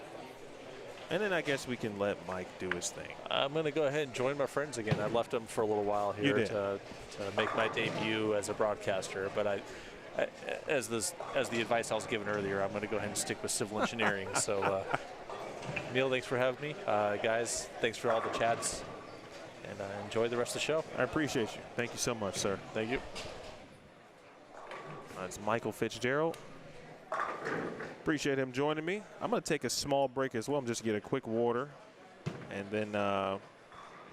And then I guess we can let Mike do his thing. I'm going to go ahead and join my friends again. I left them for a little while here to make my debut as a broadcaster. But as the advice I was given earlier, I'm going to go ahead and stick with civil engineering. So, Neil, thanks for having me. Guys, thanks for all the chats. And enjoy the rest of the show. I appreciate you. Thank you so much, sir. Thank you. That's Michael Fitzgerald. Appreciate him joining me. I'm going to take a small break as well. I'm just get a quick water. And then I'm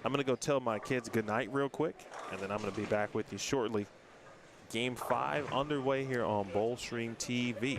going to go tell my kids good night real quick. And then I'm going to be back with you shortly. Game 5 underway here on Boldstream TV.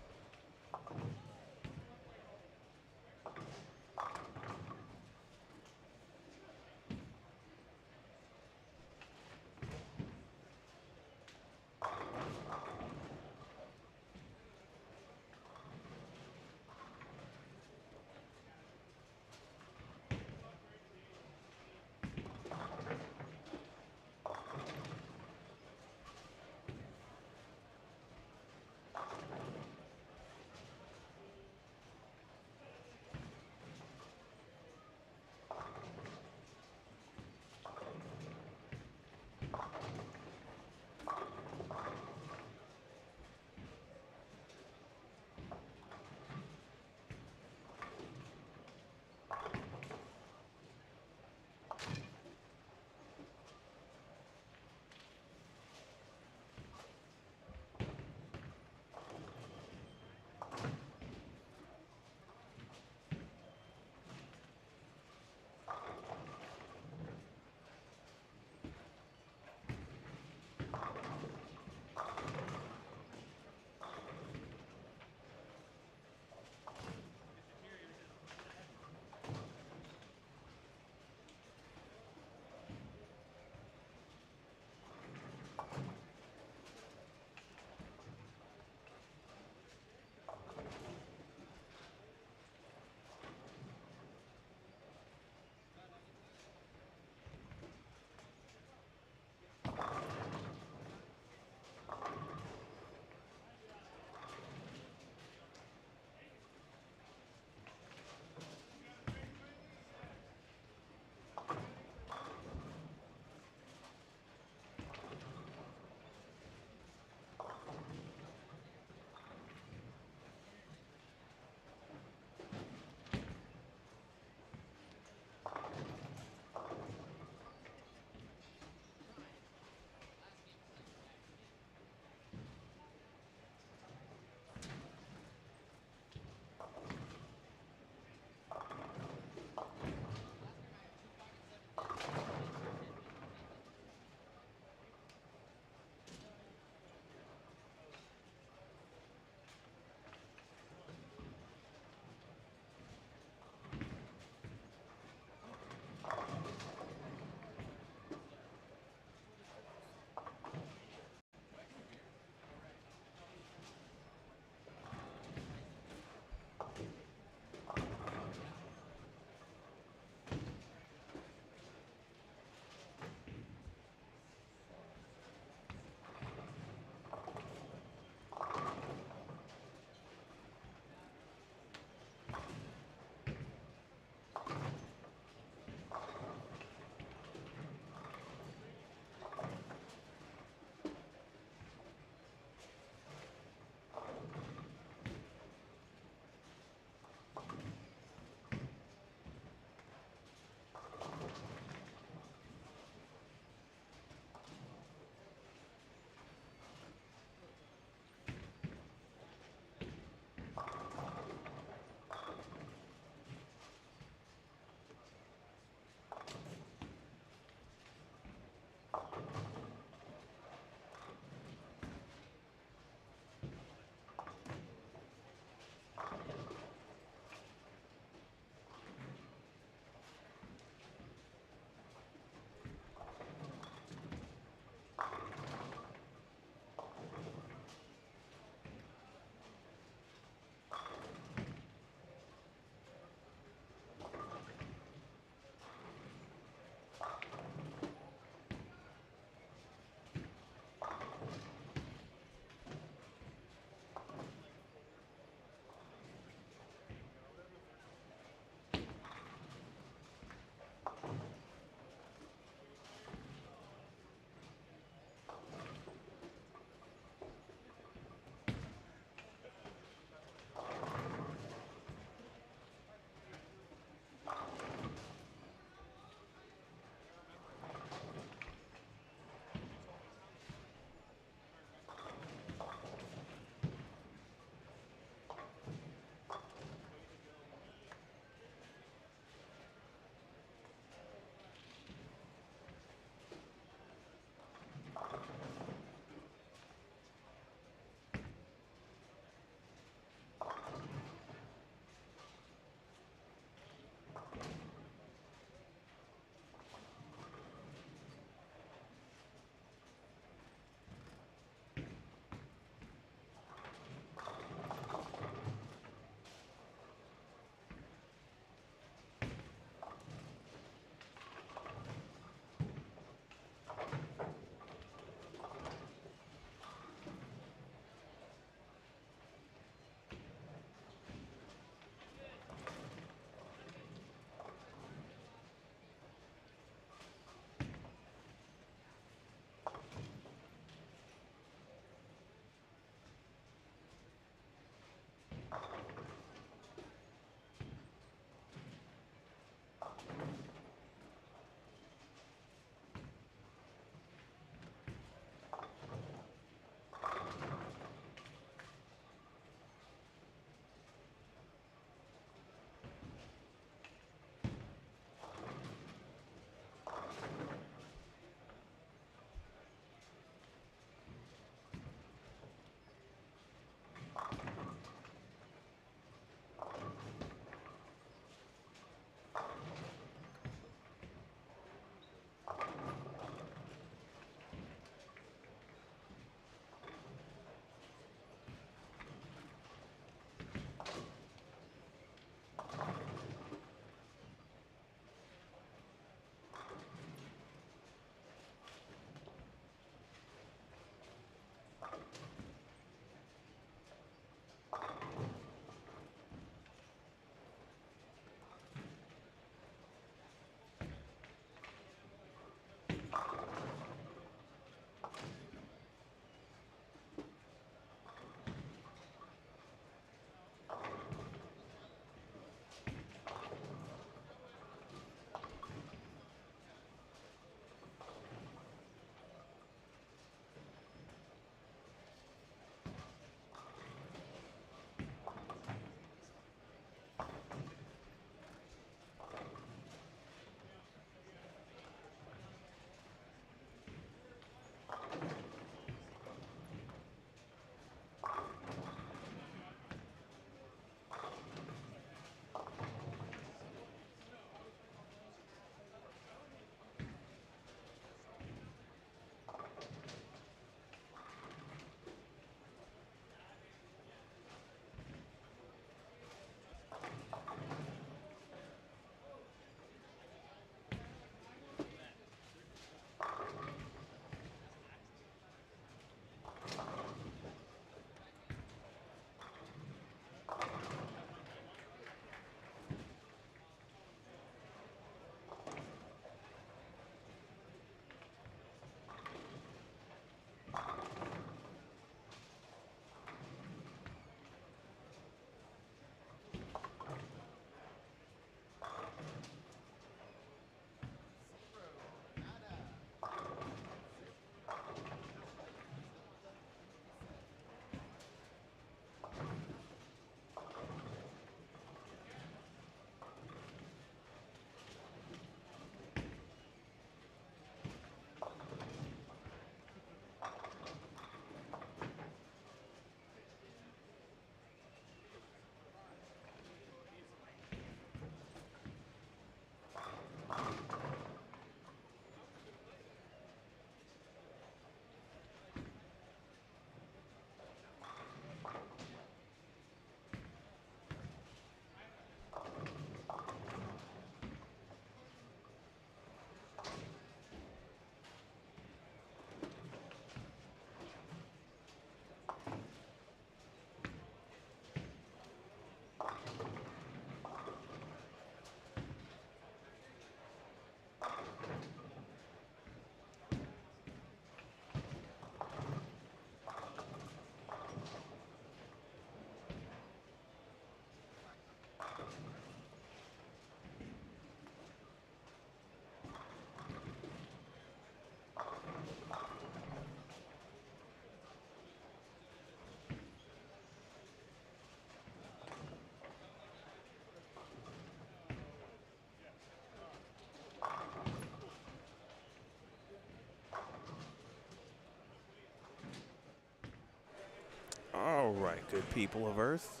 All right, good people of Earth.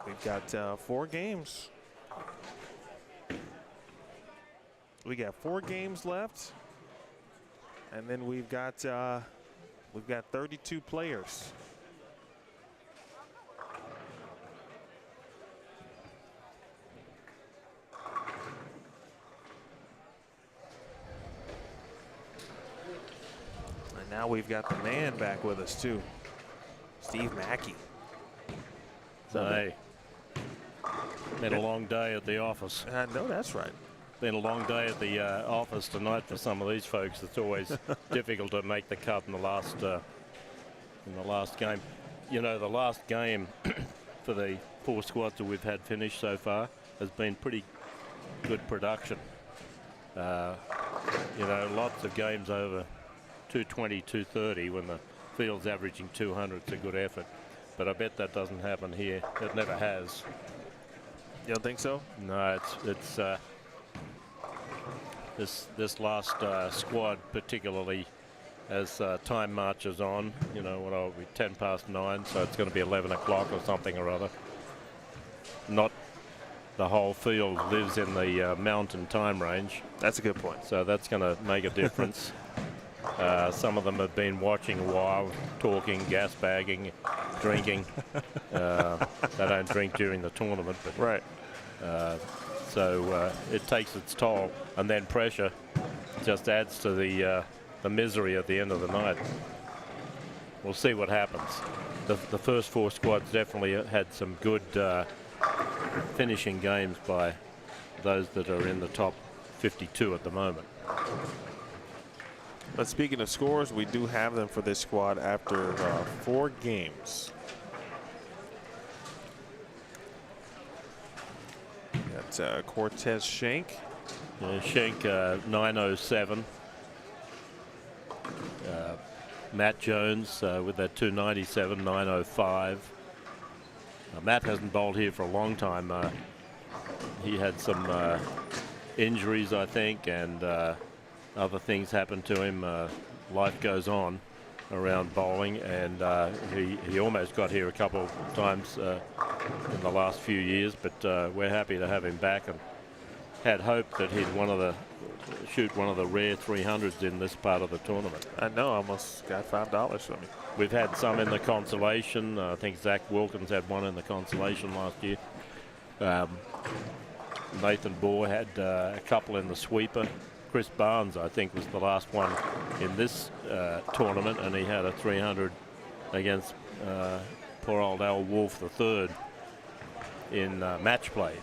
We've got 4 games. We got 4 games left, and then we've got 32 players. And now we've got the man back with us too, Steve Mackey. Hey, been a long day at the office. No, that's right. Been a long day at the office tonight for some of these folks. It's always difficult to make the cut in the last game. You know, the last game for the 4 squads that we've had finished so far has been pretty good production. You know, lots of games over 220, 230 when the field's averaging 200. It's a good effort. But I bet that doesn't happen here. It never has. You don't think so? No, it's this last squad particularly, as time marches on, you know, what are we, 10 past 9, so it's going to be 11 o'clock or something or other. Not the whole field lives in the mountain time range. That's a good point. So that's going to make a difference. Some of them have been watching a while, talking, gas bagging, drinking. They don't drink during the tournament, but right. So it takes its toll, and then pressure just adds to the misery at the end of the night. We'll see what happens. The first 4 squads definitely had some good finishing games by those that are in the top 52 at the moment. But speaking of scores, we do have them for this squad after 4 games. Got Cortez Shank. Shank 907. Matt Jones with that 297, 905. Matt hasn't bowled here for a long time. He had some injuries, I think, and other things happened to him. Life goes on around bowling, and he almost got here a couple of times in the last few years, but we're happy to have him back, and had hoped that he'd shoot one of the rare 300s in this part of the tournament. I know, almost got $5 from me. We've had some in the consolation. I think Zach Wilkins had one in the consolation last year. Nathan Bohr had a couple in the sweeper. Chris Barnes, I think, was the last one in this tournament, and he had a 300 against poor old Al Wolf III in match play.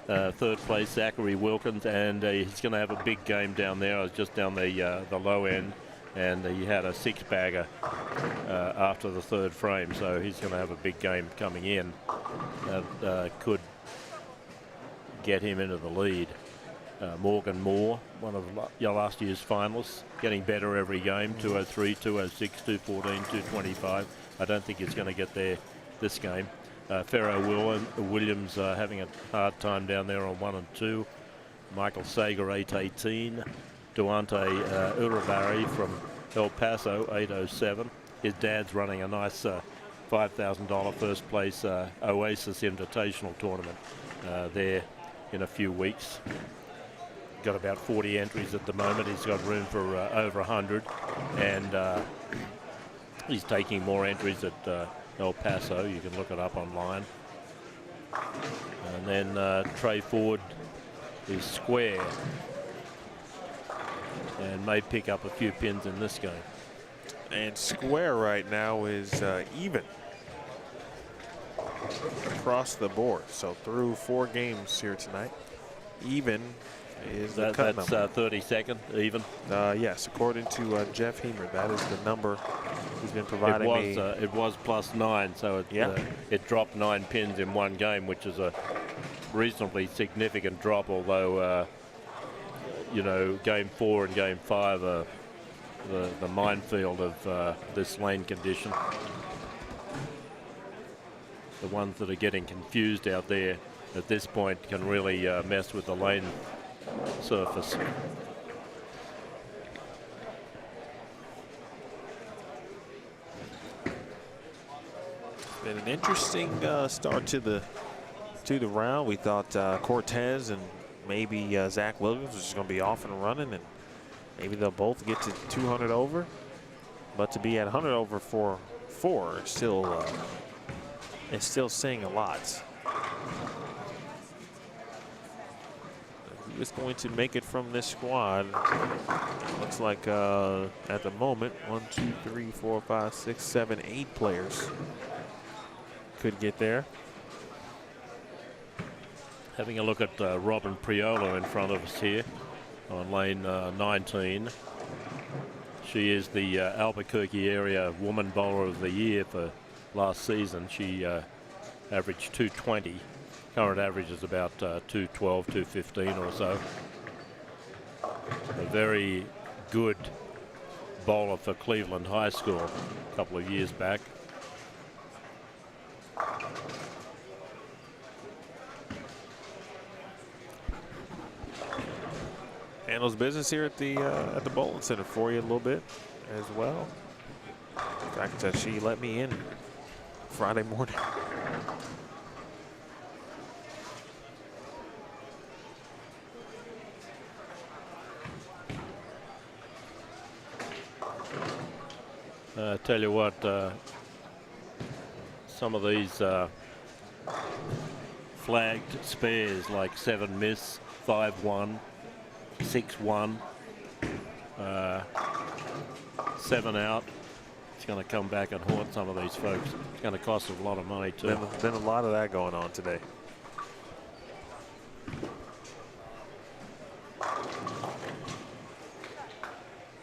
Third place, Zachary Wilkins, and he's going to have a big game down there. I was just down the low end, and he had a 6-bagger after the 3rd frame, so he's going to have a big game coming in. Could get him into the lead. Morgan Moore, one of last year's finalists, getting better every game. 203, 206, 214, 225. I don't think he's going to get there this game. Pharaoh Williams having a hard time down there on 1 and 2. Michael Sager 818. Duante Uribarri from El Paso 807. His dad's running a nice $5,000 first place Oasis Invitational tournament there in a few weeks. Got about 40 entries at the moment. He's got room for over 100, and he's taking more entries at El Paso. You can look it up online. And then Trey Ford is square and may pick up a few pins in this game. And square right now is even across the board. So through 4 games here tonight, even is the cut that's number. 32nd even. Yes, according to Jeff Hemer, that is the number he's been providing me. It was +9, so it dropped 9 pins in one game, which is a reasonably significant drop. Although you know, game 4 and game 5 are the minefield of this lane condition. The ones that are getting confused out there at this point can really mess with the lane surface. Been an interesting start to the round. We thought Cortez and maybe Zach Williams was just going to be off and running, and maybe they'll both get to 200 over. But to be at 100 over for 4 is still saying a lot. Who is going to make it from this squad? Looks like at the moment 1, 2, 3, 4, 5, 6, 7, 8 players could get there. Having a look at Robin Priola in front of us here on lane 19. She is the Albuquerque area Woman Bowler of the Year for last season. She averaged 220. Current average is about 212, 215 or so. A very good bowler for Cleveland High School a couple of years back. Handles business here at the bowling center for you a little bit as well. In fact, she let me in Friday morning. I tell you what, some of these flagged spares like 7 miss, 5-1, 6-1, 7 out. It's going to come back and haunt some of these folks. It's going to cost them a lot of money too. Been a lot of that going on today.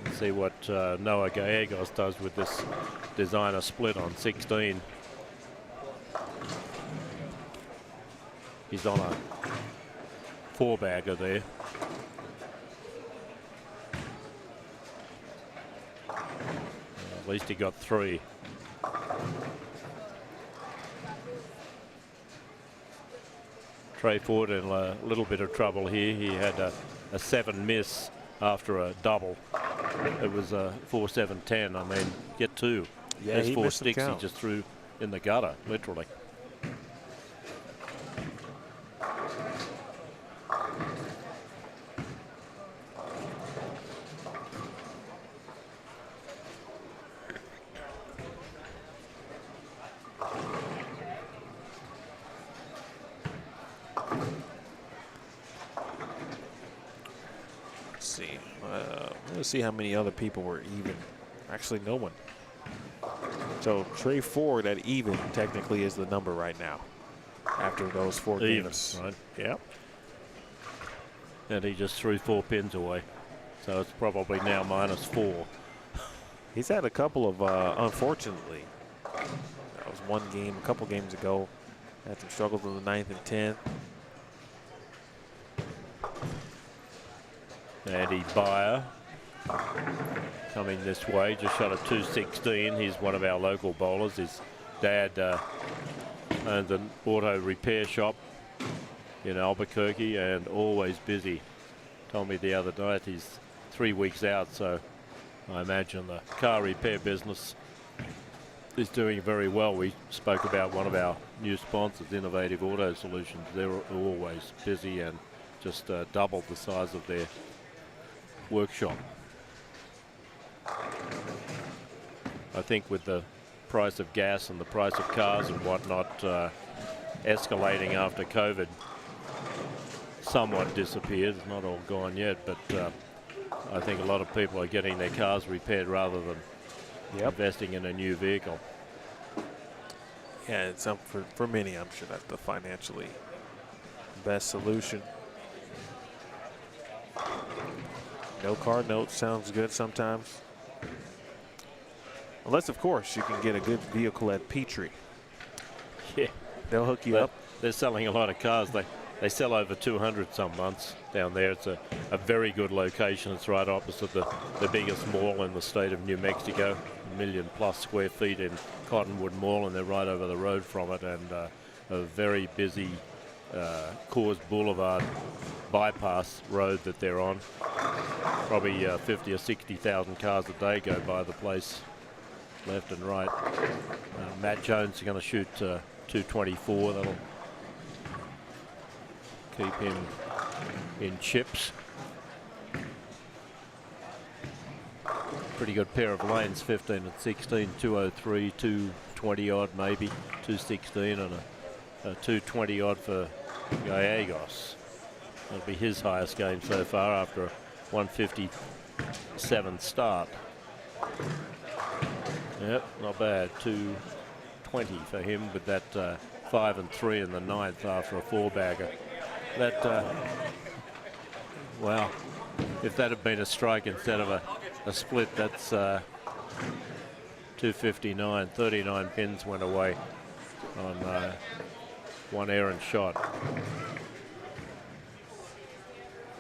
Let's see what Noah Gallegos does with this designer split on 16. He's on a 4-bagger there. At least he got 3. Trey Ford in a little bit of trouble here. He had a 7 miss after a double. It was a 4-7-10. I mean, get 2. Yeah, there's he 4 missed some sticks he count. just threw in the gutter, literally. Let's see how many other people were even. Actually, no one. So Trey Ford at even technically is the number right now after those 4 Even, games. right? Yeah. And he just threw 4 pins away. So it's probably now -4. He's had a couple of, unfortunately, that was one game, a couple games ago. Had some struggles in the 9th and 10th. Andy Byer coming this way, just shot a 216. He's one of our local bowlers. His dad owns an auto repair shop in Albuquerque and always busy. Told me the other night he's 3 weeks out, so I imagine the car repair business is doing very well. We spoke about one of our new sponsors, Innovative Auto Solutions. They're always busy and just doubled the size of their workshop. I think with the price of gas and the price of cars and whatnot escalating after COVID somewhat disappeared. It's not all gone yet, but I think a lot of people are getting their cars repaired rather than investing in a new vehicle. Yeah, it's for many, I'm sure that's the financially best solution. No car note sounds good sometimes. Unless, of course, you can get a good vehicle at Petrie. Yeah. They'll hook you up. They're selling a lot of cars. They sell over 200 some months down there. It's a very good location. It's right opposite the biggest mall in the state of New Mexico. 1 million+ square feet in Cottonwood Mall, and they're right over the road from it, and a very busy Coors Boulevard bypass road that they're on. Probably 50 or 60,000 cars a day go by the place left and right. Matt Jones is going to shoot 224. That'll keep him in chips. Pretty good pair of lanes, 15 and 16, 203, 220 odd maybe, 216 and a 220 odd for Gallegos. That'll be his highest game so far after a 157 start. Yep, not bad. 220 for him with that 5 and 3 in the 9th after a 4-bagger. That, well, if that had been a strike instead of a split, that's 259. 39 pins went away on one errant shot.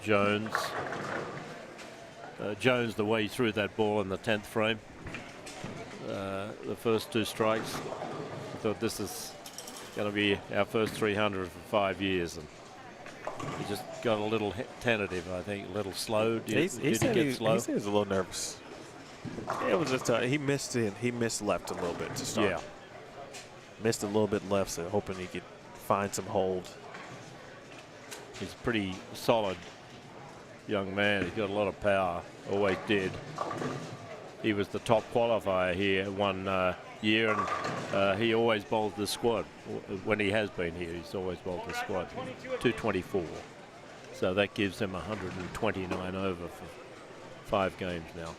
Jones. Jones, the way he threw that ball in the 10th frame, the first 2 strikes, I thought this is going to be our first 300 for 5 years, and he just got a little tentative, I think, a little slow. Did he get slow? He said he was a little nervous. It was just he missed it. He missed left a little bit to start. Yeah, missed a little bit left, so hoping he could find some hold. he's a pretty solid young man. He's got a lot of power. Always did. He was the top qualifier here one year, and he always bowled the squad. When he has been here, he's always bowled the squad. 224. So that gives him 129 over for 5 games now.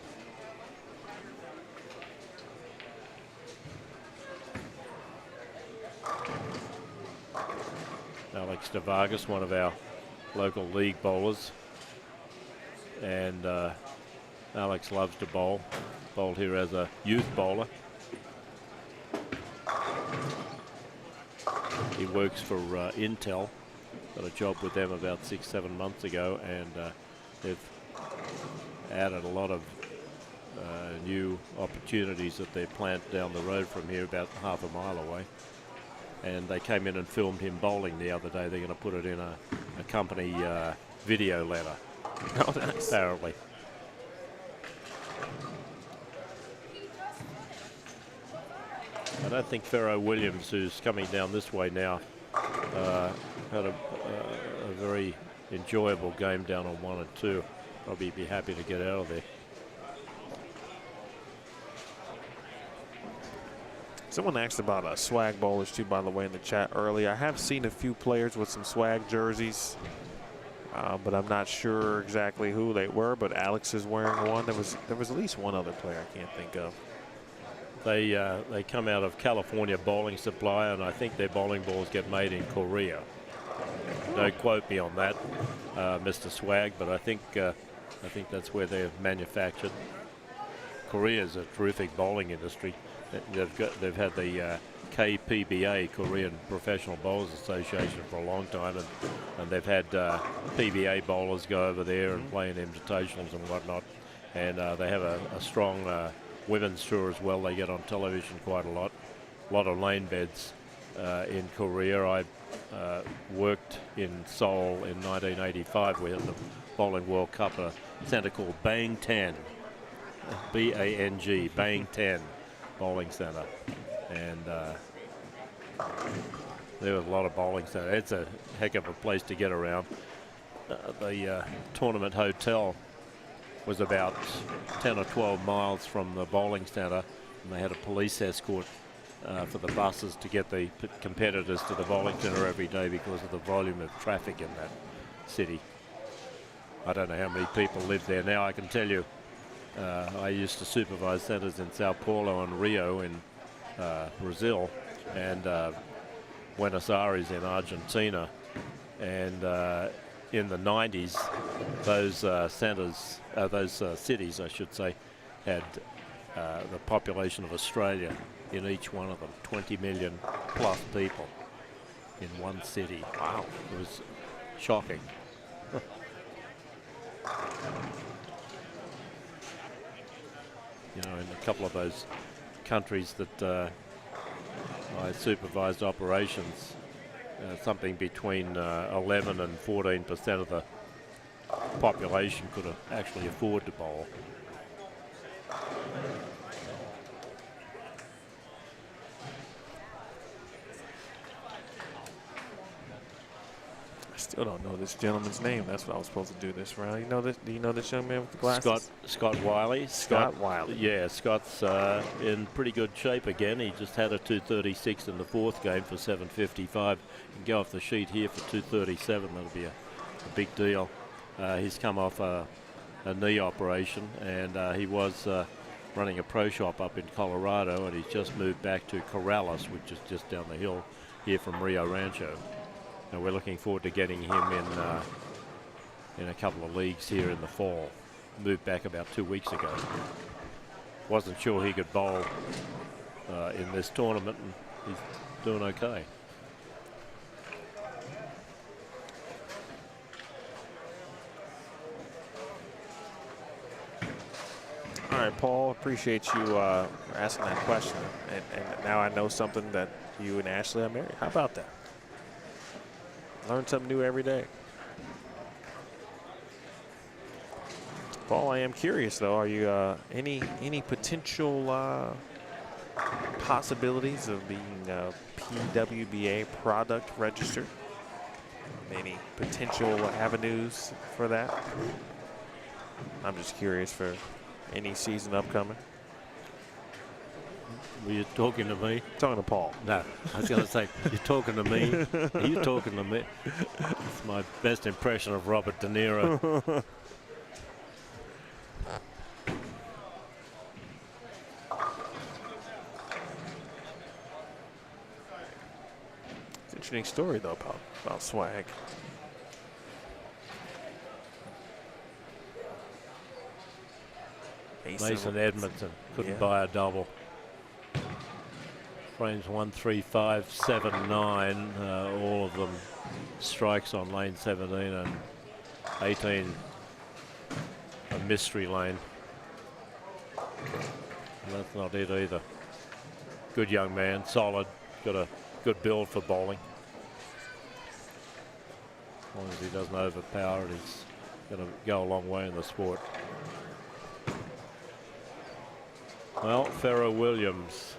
Alex de Vargas, one of our local league bowlers. And Alex loves to bowl. Bowled here as a youth bowler. He works for Intel. Got a job with them about 6-7 months ago, and they've added a lot of new opportunities at their plant down the road from here, about half a mile away. And they came in and filmed him bowling the other day. They're going to put it in a company video letter. Oh, nice. Apparently. I don't think Pharaoh Williams, who's coming down this way now, had a very enjoyable game down on 1 and 2. Probably be happy to get out of there. Someone asked about swag bowlers too, by the way, in the chat earlier. I have seen a few players with some swag jerseys, but I'm not sure exactly who they were. But Alex is wearing one. There was at least one other player I can't think of. They come out of California Bowling Supply, and I think their bowling balls get made in Korea. Don't quote me on that, Mr. Swag, but I think that's where they're manufactured. Korea is a terrific bowling industry. They've had the KPBA, Korean Professional Bowlers Association, for a long time, and they've had PBA bowlers go over there and play in invitationals and whatnot. And they have a strong women's tour as well. They get on television quite a lot of lane beds in Korea. I worked in Seoul in 1985. We had the Bowling World Cup, a centre called Bang 10, B-A-N-G, Bang 10 bowling centre, and there was a lot of bowling centre. It's a heck of a place to get around. The tournament hotel was about 10 or 12 miles from the bowling centre, and they had a police escort for the buses to get the competitors to the bowling centre every day because of the volume of traffic in that city. I don't know how many people live there now. I can tell you, I used to supervise centres in Sao Paulo and Rio in Brazil, and Buenos Aires in Argentina, and in the 90s, those centres, those cities, I should say, had the population of Australia in each one of them. 20 million plus people in one city. Wow, it was shocking. You know, in a couple of those countries that I supervised operations, something between 11 and 14% of the population could actually afford to bowl. Still don't know this gentleman's name. That's what I was supposed to do this round. You know this? Do you know this young man with the glasses? Scott Wiley. Scott Wiley. Yeah, Scott's in pretty good shape again. He just had a 236 in the fourth game for 755. He can go off the sheet here for 237. That'll be a big deal. He's come off a knee operation, and he was running a pro shop up in Colorado, and he's just moved back to Corrales, which is just down the hill here from Rio Rancho. And we're looking forward to getting him in a couple of leagues here in the fall. Moved back about 2 weeks ago. Wasn't sure he could bowl in this tournament, and he's doing okay. All right, Paul, appreciate you asking that question. And now I know something that you and Ashley are married. How about that? Learn something new every day. Paul, I am curious though. Are you any potential possibilities of being PWBA product registered? Any potential avenues for that? I'm just curious for any season upcoming. Were you talking to me? Talking to Paul. No, I was going to say, you're talking to me? Are you talking to me? It's my best impression of Robert De Niro. It's an interesting story, though, about swag. Mason Edmondson couldn't buy a double. Frames 1, 3, 5, 7, 9. All of them strikes on lane 17 and 18 a mystery lane. And that's not it either. Good young man, solid, got a good build for bowling. As long as he doesn't overpower it, he's going to go a long way in the sport. Well, Ferro Williams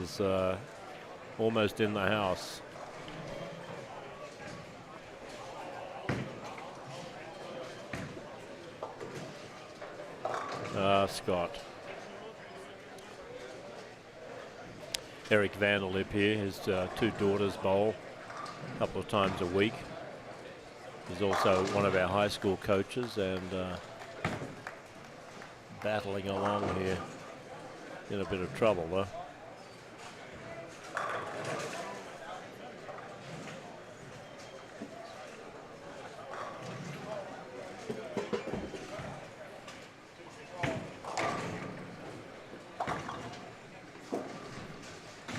is almost in the house. Scott. Eric Vanderlip here, his two daughters bowl a couple of times a week. He's also one of our high school coaches and battling along here. In a bit of trouble though.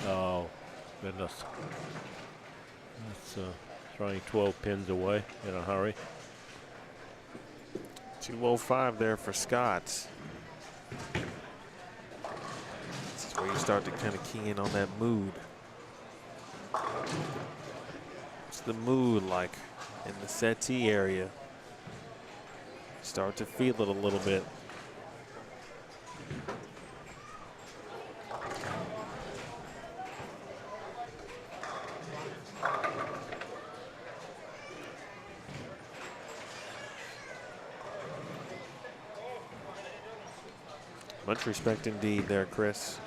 Oh, goodness. That's throwing 12 pins away in a hurry. 205 there for Scott. Where you start to kind of key in on that mood. What's the mood like in the settee area? Start to feel it a little bit. Much respect indeed there, Chris.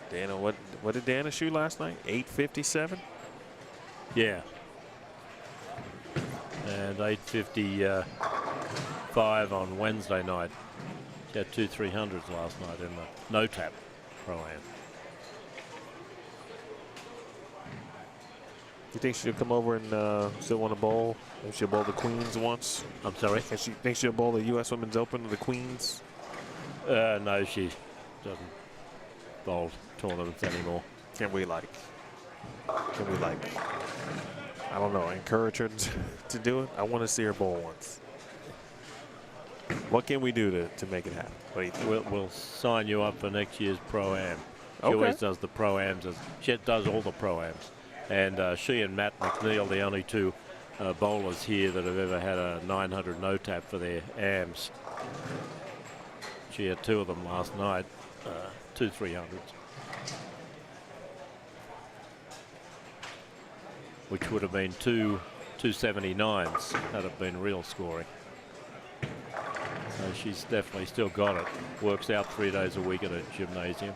Dana, what did Dana shoot last night? 857? Yeah. And 855 on Wednesday night. He had 2 300s last night in the no-tap pro-am. You think she'll come over and still want to bowl? Think she'll bowl the Queens once? I'm sorry? Think she'll bowl the U.S. Women's Open to the Queens? No, she doesn't bowl tournaments anymore. Can we like, I don't know, encourage her to do it? I want to see her bowl once. What can we do to make it happen? What do you think? We'll sign you up for next year's pro-am. She Okay. always does the pro-ams. She does all the pro-ams. And she and Matt McNeil, the only two bowlers here that have ever had a 900 no-tap for their AMs. She had 2 of them last night, 2 300s. which would have been 279s had it been real scoring. So she's definitely still got it. Works out 3 days a week at a gymnasium.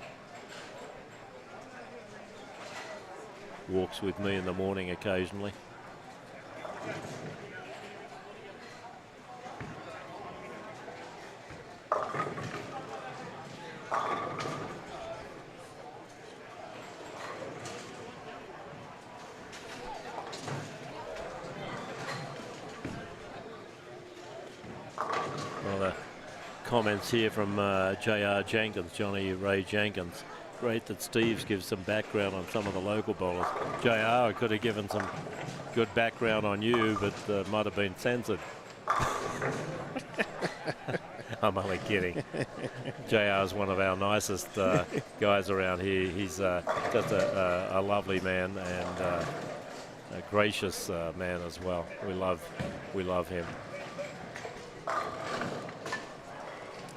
Walks with me in the morning occasionally. Comments here from J.R. Jenkins, Johnny Ray Jenkins. Great that Steve's gives some background on some of the local bowlers. J.R., I could have given some good background on you, but might have been censored. I'm only kidding. JR is one of our nicest guys around here. He's just a lovely man and a gracious man as well. We love him.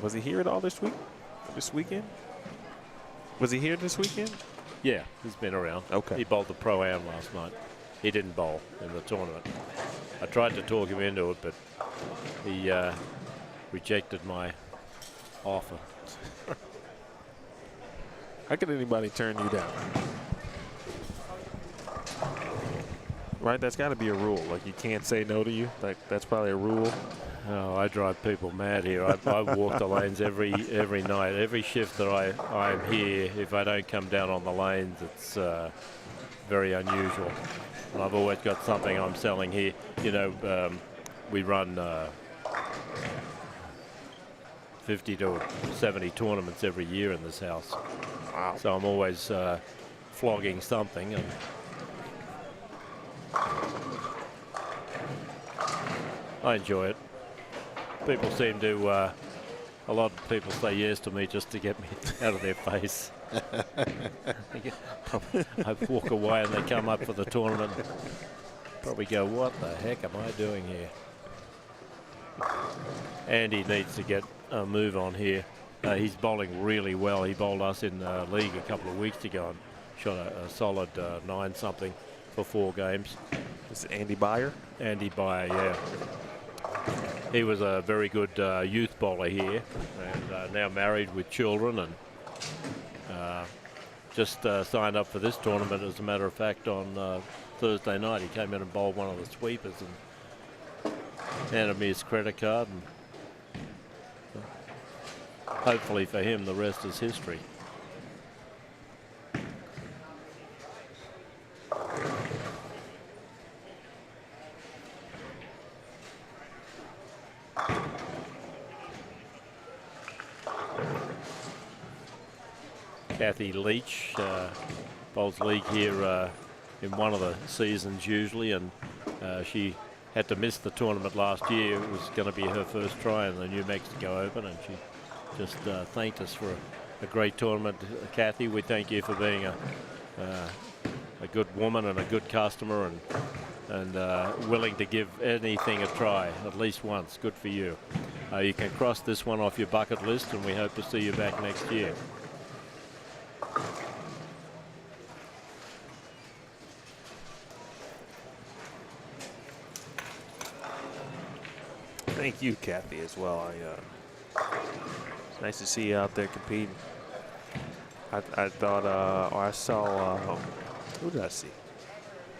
Was he here at all this weekend? Was he here this weekend? Yeah, he's been around. Okay. He bowled the Pro-Am last night. He didn't bowl in the tournament. I tried to talk him into it, but he rejected my offer. How could anybody turn you down? Right, that's got to be a rule. Like, you can't say no to you. Like, that's probably a rule. Oh, I drive people mad here. I walk the lanes every night. Every shift that I'm here, if I don't come down on the lanes, it's very unusual. And I've always got something I'm selling here. You know, we run 50 to 70 tournaments every year in this house. Wow. So I'm always flogging something. And I enjoy it. People seem to, a lot of people say yes to me just to get me out of their face. I walk away and they come up for the tournament. Probably go, what the heck am I doing here? Andy needs to get a move on here. He's bowling really well. He bowled us in league a couple of weeks ago and shot a solid 9-something for 4 games. This is Andy Byer? Andy Byer, yeah. He was a very good youth bowler here and now married with children and just signed up for this tournament. As a matter of fact, on Thursday night he came in and bowled one of the sweepers and handed me his credit card, and hopefully for him the rest is history. Kathy Leach bowls league here in one of the seasons usually, and she had to miss the tournament last year. It was going to be her first try in the New Mexico Open, and she just thanked us for a great tournament. Kathy, we thank you for being a good woman and a good customer, and willing to give anything a try at least once. Good for you. You can cross this one off your bucket list, and we hope to see you back next year. Thank you, Kathy, as well. It's nice to see you out there competing. I thought, I saw, who did I see?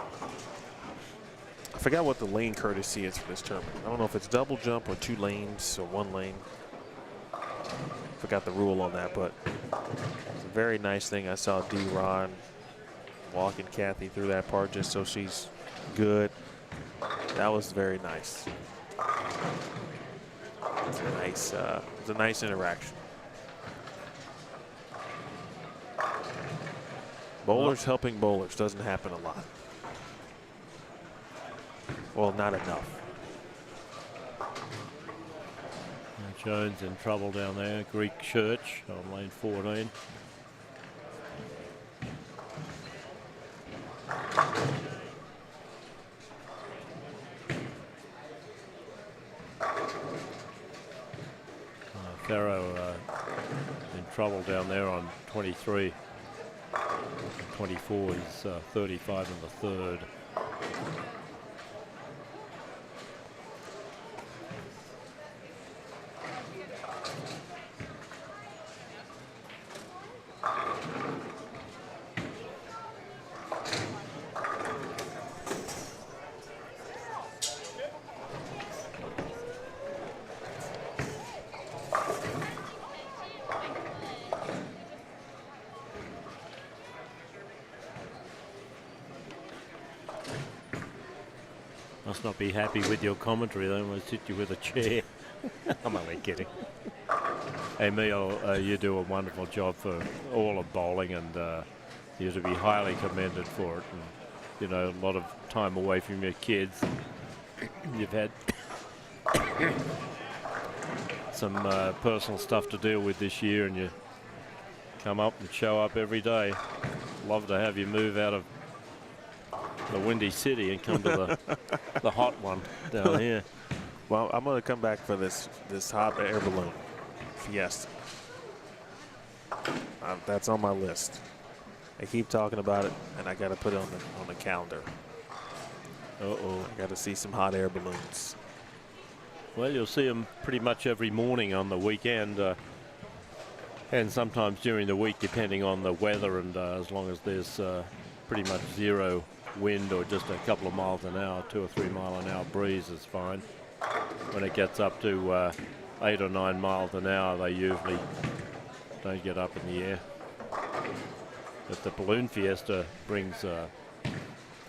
I forgot what the lane courtesy is for this tournament. I don't know if it's double jump or 2 lanes or 1 lane. Forgot the rule on that, but it's a very nice thing. I saw D-Ron walking Kathy through that part just so she's good. That was very nice. It's a nice interaction. Bowlers helping bowlers doesn't happen a lot. Well, not enough. Jones in trouble down there. Greek Church on lane 14. Farrow in trouble down there on 23. 24, he's 35 in the third. Must not be happy with your commentary. They almost hit you with a chair. I'm only kidding. Emil, you do a wonderful job for all of bowling, and you're to be highly commended for it. And, you know, a lot of time away from your kids. You've had some personal stuff to deal with this year, and you come up and show up every day. Love to have you move out of the Windy City and come to the hot one down here. Well, I'm going to come back for this hot air balloon fiesta. That's on my list. I keep talking about it, and I got to put it on the calendar. I got to see some hot air balloons. Well, you'll see them pretty much every morning on the weekend, and sometimes during the week, depending on the weather, and as long as there's pretty much zero wind or just a couple of miles an hour, 2 or 3 mile an hour breeze is fine. When it gets up to 8 or 9 miles an hour, they usually don't get up in the air. But the balloon fiesta brings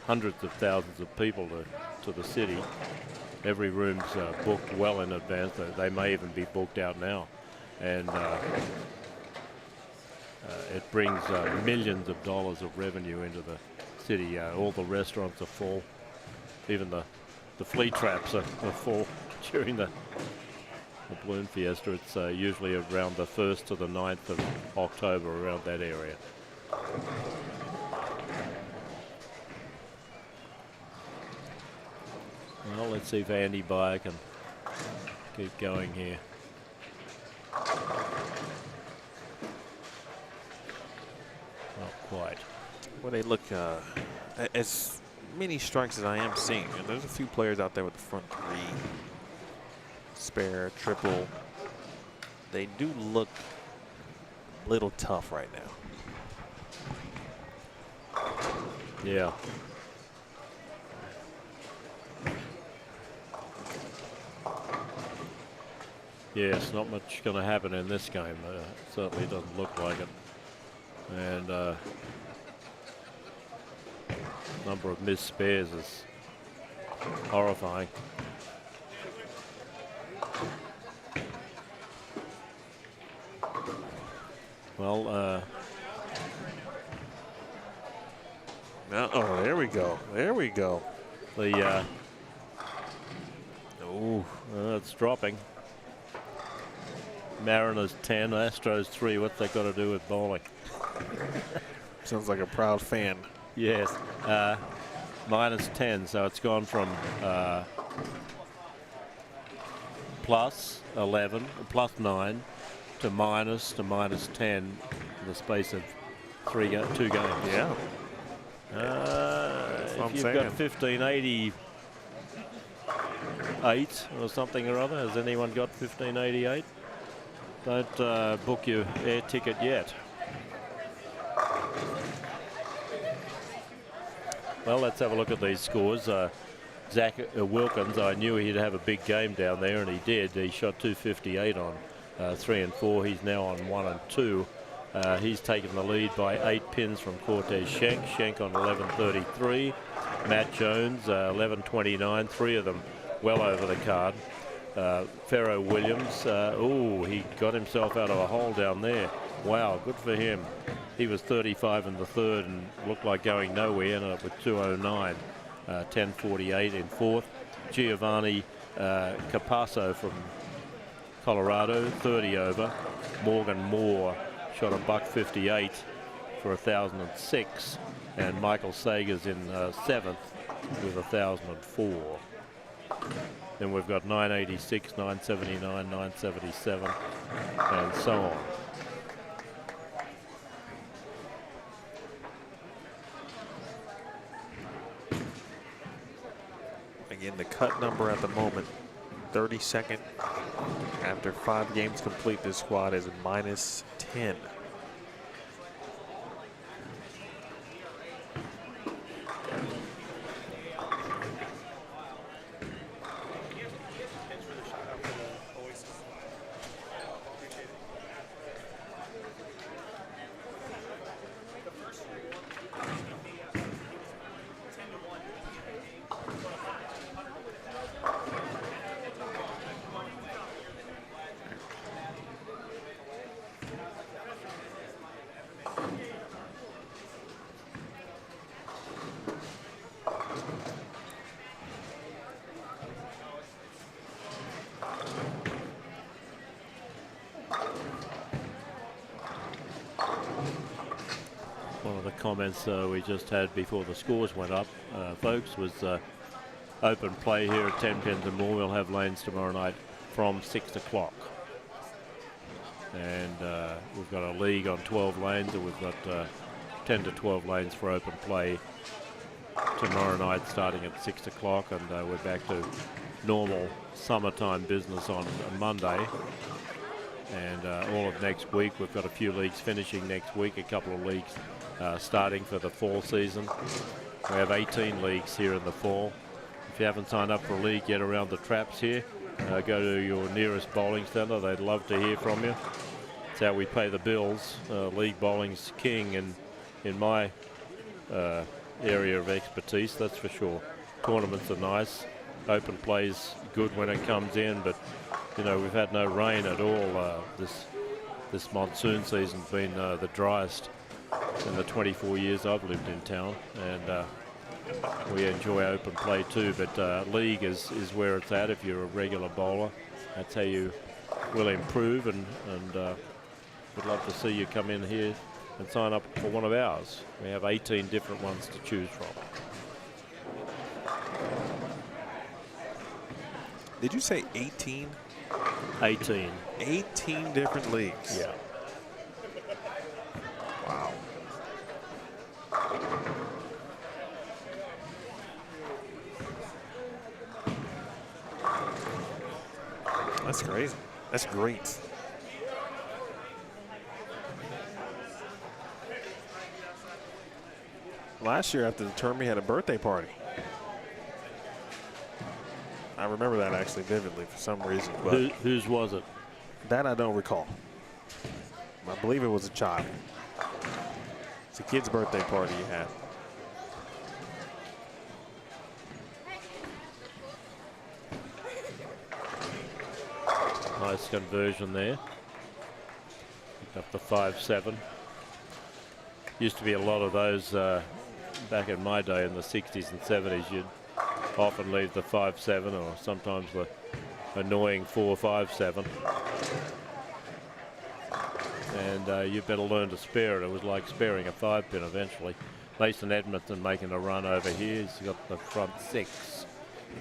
hundreds of thousands of people to the city. Every room's booked well in advance. They may even be booked out now. And it brings millions of dollars of revenue into the city. All the restaurants are full. Even the flea traps are full during the balloon fiesta. It's usually around the 1st to the 9th of October, around that area. Well, let's see if Andy Byer can keep going here. Not quite. Well, they look as many strikes as I am seeing, and there's a few players out there with the front 3, spare, triple. They do look a little tough right now. Yeah. Yes, not much going to happen in this game. Certainly doesn't look like it. And number of missed spares is horrifying. Well, oh, there we go. There we go. It's dropping. Mariners 10, Astros 3. What's that got to do with bowling? Sounds like a proud fan. Yes. Minus 10, so it's gone from plus 11, plus 9 to minus 10 in the space of 2 games. Yeah. If you've got 1588 or something or other, has anyone got 1588? Don't book your air ticket yet. Well, let's have a look at these scores. Zach Wilkins, I knew he'd have a big game down there, and he did. He shot 258 on 3 and 4. He's now on 1 and 2. He's taken the lead by 8 pins from Cortez Schenk. Schenk on 11.33. Matt Jones, 11.29. 3 of them well over the card. Pharaoh Williams, he got himself out of a hole down there. Wow, good for him. He was 35 in the 3rd and looked like going nowhere, ended up with 209, 10.48 in 4th. Giovanni Capasso from Colorado, 30 over. Morgan Moore shot a $158 for 1,006, and Michael Sagers in 7th with 1,004. Then we've got 986, 979, 977, and so on. Again, the cut number at the moment, 32nd. After 5 games complete, this squad is minus 10. comments we just had before the scores went up, folks, was open play here at Tenpins and more. We'll have lanes tomorrow night from 6 o'clock. And we've got a league on 12 lanes, and we've got 10 to 12 lanes for open play tomorrow night starting at 6 o'clock, and we're back to normal summertime business on Monday. And all of next week, we've got a few leagues finishing next week, a couple of leagues starting for the fall season. We have 18 leagues here in the fall. If you haven't signed up for a league yet around the traps here, go to your nearest bowling centre. They'd love to hear from you. It's how we pay the bills. League bowling's king in my area of expertise, that's for sure. Tournaments are nice. Open play's good when it comes in, but you know, we've had no rain at all. This monsoon season's been the driest in the 24 years I've lived in town, and we enjoy open play too. But league is where it's at. If you're a regular bowler, that's how you will improve, and we'd love to see you come in here and sign up for one of ours. We have 18 different ones to choose from. Did you say 18? 18. 18 different leagues. Yeah. Wow. That's crazy. That's great. Last year after the tournament, we had a birthday party. I remember that actually vividly for some reason. But Whose was it? that I don't recall. I believe it was a child. It's a kid's birthday party you had. Nice conversion there. Picked up the 5-7. Used to be a lot of those back in my day in the 60s and 70s. You'd often leave the 5-7 or sometimes the annoying 4-5-7. And you better learn to spare it. It was like sparing a 5-pin eventually. Mason Edmondson making a run over here. He's got the front 6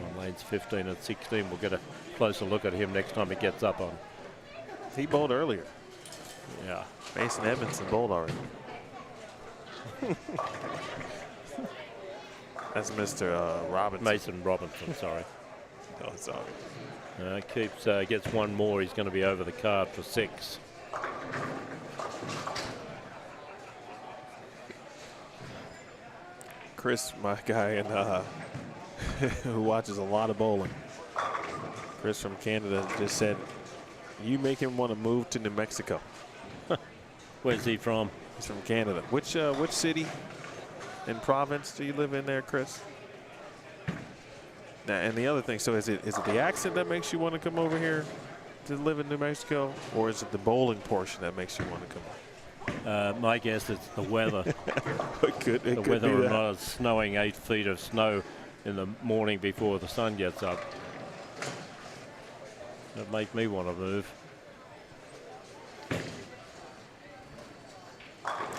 on lanes 15 and 16. We'll get a closer look at him next time he gets up on. He bowled earlier. Yeah. Mason Edmondson bowled already. That's Mr. Robinson. Mason Robinson, sorry. No, it's all right. Gets one more. He's going to be over the card for 6. Chris, my guy, and who watches a lot of bowling. Chris from Canada just said, you make him want to move to New Mexico. Where's he from? He's from Canada. Which city and province do you live in there, Chris? Now, and the other thing, so is it the accent that makes you want to come over here to live in New Mexico, or is it the bowling portion that makes you want to come over? My guess it's the weather. The Whether or not it's snowing 8 feet of snow in the morning before the sun gets up. That make me want to move.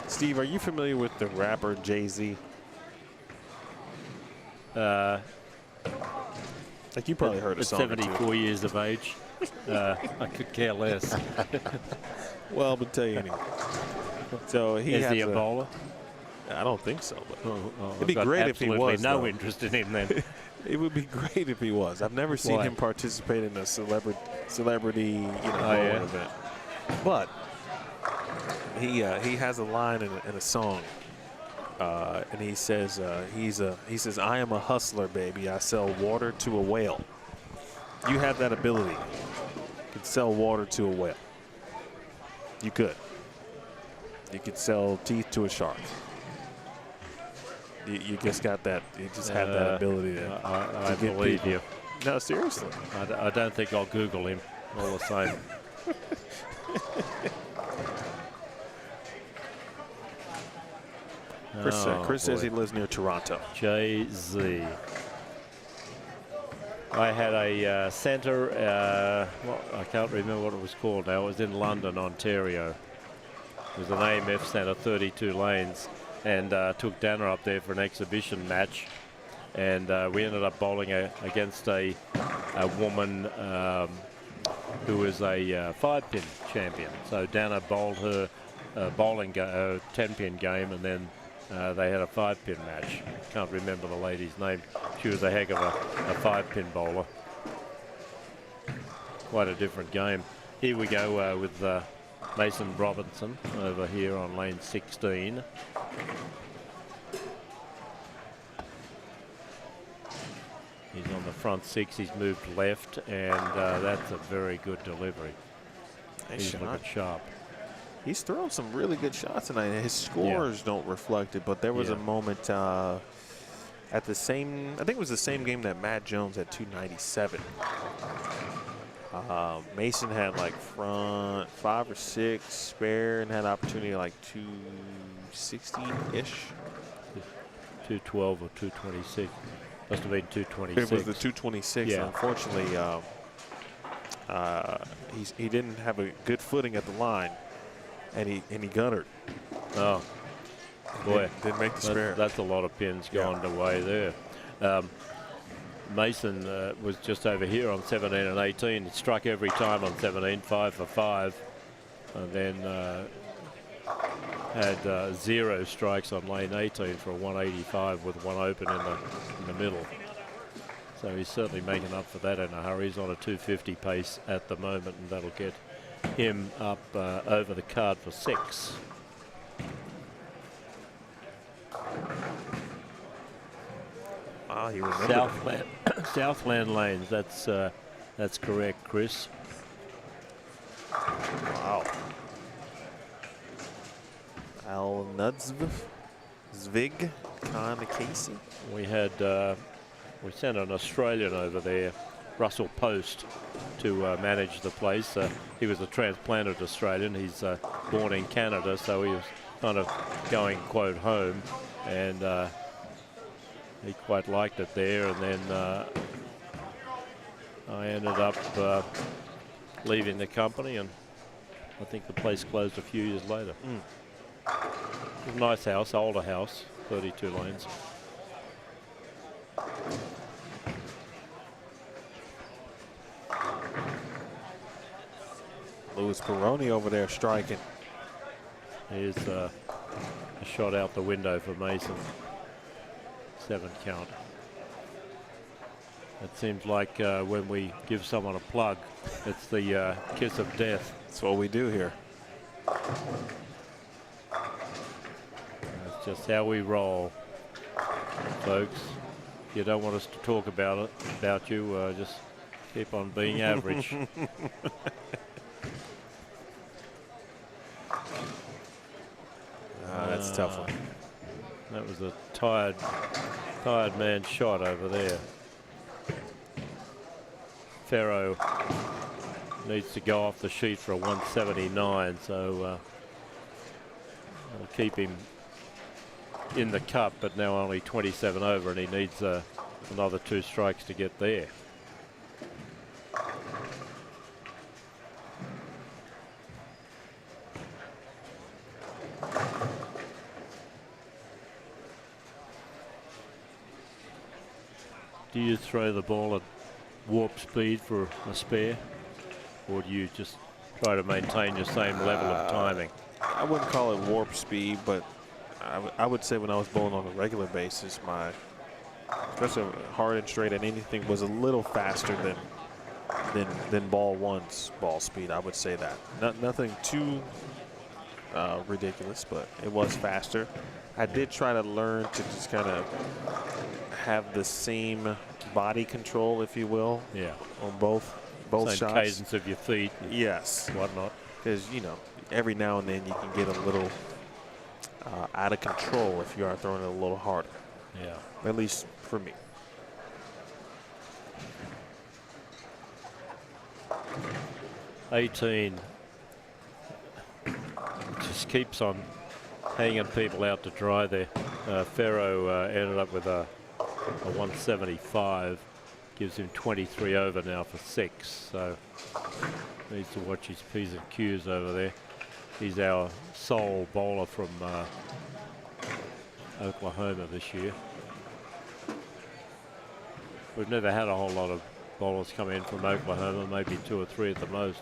Steve, are you familiar with the rapper Jay-Z? At Like you probably heard a song. 74 years of age, I could care less. Well, but tell you anyway. So he Is has he a bowler? I don't think so, but it'd I've be got great if he absolutely was. No though. interest in him then. It would be great if he was. I've never seen Why? him participate in a celebrity bowling yeah. event. But he has a line in a song, and he says he says I am a hustler, baby. I sell water to a whale. You have that ability. You could sell water to a whale. You could. You could sell teeth to a shark. You just got that. You just have that ability to. I get believe people. you. No, seriously. I don't think I'll Google him all the same. Chris says he lives near Toronto. Jay-Z. I had a centre, I can't remember what it was called now. It was in London, Ontario. It was an AMF centre, 32 lanes. and took Dana up there for an exhibition match. And we ended up bowling against a woman who was a 5-pin champion. So Dana bowled her bowling 10-pin game, and then they had a 5-pin match. Can't remember the lady's name. She was a heck of a 5-pin bowler. Quite a different game. Here we go with Mason Robinson over here on lane 16. He's on the front 6. He's moved left, and that's a very good delivery. Nice He's shot. looking sharp. He's thrown some really good shots tonight. His scores don't reflect it, but there was a moment at the same, I think it was the same game that Matt Jones had 297. Mason had like front 5 or 6 spare and had opportunity like 260-ish. 212 or 226. Must have been 226. It was the 226. Yeah. Unfortunately, he didn't have a good footing at the line, and he guttered. Oh, boy. Didn't make the spare. That's a lot of pins going away there. Mason was just over here on 17 and 18. He struck every time on 17, 5 for 5. And then had 0 strikes on lane 18 for a 185 with 1 open in the middle. So he's certainly making up for that in a hurry. He's on a 250 pace at the moment, and that'll get him up over the card for 6. Ah, he remembered. Southland lanes. That's correct, Chris. Wow. Al Nudzvig, Khan Casey. We had we sent an Australian over there, Russell Post, to manage the place. He was a transplanted Australian. He's born in Canada, so he was kind of going, quote, home, and he quite liked it there. And then I ended up leaving the company, and I think the place closed a few years later. Nice house, older house, 32 lanes. Louis Peroni over there striking. Here's a shot out the window for Mason. 7 count. It seems like when we give someone a plug, it's the kiss of death. That's what we do here. That's just how we roll, folks. If you don't want us to talk about you, just keep on being average. That's a tough one. That was a tired man shot over there. Ferro needs to go off the sheet for a 179, so it'll keep him in the cup, but now only 27 over, and he needs another 2 strikes to get there. Do you throw the ball at warp speed for a spare, or do you just try to maintain your same level of timing? I wouldn't call it warp speed, but I would say when I was bowling on a regular basis, my, especially hard and straight and anything, was a little faster than ball one's ball speed. I would say that. Nothing too ridiculous, but it was faster. I did try to learn to just kind of have the same body control, if you will, on both same shots. Cadence of your feet. Yes. Whatnot. Because, you know, every now and then you can get a little out of control if you are throwing it a little harder. Yeah. At least for me. Just keeps on hanging people out to dry there. Ferro ended up with a 175. Gives him 23 over now for 6. So needs to watch his P's and Q's over there. He's our sole bowler from Oklahoma this year. We've never had a whole lot of bowlers come in from Oklahoma, maybe 2 or 3 at the most.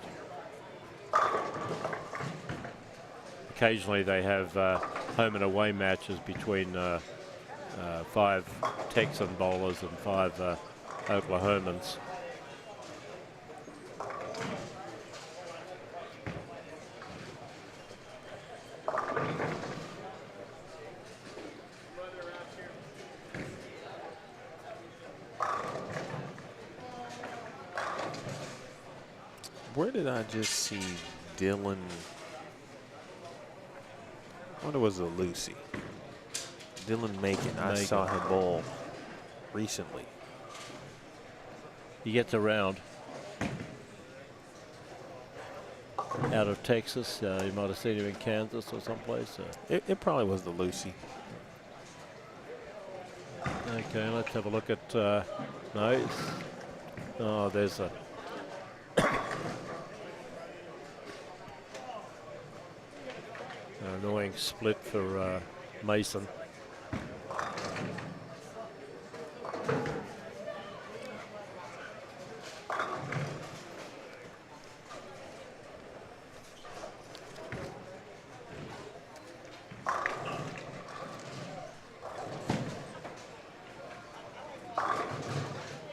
Occasionally they have home and away matches between 5 Texan bowlers and 5 Oklahomans. Where did I just see Dylan? I wonder was it Lucy? Dylan Macon. I saw him bowl recently. He gets around. Out of Texas. You might have seen him in Kansas or someplace. It probably was the Lucy. Okay, let's have a look at. No. Oh, there's a. An annoying split for Mason.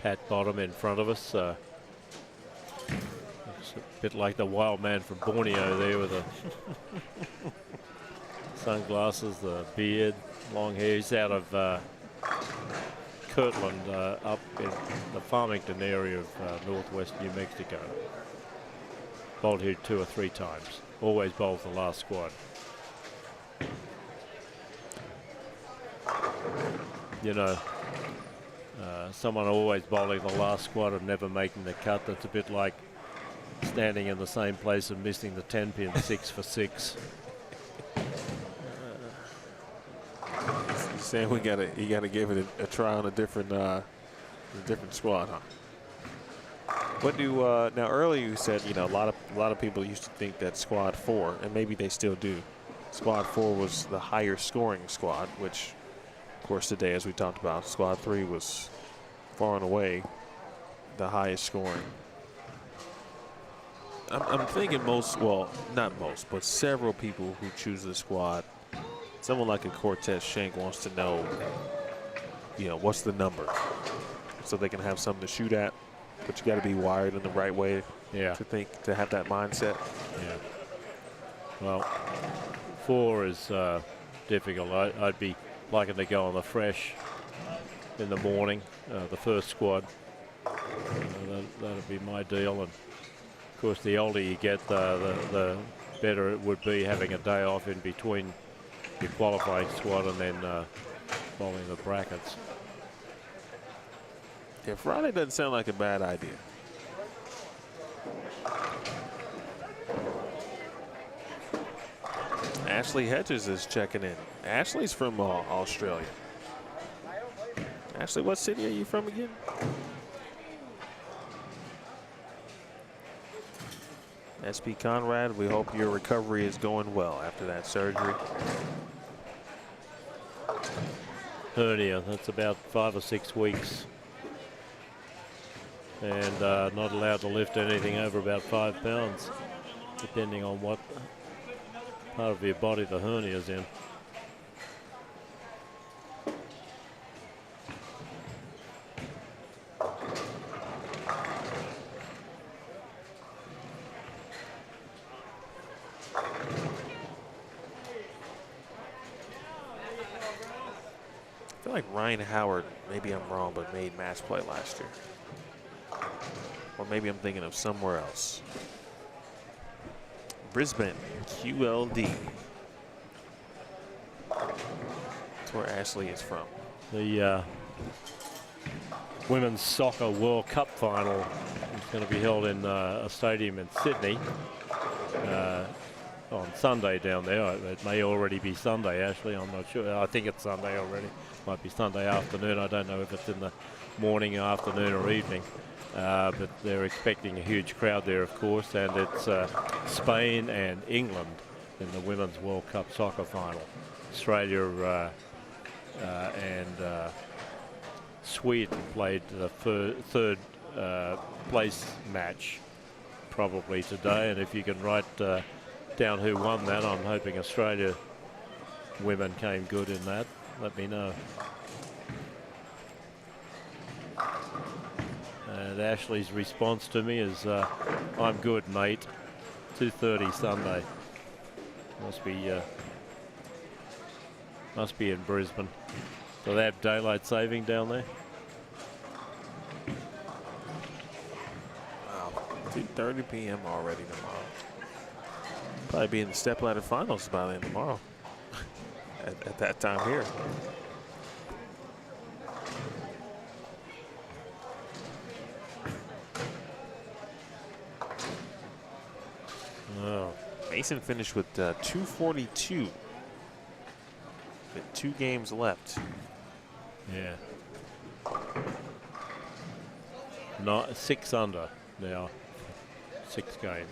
Pat Bottom in front of us. It's a bit like the wild man from Borneo there with the sunglasses, the beard, long hair. He's out of Kirtland, up in the Farmington area of northwest New Mexico. Bowled here 2 or 3 times. Always bowls the last squad. You know, someone always bowling the last squad and never making the cut. That's a bit like standing in the same place and missing the 10 pin 6 for 6. Saying you gotta give it a try on a different squad, huh? What do now? Earlier you said a lot of people used to think that squad 4, and maybe they still do. Squad 4 was the higher scoring squad, which, of course, today, as we talked about, squad 3 was far and away the highest scoring. I'm thinking not most, but several people who choose the squad. Someone like a Cortez Schenck wants to know, what's the number, so they can have something to shoot at. But you got to be wired in the right way, to have that mindset. Yeah. Well, 4 is difficult. I'd be liking to go on the fresh in the morning, the first squad. That'd be my deal. And of course, the older you get, the better it would be having a day off in between your qualifying squad and then bowling the brackets. Yeah, Friday doesn't sound like a bad idea. Ashley Hedges is checking in. Ashley's from Australia. Ashley, what city are you from again? SP Conrad, we hope your recovery is going well after that surgery. Hernia, that's about 5 or 6 weeks. And not allowed to lift anything over about 5 pounds, depending on what part of your body the hernia's in. I feel like Ryan Howard, maybe I'm wrong, but made match play last year. Or maybe I'm thinking of somewhere else. Brisbane, QLD. That's where Ashley is from. The Women's Soccer World Cup final is going to be held in a stadium in Sydney on Sunday down there. It may already be Sunday, Ashley. I'm not sure. I think it's Sunday already. Might be Sunday afternoon. I don't know if it's in the morning, afternoon, or evening. But they're expecting a huge crowd there, of course, and it's Spain and England in the Women's World Cup soccer final. Australia and Sweden played the third place match probably today, and if you can write down who won that, I'm hoping Australia women came good in that. Let me know. And Ashley's response to me is, I'm good, mate. 2:30 Sunday. Must be in Brisbane. Do they have daylight saving down there? Wow, 2:30 p.m. already tomorrow. Probably be in the stepladder finals by then tomorrow. at that time here. Oh. Mason finished with 242. With 2 games left. Yeah. Not 6 under now. 6 games.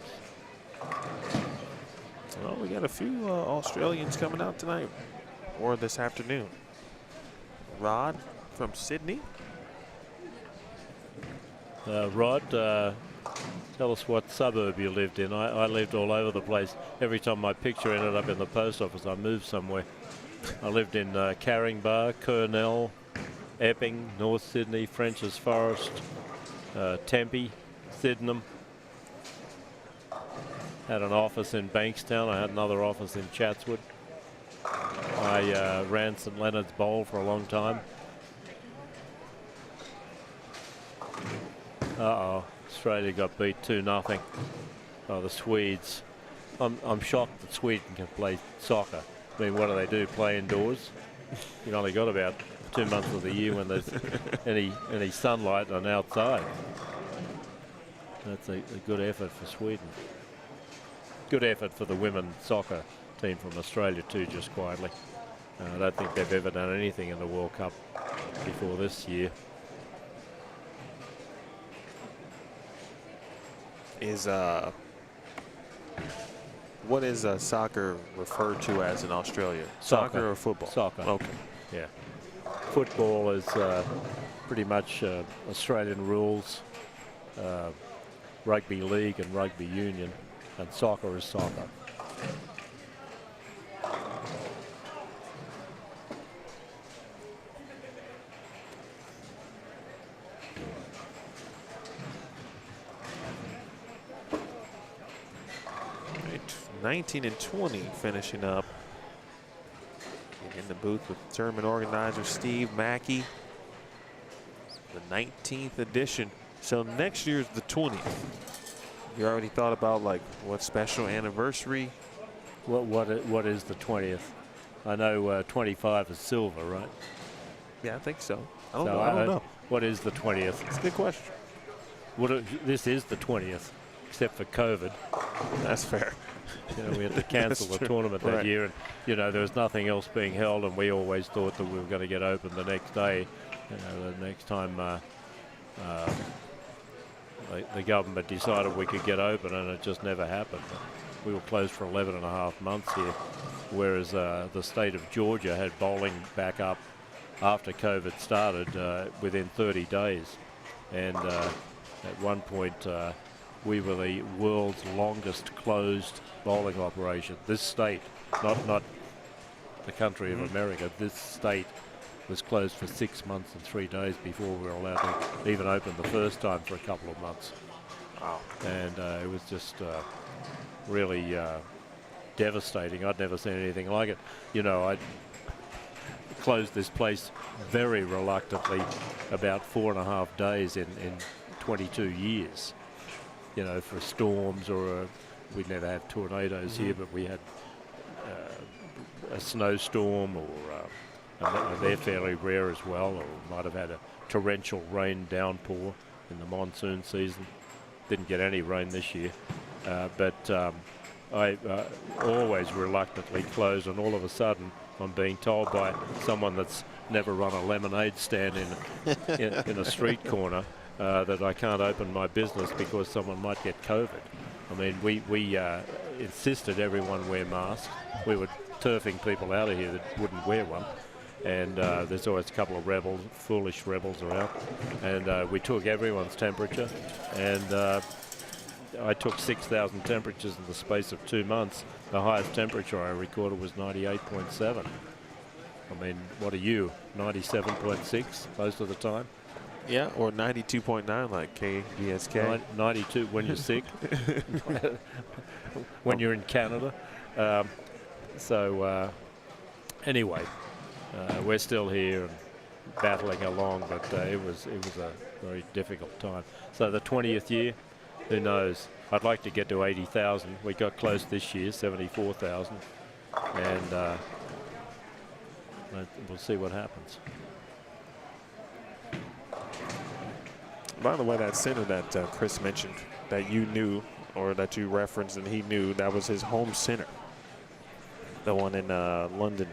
Well, we got a few Australians coming out tonight or this afternoon. Rod from Sydney. Rod, tell us what suburb you lived in. I lived all over the place. Every time my picture ended up in the post office, I moved somewhere. I lived in Caringbah, Kurnell, Epping, North Sydney, French's Forest, Tempe, Sydenham. Had an office in Bankstown. I had another office in Chatswood. I ran St Leonard's Bowl for a long time. Uh-oh, Australia got beat 2-0 by the Swedes. I'm shocked that Sweden can play soccer. I mean, what do? Play indoors? You've only got about 2 months of the year when there's any sunlight and outside. That's a good effort for Sweden. Good effort for the women's soccer team from Australia too, just quietly. I don't think they've ever done anything in the World Cup before this year. What is soccer referred to as in Australia? Soccer or football? Soccer. Okay. Yeah. Football is pretty much Australian rules, rugby league and rugby union, and soccer is soccer. Right, 19 and 20 finishing up. In the booth with tournament organizer Steve Mackey. The 19th edition. So next year's the 20th. You already thought about like what special anniversary? What is the 20th? I know 25 is silver, right? Yeah, I think so. I So don't know. What is the 20th? It's a good question. This is the 20th, except for COVID. That's fair. You know, we had to cancel the tournament that year, and you know there was nothing else being held, and we always thought that we were going to get open the next day. You know, the next time the government decided we could get open, and it just never happened. We were closed for 11 and a half months here, whereas the state of Georgia had bowling back up after COVID started within 30 days, and at one point we were the world's longest closed bowling operation. This state, not the country of America, this state was closed for 6 months and 3 days before we were allowed to even open the first time for a couple of months. Wow. And it was just really devastating. I'd never seen anything like it. You know, I closed this place very reluctantly about 4.5 days in 22 years. You know, for storms or we'd never had tornadoes here, but we had a snowstorm or and they're fairly rare as well, or might have had a torrential rain downpour in the monsoon season. Didn't get any rain this year, but I always reluctantly close, and all of a sudden I'm being told by someone that's never run a lemonade stand in a street corner that I can't open my business because someone might get COVID. I mean, we insisted everyone wear masks. We were turfing people out of here that wouldn't wear one. and there's always a couple of foolish rebels around, and we took everyone's temperature, and I took 6,000 temperatures in the space of 2 months. The highest temperature I recorded was 98.7. I mean, what are you, 97.6 most of the time? Yeah, or 92.9 like KBSK. 92 when you're sick, when you're in Canada. Anyway, we're still here and battling along, but it was a very difficult time. So the 20th year, who knows? I'd like to get to 80,000. We got close this year, 74,000, and we'll see what happens. By the way, that center that Chris mentioned that you knew, or that you referenced and he knew, that was his home center. The one in London,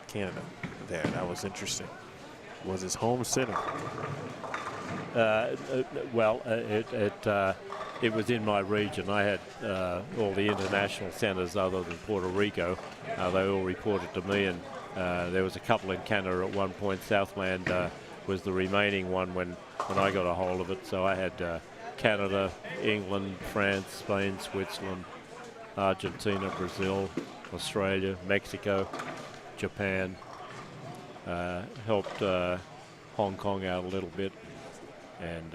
Canada. There, that was interesting. Was his home center. It was in my region. I had all the international centers other than Puerto Rico. They all reported to me, and there was a couple in Canada at one point. Southland was the remaining one when I got a hold of it. So I had Canada, England, France, Spain, Switzerland, Argentina, Brazil, Australia, Mexico, Japan. Helped Hong Kong out a little bit, and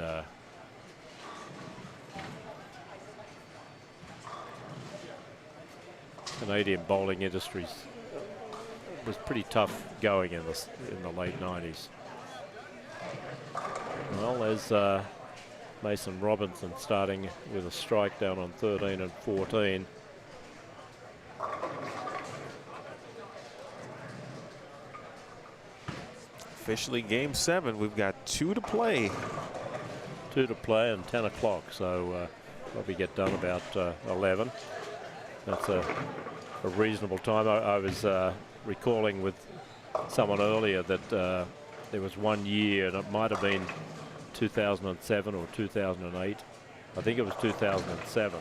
Canadian bowling industries was pretty tough going in the late 90s. Well, there's Mason Robinson starting with a strike down on 13 and 14. Officially game 7. We've got 2 to play. 2 to play and 10 o'clock, so probably get done about 11. That's a reasonable time. I was recalling with someone earlier that there was 1 year, and it might have been 2007 or 2008. I think it was 2007,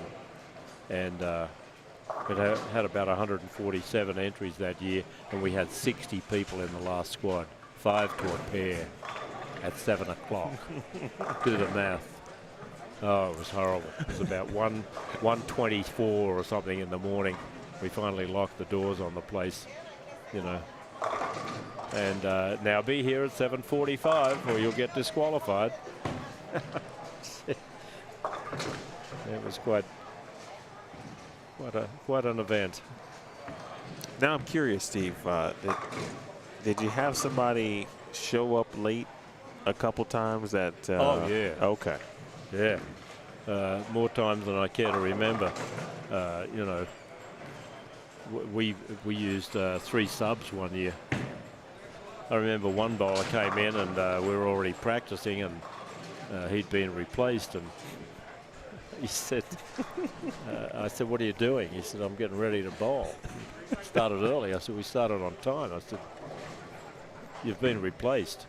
and it had about 147 entries that year, and we had 60 people in the last squad, 5 to a pair at 7 o'clock. Do the math. Oh, it was horrible. It was about 1:24 or something in the morning. We finally locked the doors on the place, you know. And now be here at 7:45 or you'll get disqualified. It was quite an event. Now I'm curious, Steve. Did you have somebody show up late a couple times? That oh yeah. Okay. Yeah. More times than I care to remember. You know, we used 3 subs one year. I remember one bowler came in and we were already practicing, and he'd been replaced, and he said, I said, "What are you doing?" He said, "I'm getting ready to bowl." Started early. I said, "We started on time." I said, "You've been replaced."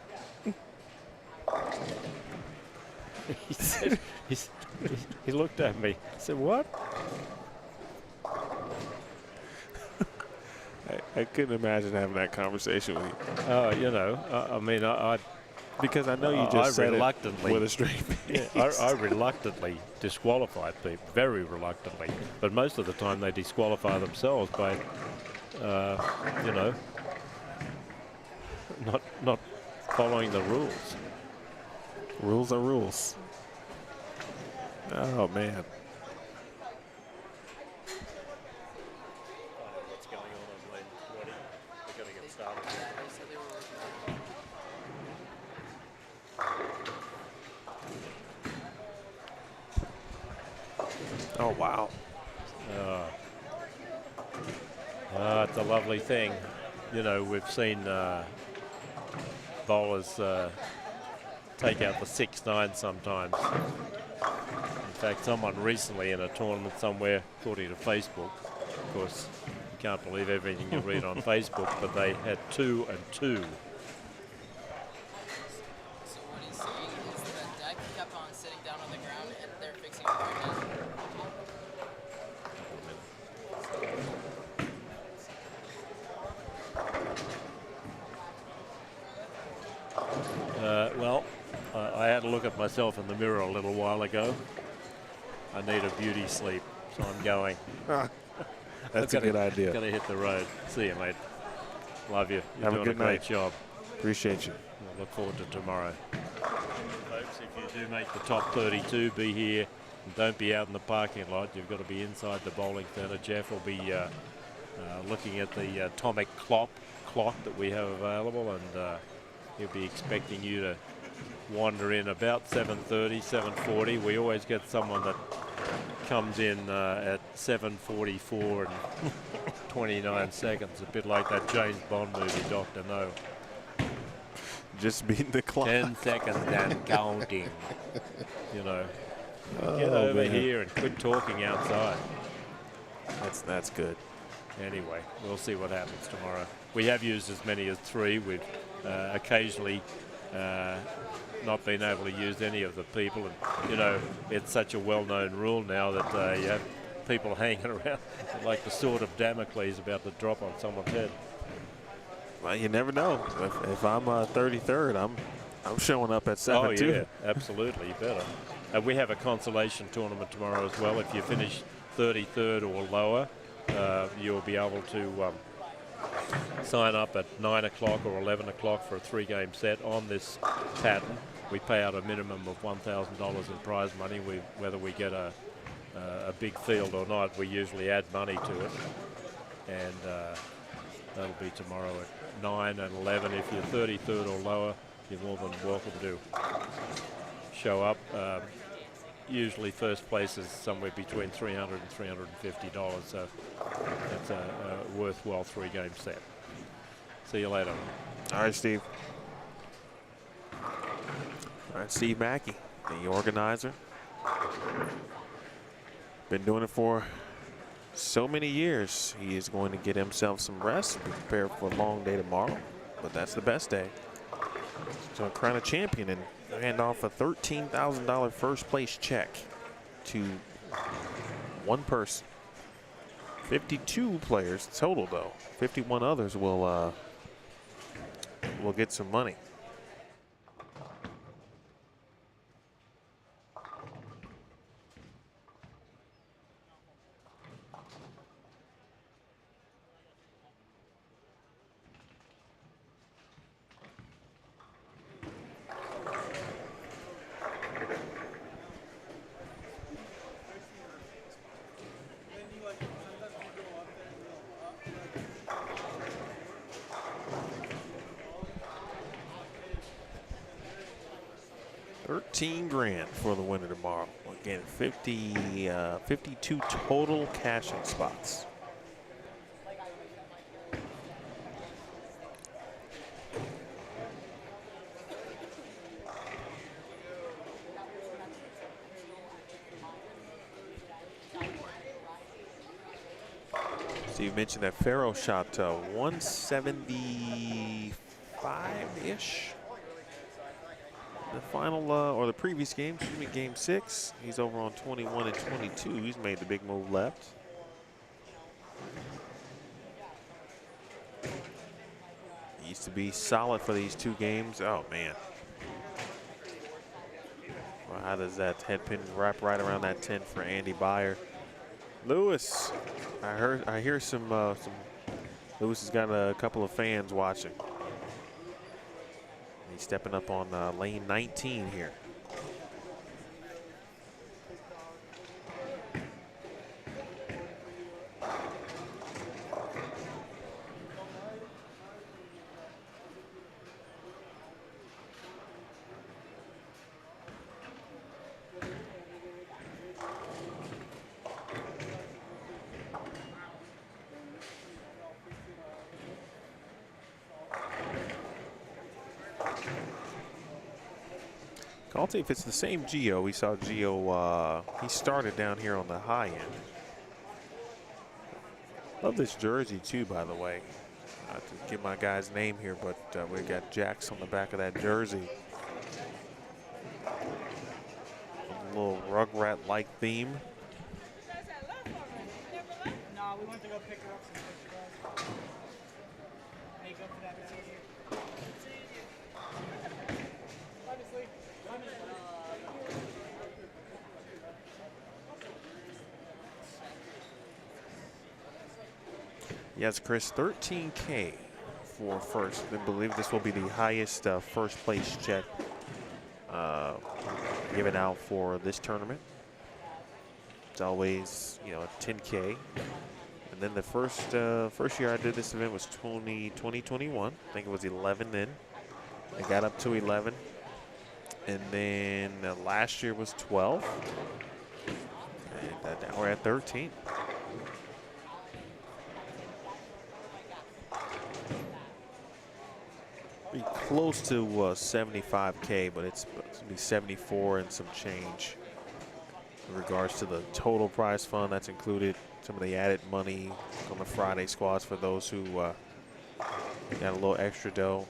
He said, he looked at me. I said, "What?" I couldn't imagine having that conversation with you. You know, I mean, because I know you just said reluctantly, it with a straight face. Yeah, I reluctantly disqualified people, very reluctantly. But most of the time they disqualify themselves by, you know, not following the rules. Rules are rules. Oh, man. What's going on lane 20? We're going to get started. Oh, wow. It's a lovely thing. You know, we've seen bowlers take out the 6-9 sometimes. In fact, someone recently in a tournament somewhere, according to Facebook, of course, you can't believe everything you read on Facebook, but they had 2 and 2. So what he's saying is the deck kept on sitting down on the ground and they're fixing it right now. look at myself in the mirror a little while ago. I need a beauty sleep, so I'm going. That's a good idea. Gotta hit the road. See you, mate. Love you. You're Have a doing good a great night. job. Appreciate you. I look forward to tomorrow. Folks, if you do make the top 32, be here. And don't be out in the parking lot. You've got to be inside the bowling centre. Jeff will be looking at the atomic clock that we have available, and he'll be expecting you to wander in about 7:30, 7:40. We always get someone that comes in at 7:44 and 29 seconds, a bit like that James Bond movie, Dr. No. Just beating the clock. 10 seconds and counting. You know, get Oh, over man. here and quit talking outside. That's good. Anyway, we'll see what happens tomorrow. We have used as many as 3. We've occasionally not been able to use any of the people. And, you know, it's such a well-known rule now that you have people hanging around like the sword of Damocles about to drop on someone's head. Well, you never know. If I'm 33rd, I'm showing up at 7 Oh, too. yeah, absolutely. You better. We have a consolation tournament tomorrow as well. If you finish 33rd or lower, you'll be able to sign up at 9 o'clock or 11 o'clock for a 3-game set on this pattern. We pay out a minimum of $1,000 in prize money. Whether we get a big field or not, we usually add money to it. And that'll be tomorrow at 9 and 11. If you're 33rd or lower, you're more than welcome to show up. Usually first place is somewhere between $300 and $350, so that's a worthwhile 3-game set. See you later. All right, Steve. All right, Steve Mackey, the organizer. Been doing it for so many years. He is going to get himself some rest, be prepared for a long day tomorrow, but that's the best day. So crown a champion and hand off a $13,000 first place check to one person. 52 players total, though. 51 others will get some money. $13,000 for the winner tomorrow. Again, 52 total cashing spots. Steve mentioned that Farrow shot 175-ish. The final or the previous game, excuse me, game 6. He's over on 21 and 22. He's made the big move left. He used to be solid for these 2 games. Oh man. Well, how does that head pin wrap right around that 10 for Andy Byer? Lewis, I hear some Lewis has got a couple of fans watching. He's stepping up on lane 19 here. Calty, if it's the same Gio, we saw Gio, he started down here on the high end. Love this jersey too, by the way. Not to get my guy's name here, but we got Jax on the back of that jersey. A little Rugrat-like theme. No, we went to go pick her up some pictures. Make up for that. It's easier. Obviously. Yes, Chris, 13K for first. I believe this will be the highest first place check given out for this tournament. It's always, you know, 10K. And then the first year I did this event was 2021. I think it was 11 then. I got up to 11. And then last year was 12. And now we're at 13. Be close to 75K, but it's going to be 74 and some change. In regards to the total prize fund, that's included some of the added money on the Friday squads for those who got a little extra dough.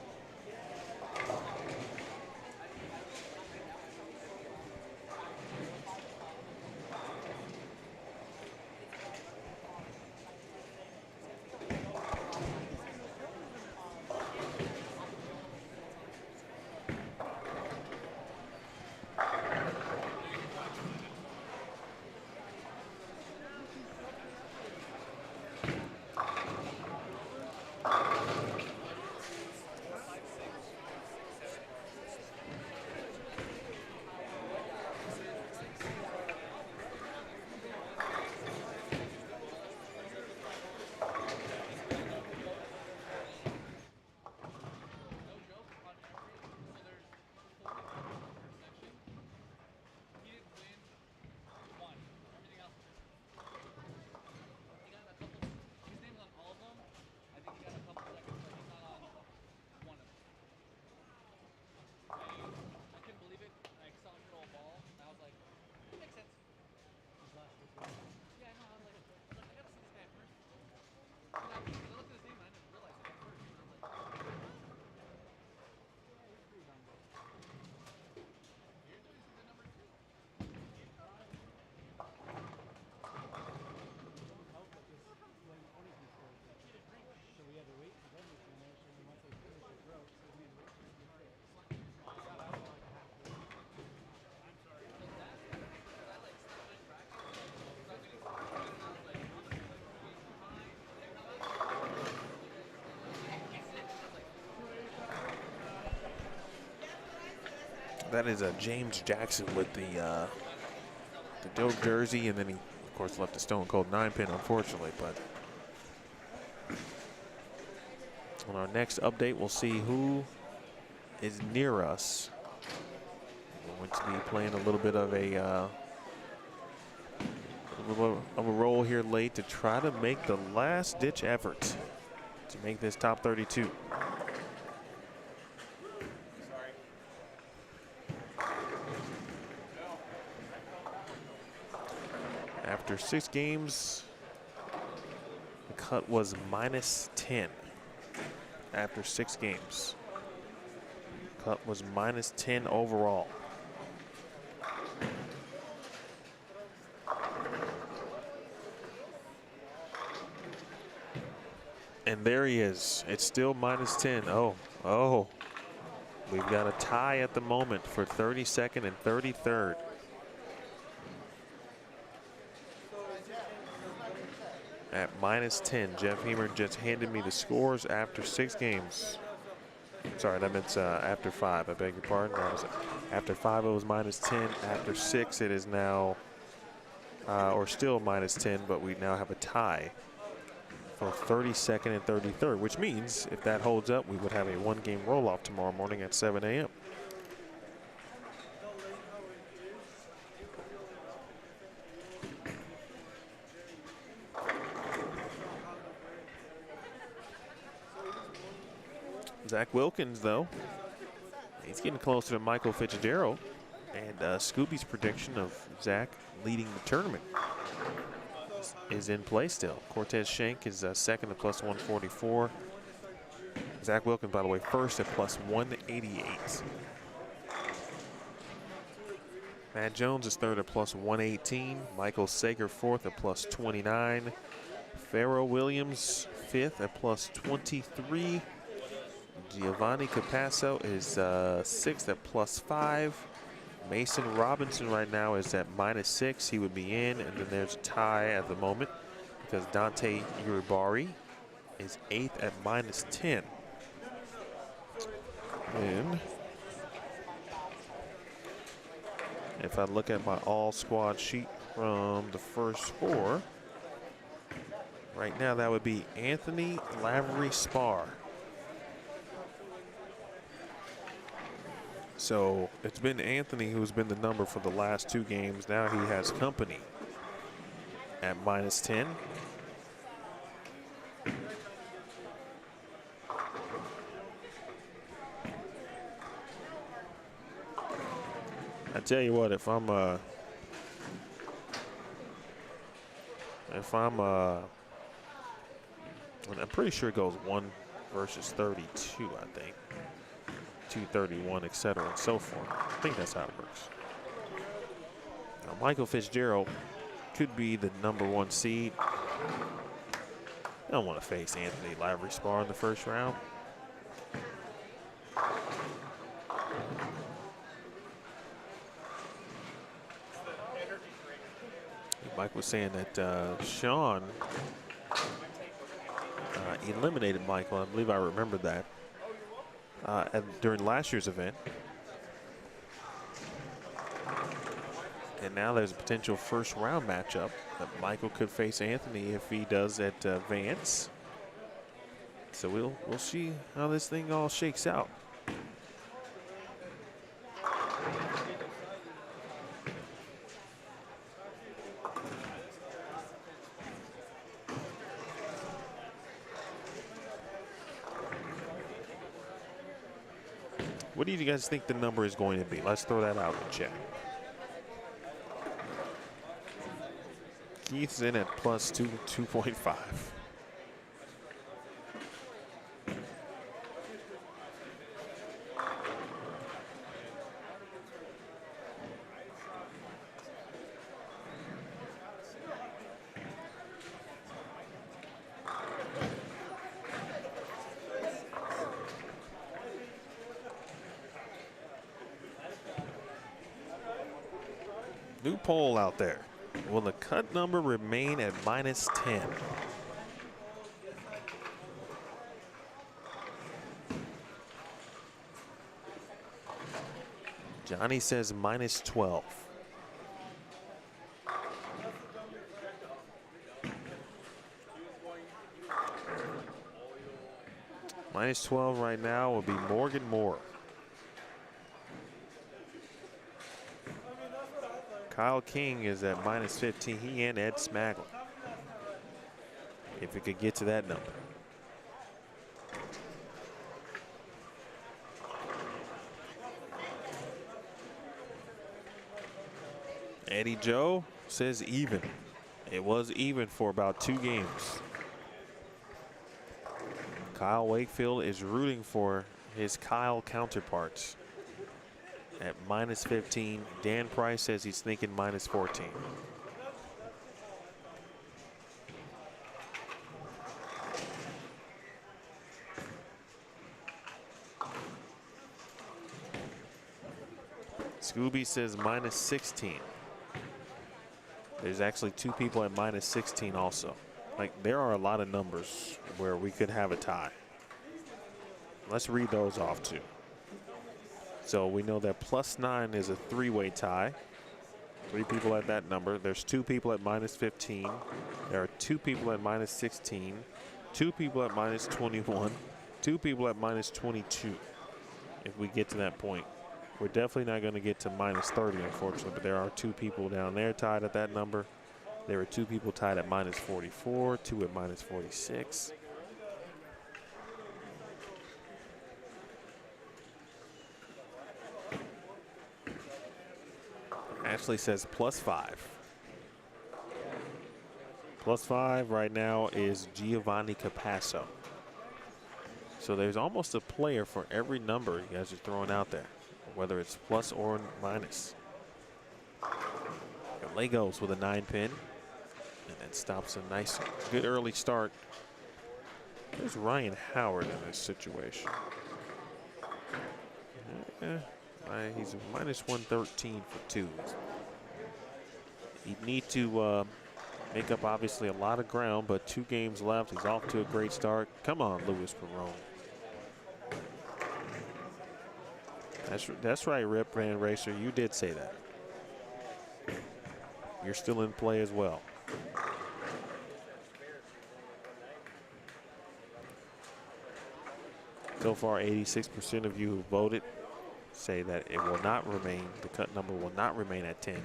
That is James Jackson with the dope jersey, and then he, of course, left the Stone Cold 9-pin, unfortunately. But on our next update, we'll see who is near us. We're going to be playing a little bit of a roll here late to try to make the last-ditch effort to make this top 32. After 6 games, the cut was -10. After 6 games, cut was -10 overall. And there he is. It's still -10. Oh. We've got a tie at the moment for 32nd and 33rd. At -10, Jeff Hemer just handed me the scores after 6 games. Sorry, that meant after 5. I beg your pardon. That was after 5, it was -10. After 6, it is now, or still -10, but we now have a tie for 32nd and 33rd, which means if that holds up, we would have a 1-game roll-off tomorrow morning at 7 a.m. Zach Wilkins, though, he's getting closer to Michael Fitzgerald, and Scooby's prediction of Zach leading the tournament is in play still. Cortez Shank is second at +144. Zach Wilkins, by the way, first at +188. Matt Jones is third at +118. Michael Sager fourth at +29. Pharaoh Williams fifth at +23. Giovanni Capasso is sixth at +5. Mason Robinson right now is at -6. He would be in, and then there's a tie at the moment because Dante Uribari is 8th at -10. And if I look at my all squad sheet from the first 4, right now that would be Anthony Lavery Spar. So it's been Anthony who's been the number for the last 2 games. Now he has company at -10. I tell you what, I'm pretty sure it goes 1 versus 32, I think. 231, etc., and so forth. I think that's how it works. Now, Michael Fitzgerald could be the #1 seed. I don't want to face Anthony Lavery Spar in the first round. Mike was saying that Sean eliminated Michael. I believe I remember that during last year's event. And now there's a potential first round matchup that Michael could face Anthony if he does at Vance. So we'll see how this thing all shakes out. What do you guys think the number is going to be? Let's throw that out in the chat. Keith's in at +2.5. New poll out there. Will the cut number remain at -10? Johnny says -12. -12 right now will be Morgan Moore. Kyle King is at -15. He and Ed Smagler. If it could get to that number. Eddie Joe says even. It was even for about 2 games. Kyle Wakefield is rooting for his Kyle counterparts. At -15, Dan Price says he's thinking -14. Scooby says -16. There's actually 2 people at -16 also. Like, there are a lot of numbers where we could have a tie. Let's read those off too. So we know that +9 is a 3-way tie. 3 people at that number. There's 2 people at -15. There are 2 people at -16. 2 people at -21. 2 people at -22. If we get to that point. We're definitely not going to get to -30, unfortunately, but there are 2 people down there tied at that number. There are 2 people tied at -44, 2 at -46. Ashley says +5. +5 right now is Giovanni Capasso. So there's almost a player for every number you guys are throwing out there, whether it's plus or minus. Legos with a 9-pin, and then stops a nice, good early start. There's Ryan Howard in this situation. He's a -113 for 2. He'd need to make up obviously a lot of ground, but 2 games left. He's off to a great start. Come on, Luis Perone. That's right, Rip Van Racer. You did say that. You're still in play as well. So far, 86% of you who voted say that it will not remain, the cut number will not remain at 10.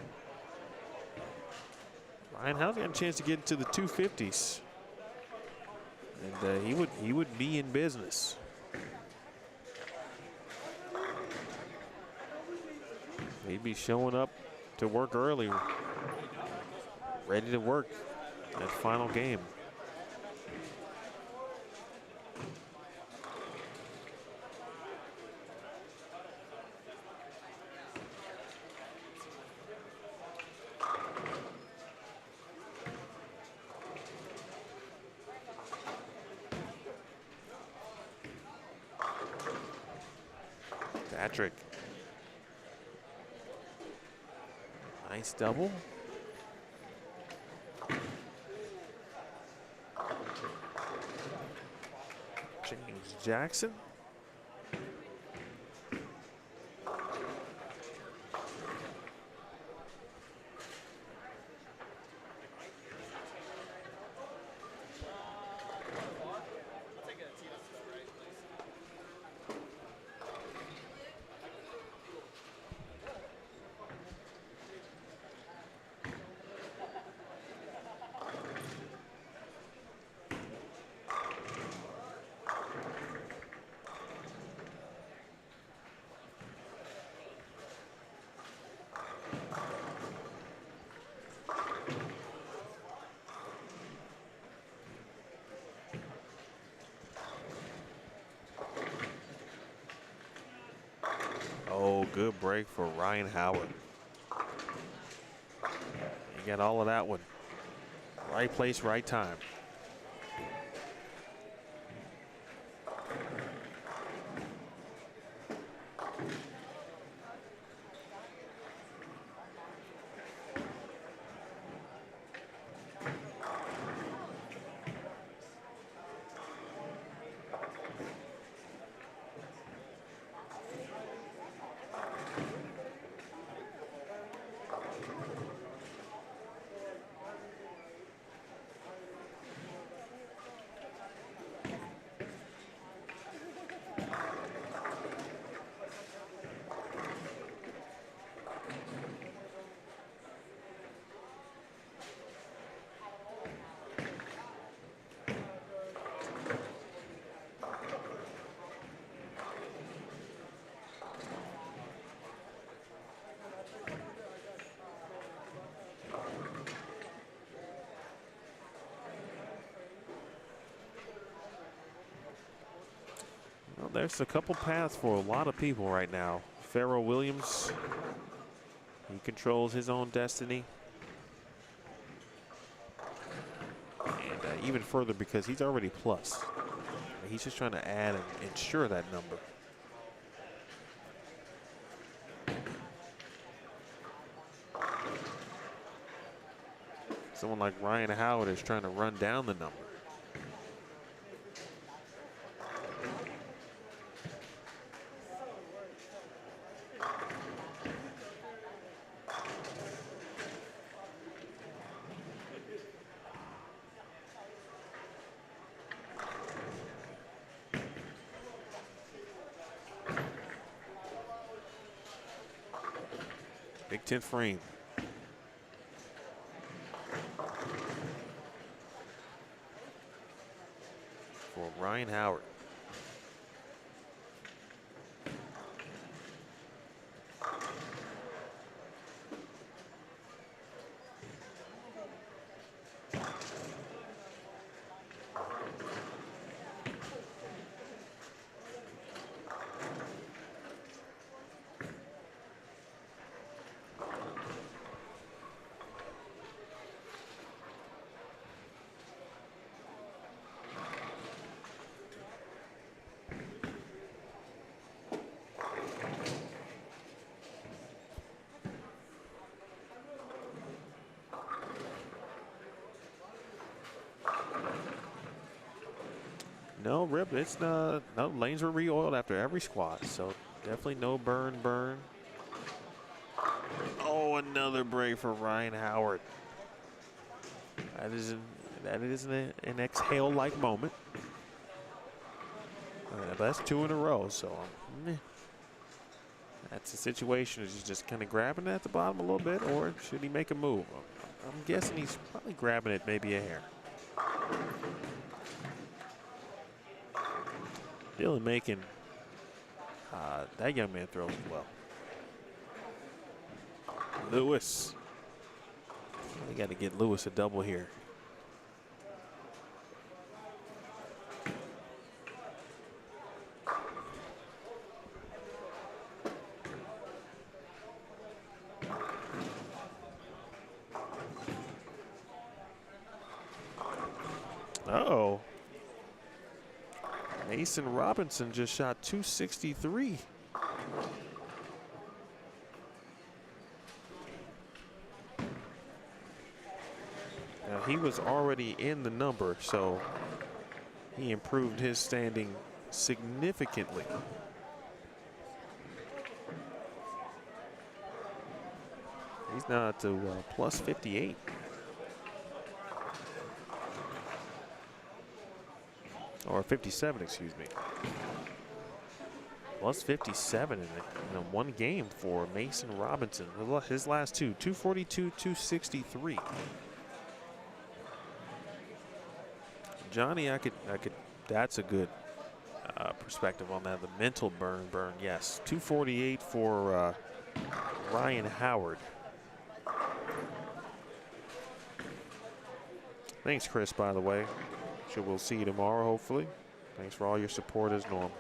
Ryan Howell's got a chance to get into the 250s. And he would be in business. He'd be showing up to work early, ready to work that final game. Patrick. Nice double. James Jackson. Oh, good break for Ryan Howard. You got all of that one. Right place, right time. Well, there's a couple paths for a lot of people right now. Pharoah Williams, he controls his own destiny. And even further because he's already plus. He's just trying to add and ensure that number. Someone like Ryan Howard is trying to run down the number. Big 10 frame. For Ryan Howard. No, Rip, it's no lanes were re-oiled after every squat, so definitely no burn. Oh, another break for Ryan Howard. That is an exhale-like moment. But that's 2 in a row, so meh. That's a situation. Is he just kind of grabbing it at the bottom a little bit, or should he make a move? I'm guessing he's probably grabbing it maybe a hair. Dylan making that young man throws well. Lewis. They got to get Lewis a double here. Uh-oh. Mason Robinson just shot 263. Now, he was already in the number, so he improved his standing significantly. He's now at to plus 58. Or 57, excuse me. Plus 57 in one game for Mason Robinson. His last two, 242, 263. Johnny, I could. That's a good perspective on that. The mental burn, yes. 248 for Ryan Howard. Thanks, Chris, by the way. Sure, we'll see you tomorrow, hopefully. Thanks for all your support as normal.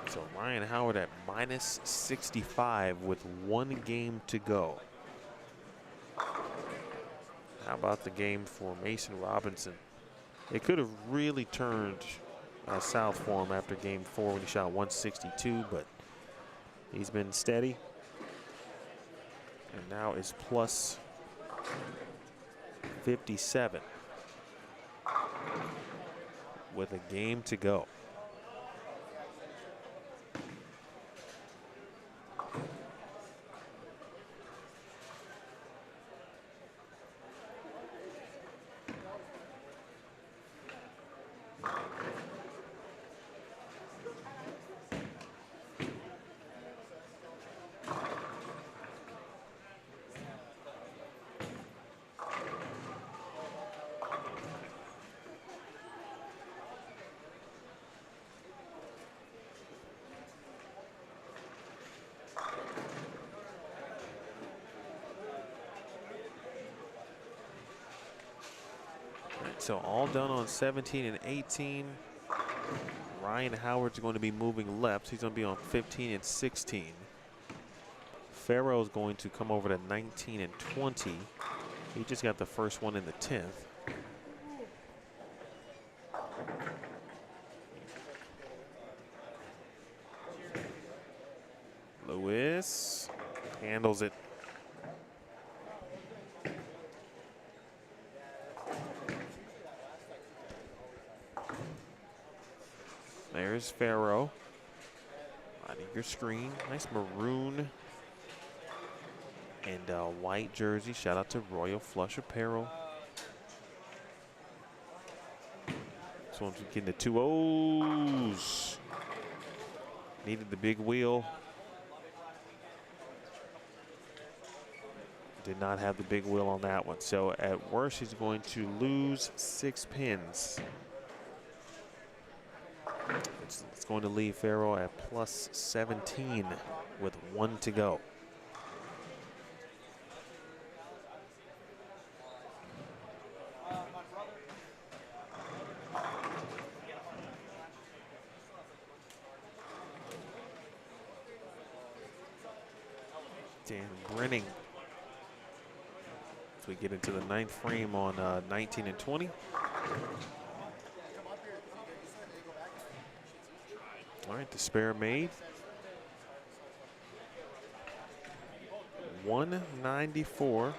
So Ryan Howard at minus 65 with 1 game to go. How about the game for Mason Robinson? It could have really turned south for him after game 4 when he shot 162, but he's been steady. And now is plus 57 with a game to go. So all done on 17 and 18. Ryan Howard's going to be moving left. He's going to be on 15 and 16. Farrell's going to come over to 19 and 20. He just got the first one in the 10th. Lewis handles it. There's Farrow. On your screen. Nice maroon and white jersey. Shout out to Royal Flush Apparel. This one's getting the 2 O's. Needed the big wheel. Did not have the big wheel on that one. So at worst, he's going to lose 6 pins. It's going to leave Farrell at plus 17 with 1 to go. Dan Brenning we get into the 9th frame on 19 and 20. All right, the spare made. 194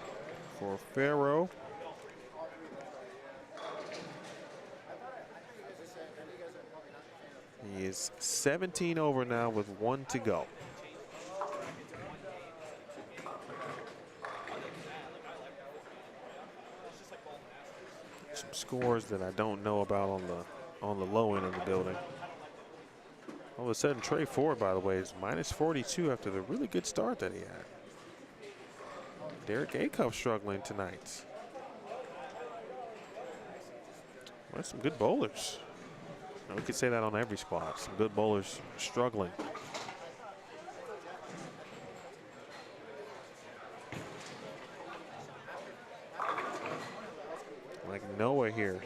for Faro. He is 17 over now with 1 to go. Some scores that I don't know about on the low end of the building. All of a sudden, Trey Ford, by the way, is minus 42 after the really good start that he had. Derek Acuff struggling tonight. Well, some good bowlers. We could say that on every squad. Some good bowlers struggling. Like Noah here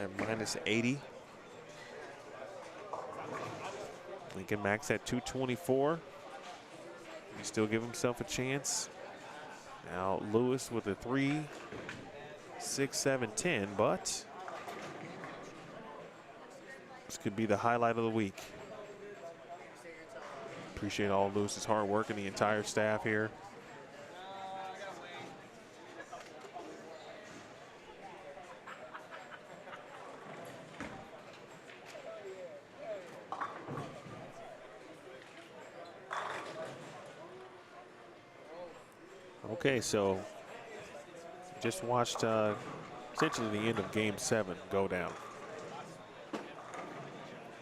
at minus 80. Lincoln Max at 224. He still give himself a chance. Now Lewis with a 3, 6, 7, 10, but this could be the highlight of the week. Appreciate all Lewis's hard work and the entire staff here. Okay, so just watched essentially the end of Game 7 go down.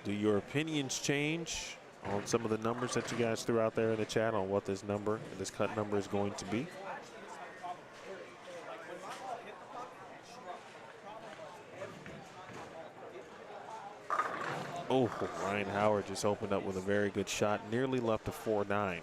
Do your opinions change on some of the numbers that you guys threw out there in the chat on what this number, this cut number is going to be? Oh, Ryan Howard just opened up with a very good shot, nearly left a 4-9.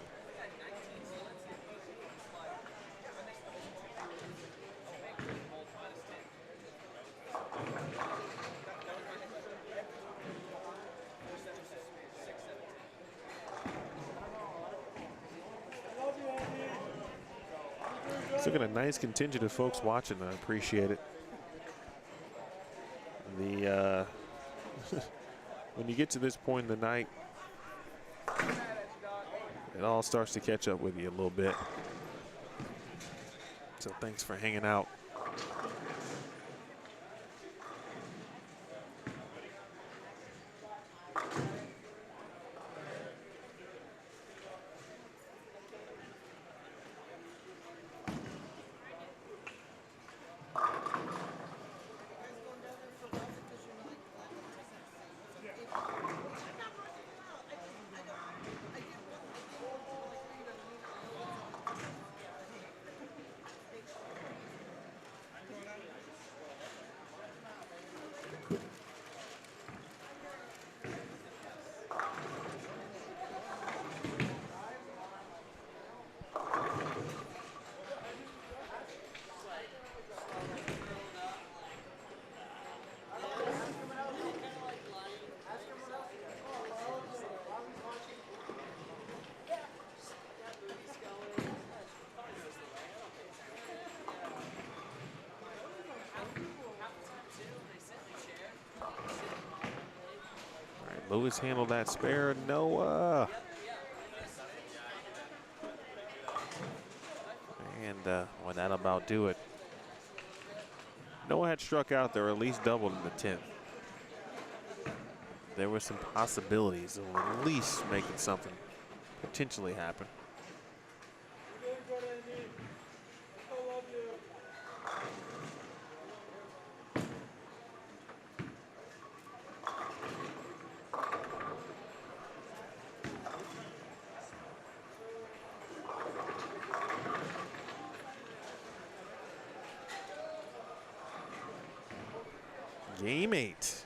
Look at a nice contingent of folks watching. I appreciate it. The when you get to this point in the night, it all starts to catch up with you a little bit. So thanks for hanging out. Lewis handled that spare. Noah. And well, that'll about do it. Noah had struck out there, at least doubled in the 10th. There were some possibilities of at least making something potentially happen. Game 8.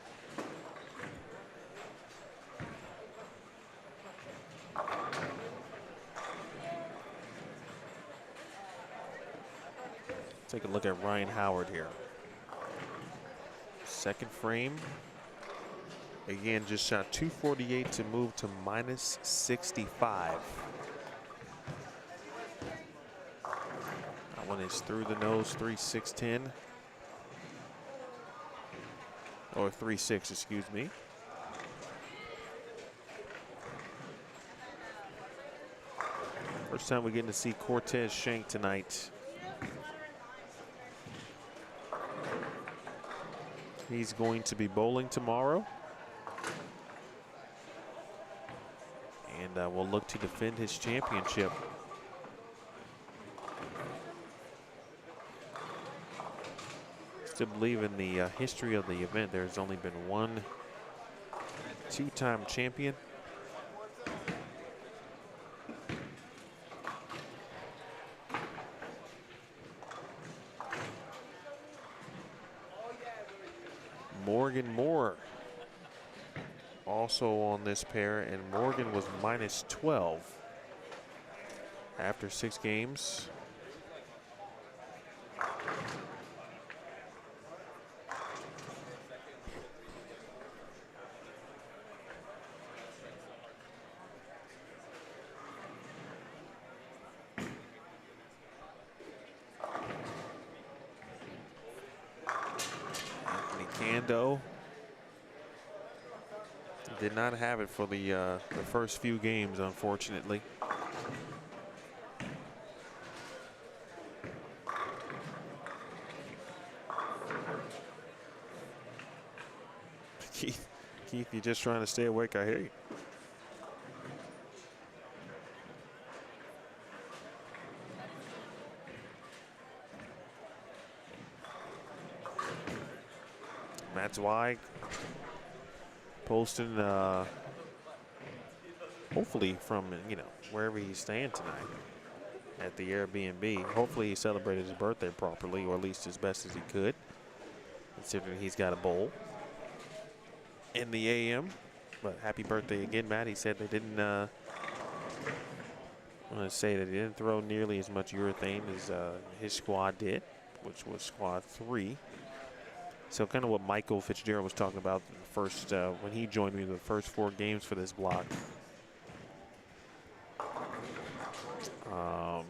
Take a look at Ryan Howard here. Second frame. Again, just shot 248 to move to minus 65. That one is through the nose, 3-6-10. Or 3-6, excuse me. First time we're getting to see Cortez Shank tonight. He's going to be bowling tomorrow. And will look to defend his championship. Still believe in the history of the event, there's only been one two-time champion. Morgan Moore also on this pair, and Morgan was -12 after 6 games. Kando did not have it for the first few games, unfortunately. Keith, you're just trying to stay awake, I hear you. Matt Zweig posting, hopefully from, wherever he's staying tonight at the Airbnb. Hopefully he celebrated his birthday properly, or at least as best as he could, considering he's got a bowl in the AM. But happy birthday again, Matt. He said they didn't, I want to say that he didn't throw nearly as much urethane as his squad did, which was squad 3. So kind of what Michael Fitzgerald was talking about in the first, when he joined me the first 4 games for this block. Not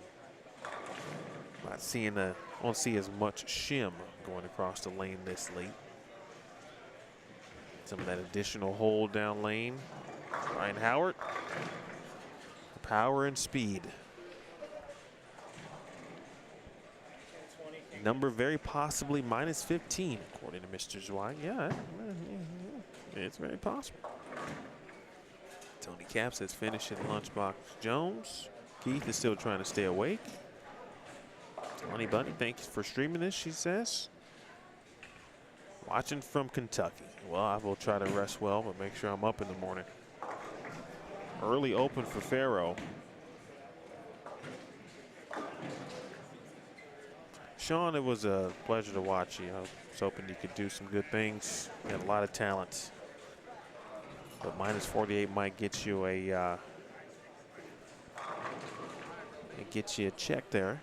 seeing I won't see as much shim going across the lane this late. Some of that additional hold down lane. Ryan Howard, power and speed. Number very possibly -15, according to Mr. Zweig. Yeah, it's very possible. Tony Caps has finished in Lunchbox Jones. Keith is still trying to stay awake. Honey Bunny, thanks for streaming this, she says. Watching from Kentucky. Well, I will try to rest well, but make sure I'm up in the morning. Early open for Faro. Sean, it was a pleasure to watch you. I was hoping you could do some good things. You had a lot of talent. But -48 might get you a check there.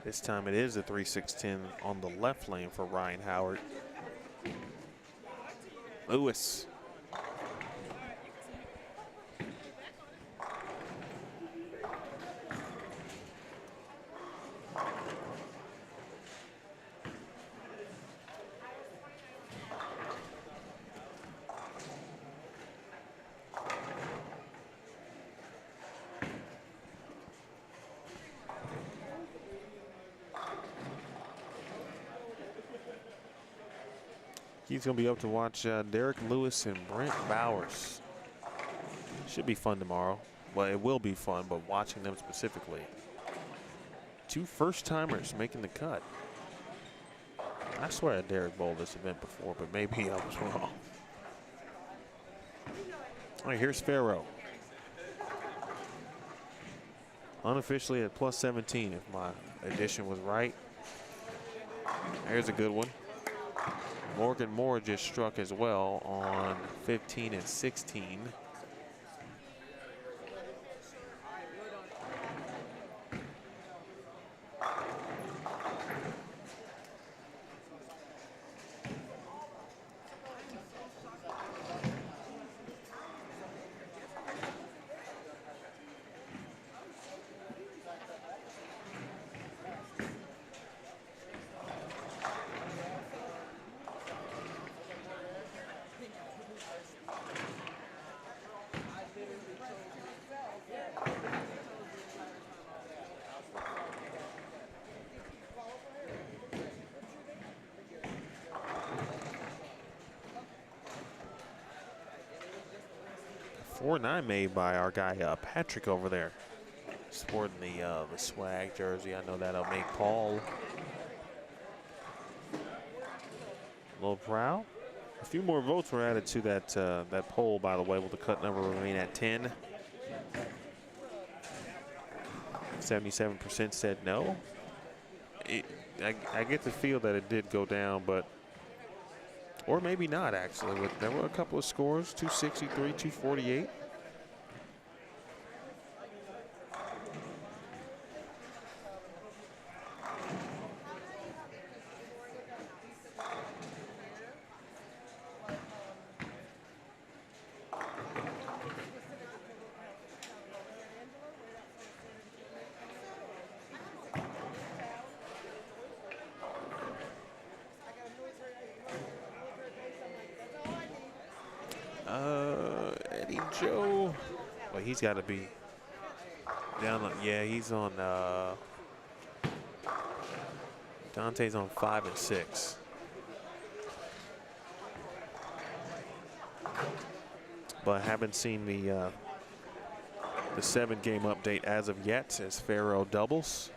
This time it is a 3-6-10 on the left lane for Ryan Howard. Lewis. He's going to be up to watch Derek Lewis and Brent Bowers. Should be fun tomorrow. Well, it will be fun, but watching them specifically. 2 first-timers making the cut. I swear I Derek bowled this event before, but maybe I was wrong. All right, here's Faro. Unofficially at plus 17, if my addition was right. Here's a good one. Morgan Moore just struck as well on 15 and 16. .49 made by our guy Patrick over there, sporting the swag jersey. I know that'll make Paul a little proud. A few more votes were added to that poll, by the way. Will the cut number remain at 10? 77% said no. I get the feel that it did go down, but or maybe not, actually. There were a couple of scores, 263, 248. Eddie Joe. Well, he's got to be down on, yeah, he's on, Dante's on 5 and 6. But haven't seen the 7-game update as of yet as Faro doubles.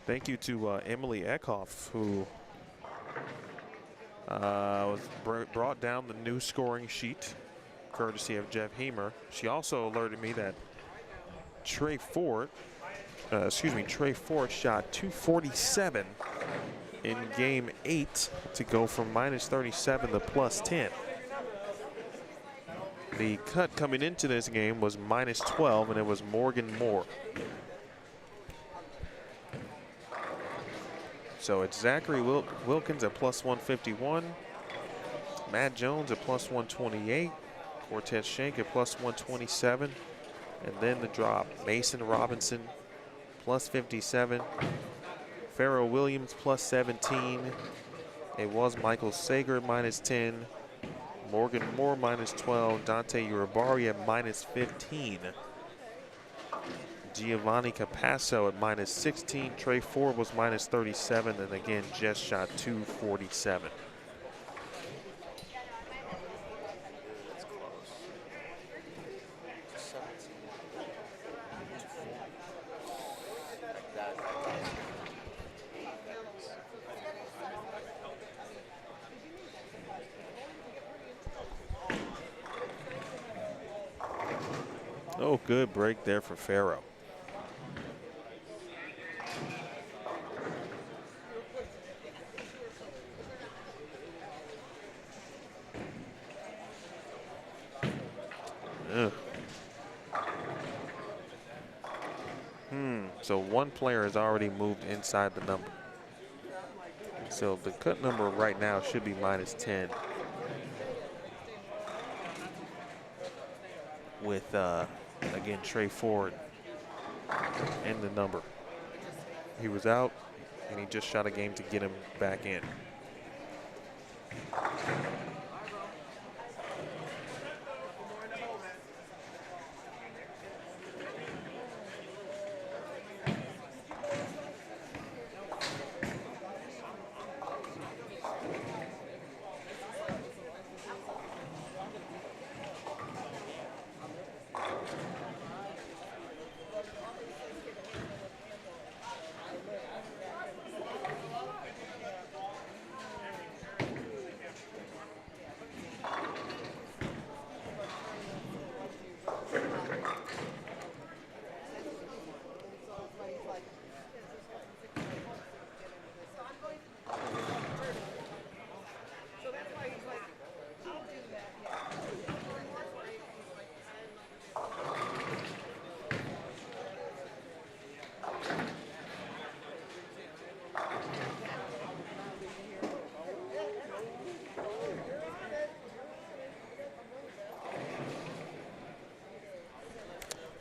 Thank you to Emily Eckhoff, who brought down the new scoring sheet, courtesy of Jeff Hemer. She also alerted me that Trey Ford shot 247 in game 8 to go from -37 to +10. The cut coming into this game was -12, and it was Morgan Moore. So it's Zachary Wilkins at +151, Matt Jones at +128, Cortez Shank at +127, and then the drop, Mason Robinson +57, Faro Williams +17. It was Michael Sager -10, Morgan Moore -12, Dante Urabari at -15. Giovanni Capasso at -16. Trey Ford was -37, and again, just shot 247. Good break there for Faro. Ugh. So one player has already moved inside the number. So the cut number right now should be -10. With, again, Trey Ford in the number. He was out, and he just shot a game to get him back in.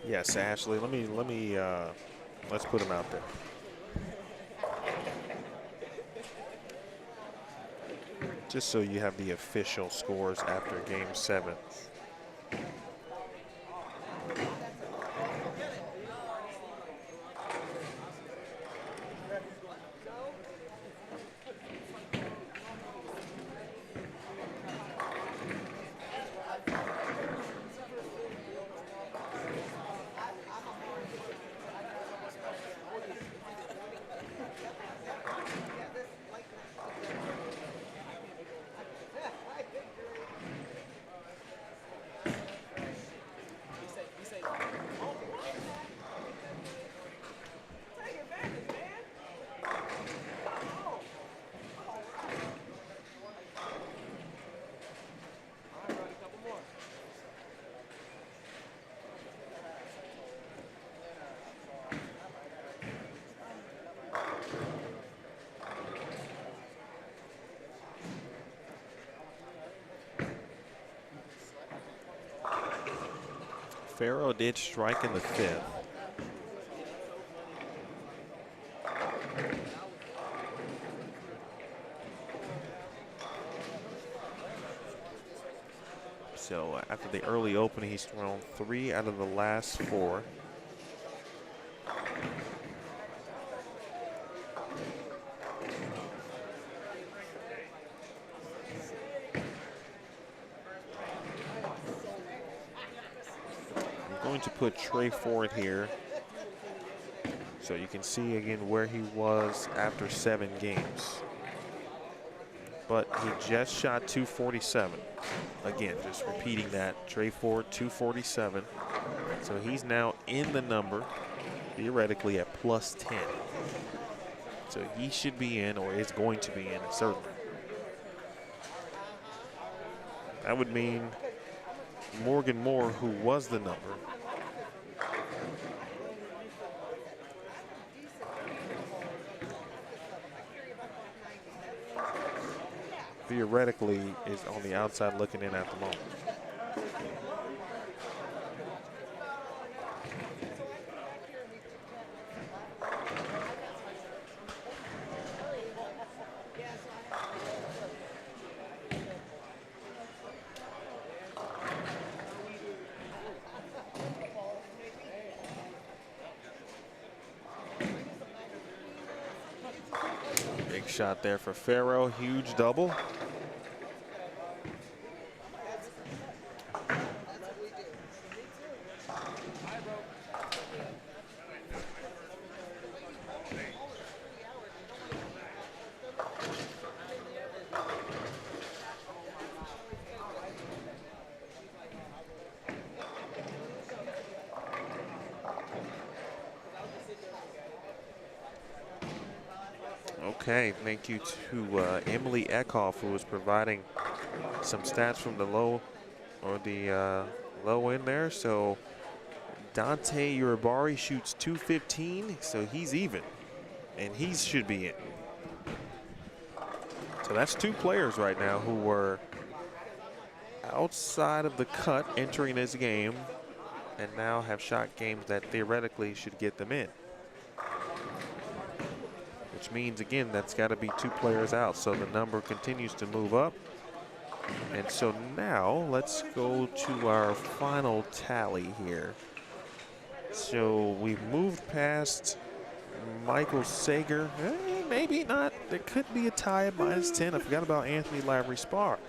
Yes, Ashley. Let's put him out there. Just so you have the official scores after Game 7. Faro did strike in the 5th. So after the early opening, he's thrown 3 out of the last 4. Going to put Trey Ford here so you can see again where he was after 7 games. But he just shot 247. Again, just repeating that, Trey Ford 247. So he's now in the number, theoretically at +10. So he should be in, or is going to be in, certainly. That would mean Morgan Moore, who was the number, theoretically is on the outside looking in at the moment. Big shot there for Faro, huge double. Okay, thank you to Emily Eckhoff, who was providing some stats from the low end there. So Dante Urabari shoots 215, so he's even, and he should be in. So that's two players right now who were outside of the cut entering this game and now have shot games that theoretically should get them in. Which means, again, that's got to be two players out. So the number continues to move up. And so now let's go to our final tally here. So we've moved past Michael Sager. Maybe not. There could be a tie at -10. I forgot about Anthony Lavery Spar.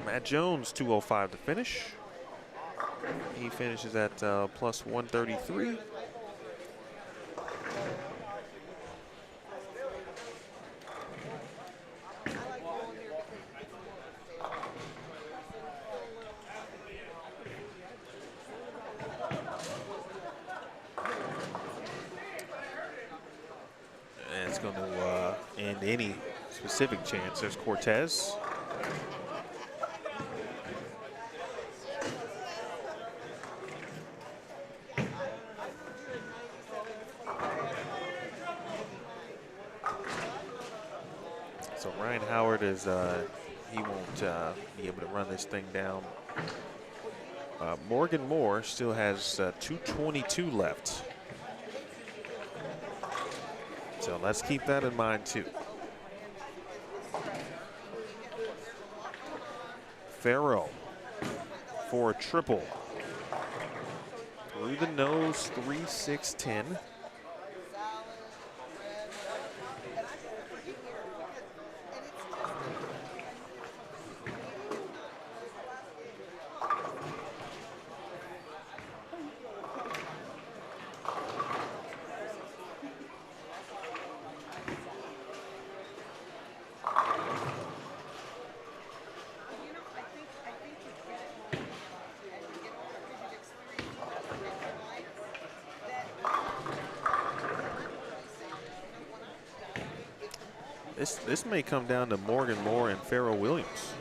Matt Jones, 205 to finish. He finishes at plus 133. And it's going to end any specific chance. There's Cortez. So Ryan Howard is, he won't be able to run this thing down. Morgan Moore still has 222 left. So let's keep that in mind too. Farrow for a triple. Through the nose, 3-6-10. This may come down to Morgan Moore and Farrell Williams.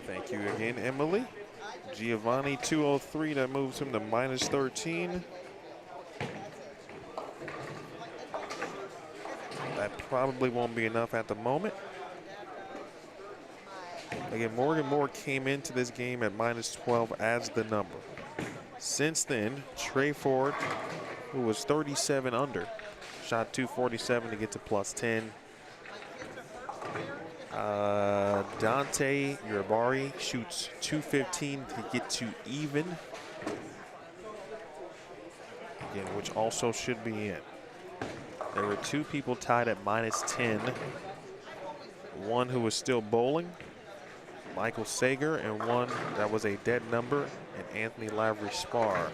Thank you again, Emily. Giovanni, 203. That moves him to -13. That probably won't be enough at the moment. Again, Morgan Moore came into this game at -12 as the number. Since then, Trey Ford, who was 37 under, shot 247 to get to +10. Dante Urabari shoots 215 to get to even. Again, which also should be in. There were two people tied at -10. One who was still bowling, Michael Sager, and one that was a dead number, and Anthony Lavery Spar.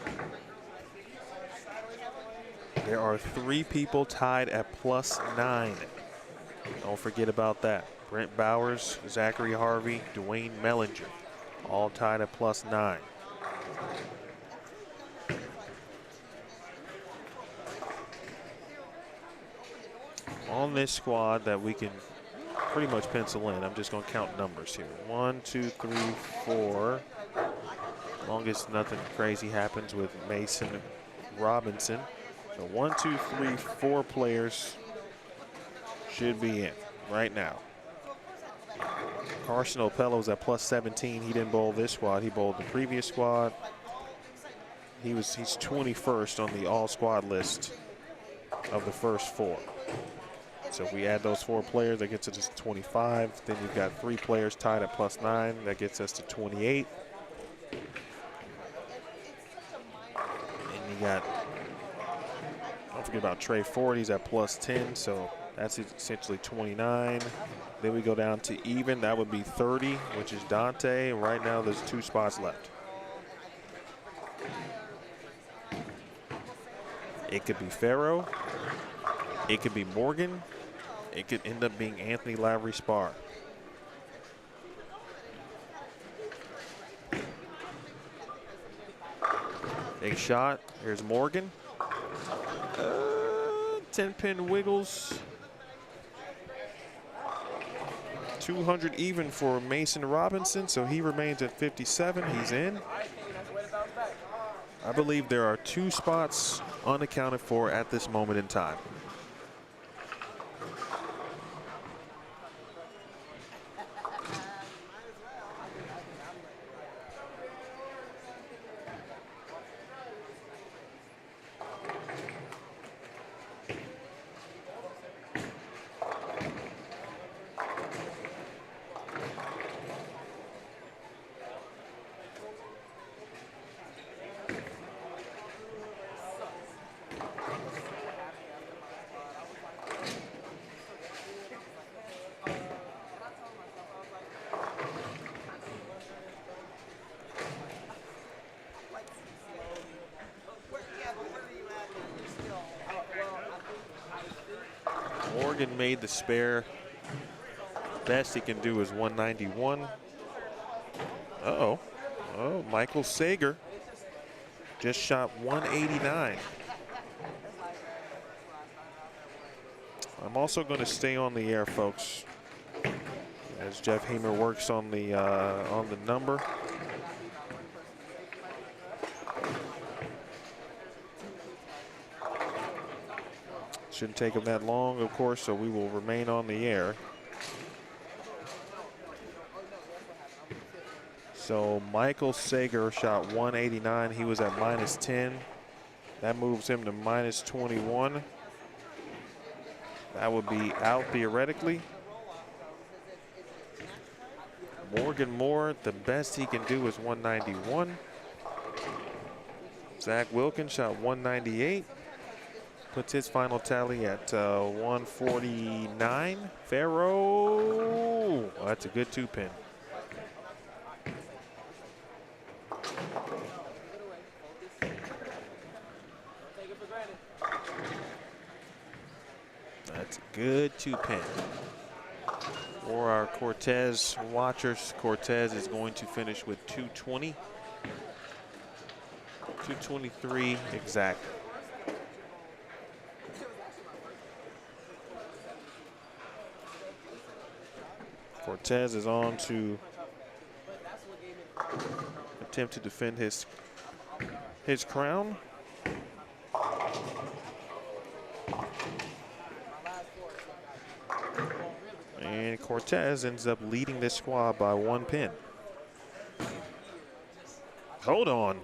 There are three people tied at +9. Don't forget about that. Brent Bowers, Zachary Harvey, Dwayne Mellinger, all tied at +9. On this squad that we can pretty much pencil in, I'm just going to count numbers here. 1, 2, 3, 4. Longest nothing crazy happens with Mason Robinson. So 1, 2, 3, 4 players should be in right now. Carson Opello's at +17. He didn't bowl this squad. He bowled the previous squad. He's 21st on the all squad list of the first 4. So if we add those 4 players, that gets us to 25. Then you've got 3 players tied at +9. That gets us to 28. got, don't forget about Trey Ford. He's at plus 10, so that's essentially 29. Then we go down to even. That would be 30, which is Dante. And right now there's 2 spots left. It could be Faro. It could be Morgan. It could end up being Anthony Lavery Spar. Big shot. Here's Morgan. 10-pin wiggles. 200 even for Mason Robinson, so he remains at 57. He's in. I believe there are 2 spots unaccounted for at this moment in time. Morgan made the spare. Best he can do is 191. Uh-oh. Oh, Michael Sager just shot 189. I'm also going to stay on the air, folks, as Jeff Hamer works on the number. Shouldn't take him that long, of course, so we will remain on the air. So Michael Sager shot 189. He was at minus 10. That moves him to minus 21. That would be out theoretically. Morgan Moore, the best he can do is 191. Zach Wilkins shot 198. Puts his final tally at 149. Faro, oh, that's a good 2-pin. That's a good 2-pin. For our Cortez watchers, Cortez is going to finish with 220. 223 exact. Cortez is on to attempt to defend his crown. And Cortez ends up leading this squad by 1 pin. Hold on.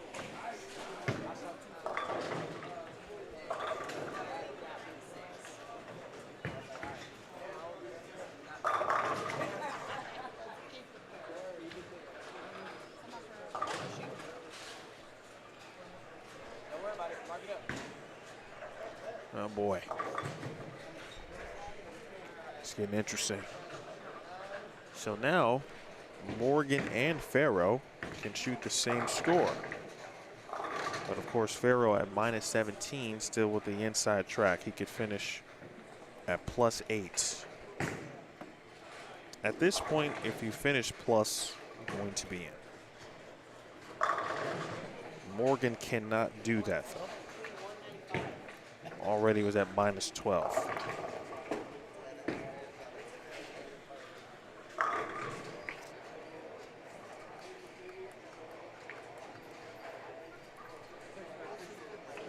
Oh boy. It's getting interesting. So now Morgan and Faro can shoot the same score. But of course Faro at minus 17, still with the inside track. He could finish at plus 8. At this point, if you finish plus, you're going to be in. Morgan cannot do that though. Already was at minus 12.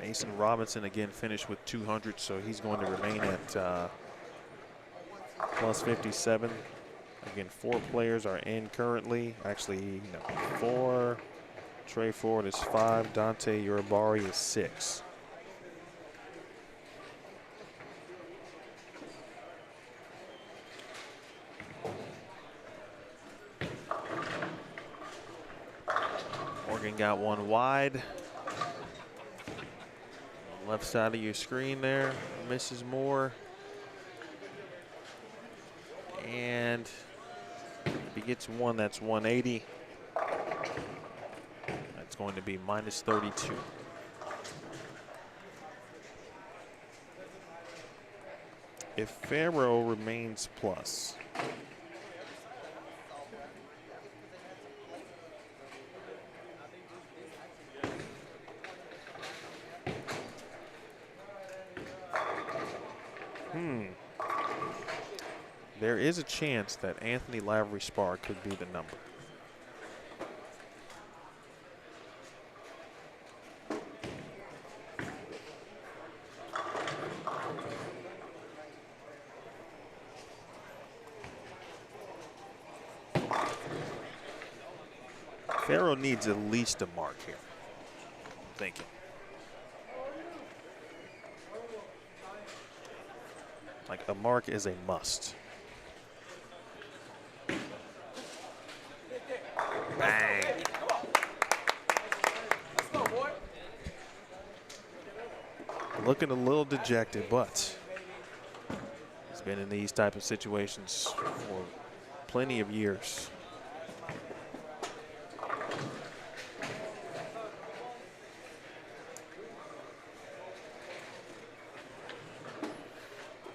Mason Robinson again finished with 200, so he's going to remain at plus 57. Again, 4 players are in currently. Actually, no, 4. Trey Ford is 5. Dante Urabari is 6. Morgan got one wide. Left side of your screen there, Mrs. Moore. And if he gets one, that's 180. That's going to be minus 32. If Pharaoh remains plus, there is a chance that Anthony Lavery Spar could be the number. Pharaoh needs at least a mark here, I'm thinking. Like a mark is a must. Bang. Looking a little dejected, but he's been in these type of situations for plenty of years.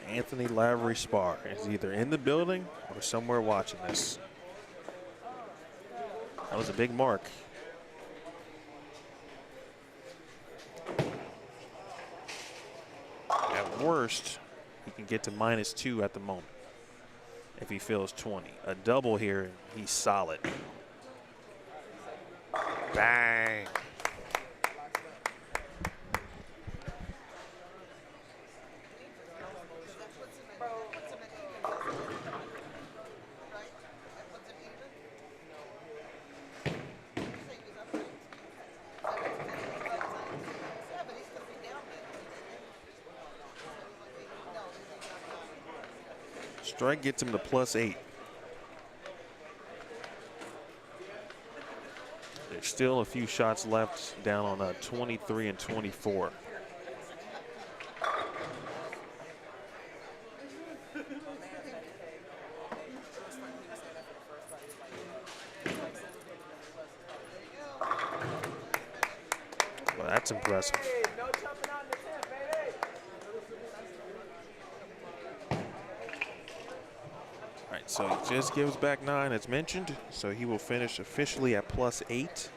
Anthony Lavery Spar is either in the building or somewhere watching this. That was a big mark. At worst, he can get to -2 at the moment if he fills 20. A double here, he's solid. Bang. Strike gets him to +8. There's still a few shots left down on 23 and 24. Well, that's impressive. So he just gives back 9 as mentioned, so he will finish officially at +8.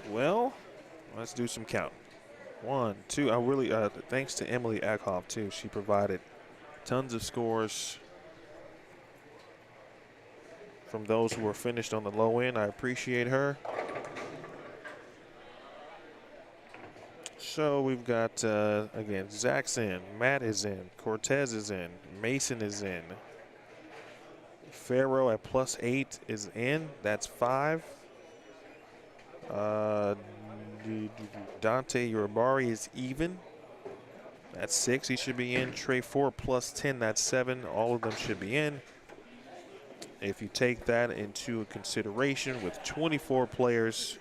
Well, let's do some counting. 1, 2. I really, thanks to Emily Eckhoff too. She provided tons of scores from those who were finished on the low end. I appreciate her. So we've got, again, Zach's in, Matt is in, Cortez is in, Mason is in. Pharaoh at +8 is in. That's 5. Dante Urabari is even. That's 6. He should be in. Trey 4 +10. That's 7. All of them should be in. If you take that into consideration with 24 players,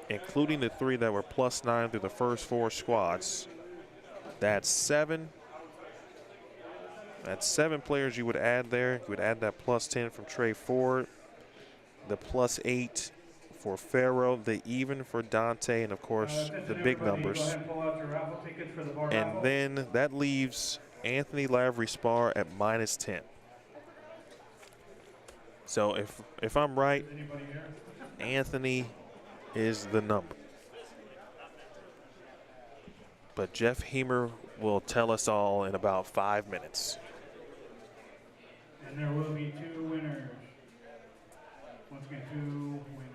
including the 3 that were +9 through the first 4 squads, that's 7. That's 7 players you would add there. You would add that +10 from Trey 4, the +8 for Pharaoh, the even for Dante, and of course the big numbers. And then that leaves Anthony Lavery Spar at -10. So if I'm right, Anthony is the number. But Jeff Hemer will tell us all in about 5 minutes. And there will be 2 winners. Once again, 2 winners.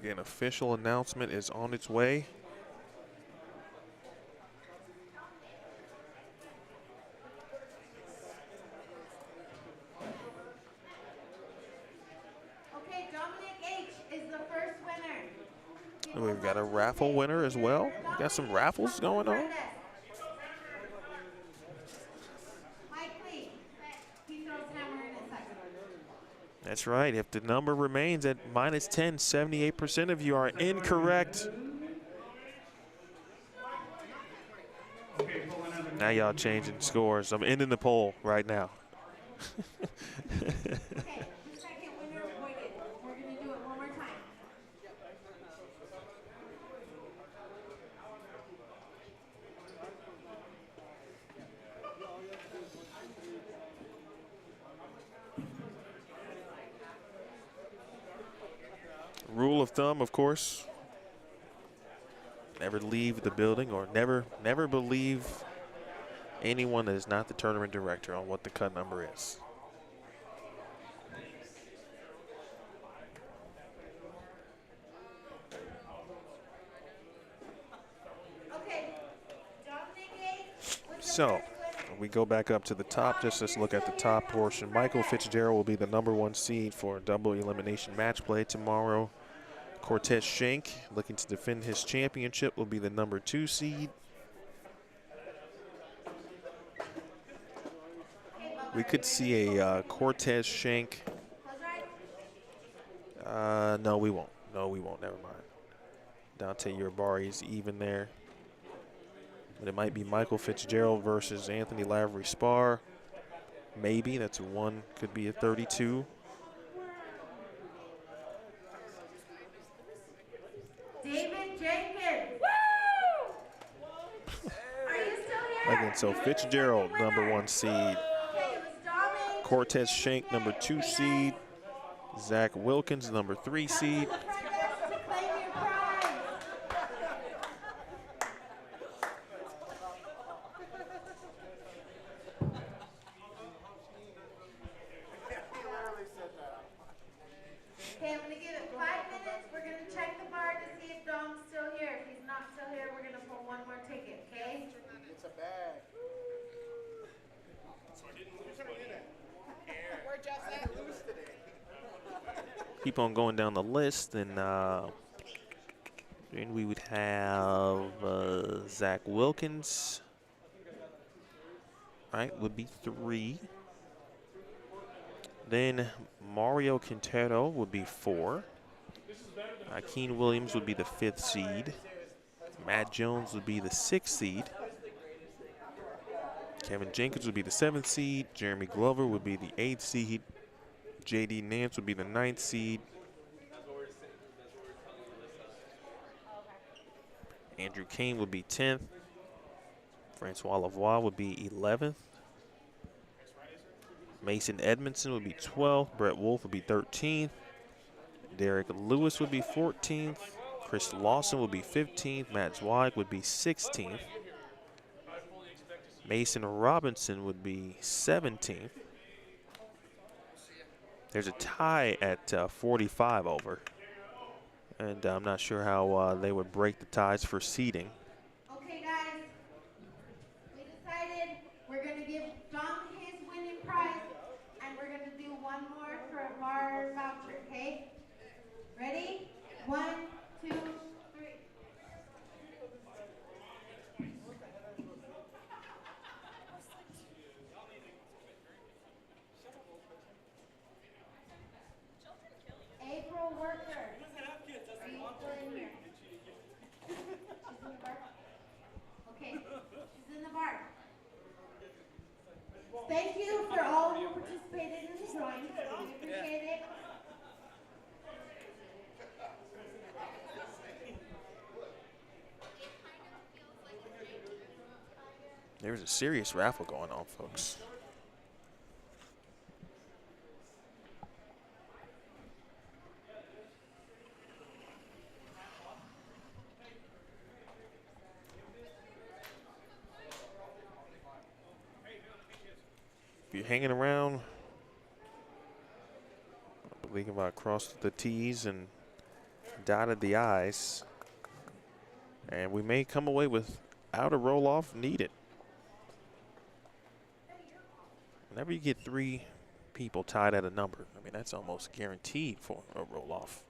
Again, official announcement is on its way. Okay, Dominic H. is the first winner. And we've got a raffle winner as well. We've got some raffles going on. Mike Lee. He throws hammer in a second. That's right. If the number remains at -10, 78% of you are incorrect. Now y'all changing scores. I'm ending the poll right now. Okay, the second winner waited. We're going to do it one more time. Rule of thumb, of course, never leave the building, or never believe anyone that is not the tournament director on what the cut number is. Okay, Dominic H. was the So first winner. we go back up to the top. Just let's look at the top portion. Michael Fitzgerald will be the #1 seed for double elimination match play tomorrow. Cortez Schenk, looking to defend his championship, will be the #2 seed. We could see a Cortez Schenk. No, we won't. No, we won't. Never mind. Dante Urabari's even there. But it might be Michael Fitzgerald versus Anthony Lavery Spar. Maybe. That's a 1. Could be a 32. David Jenkins. Woo! Are you still here? Again, so Fitzgerald, #1 seed. Okay, it was Dominic. Cortez Schenk, #2 seed. Zach Wilkins, #3 seed. To claim your prize. Okay, I'm going to give it 5 minutes. We're going to check the bar to see if Dom's still here. If he's not still here, we're going to pull one more ticket, okay? It's a bag. We're just at. Keep on going down the list, and then we would have Zach Wilkins, right, would be 3. Then Mario Quintero would be 4. Keen Williams would be the 5th seed. Matt Jones would be the 6th seed. Kevin Jenkins would be the 7th seed. Jeremy Glover would be the 8th seed. J.D. Nance would be the 9th seed. Andrew Kane would be 10th. Francois Lavoie would be 11th. Mason Edmondson would be 12th. Brett Wolf would be 13th. Derek Lewis would be 14th. Chris Lawson would be 15th. Matt Zweig would be 16th. Mason Robinson would be 17th. There's a tie at 45 over. And I'm not sure how they would break the ties for seeding. Okay, guys. We decided we're going to give Dom his winning prize, and we're going to do one more for a bar voucher, okay? Ready? 1, 2, 3. April Worker. Are you still in here? She's in the bar? Okay, she's in the bar. Thank you for all who participated in the drawing. We appreciate it. There's a serious raffle going on, folks. If you're hanging around, we can across the T's and dotted the I's. And we may come away without a roll-off needed. Whenever you get 3 people tied at a number, I mean, that's almost guaranteed for a roll-off.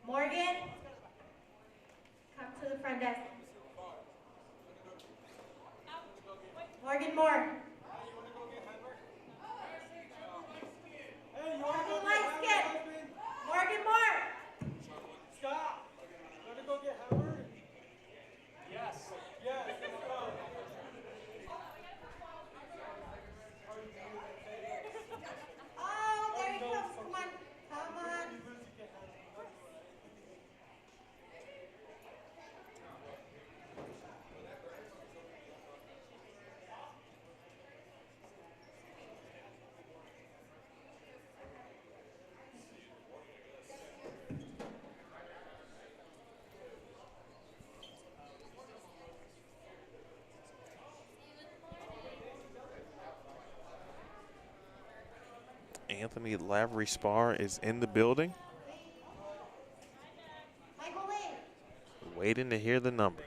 Morgan, come to the front desk. Morgan Moore. Morgan Lightskin. Morgan Moore. Stop. Want to go get Howard? Yes. Yes, let's go. Oh, there he comes. Come on. Come on. Anthony Lavery Spar is in the building, Michael Lane. waiting to hear the number.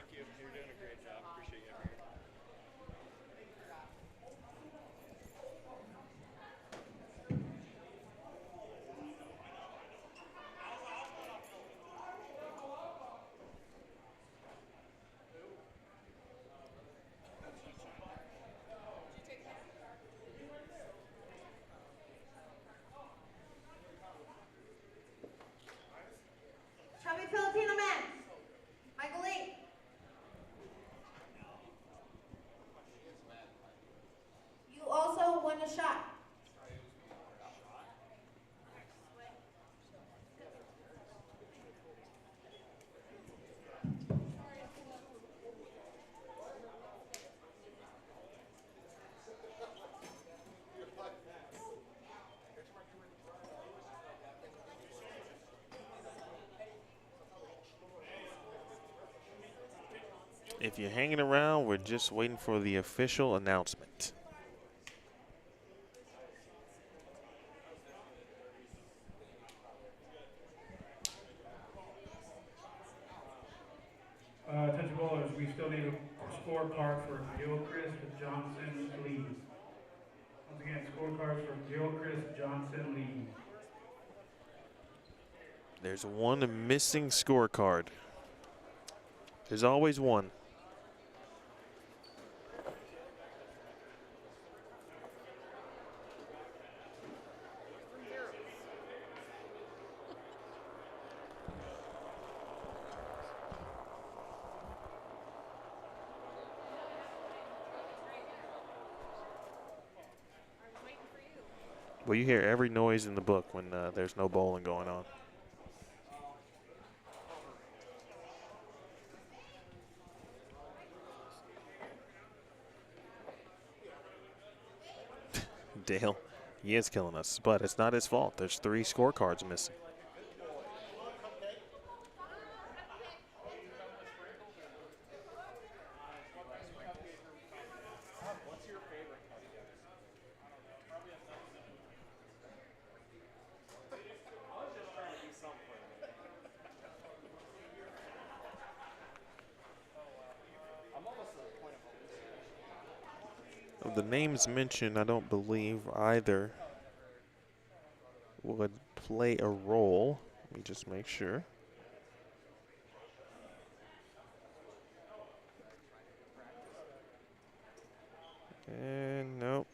Chubby Filipino man. Michael Lane. You also won a shot. If you're hanging around, we're just waiting for the official announcement. Attention bowlers, we still need a scorecard for Gilchrist Johnson Lee. Once again, scorecards for Gilchrist Johnson Lee. There's one missing scorecard. There's always one. Well, you hear every noise in the book when there's no bowling going on. Dale, he is killing us, but it's not his fault. There's 3 scorecards missing. Of the names mentioned, I don't believe either would play a role. Let me just make sure. And nope.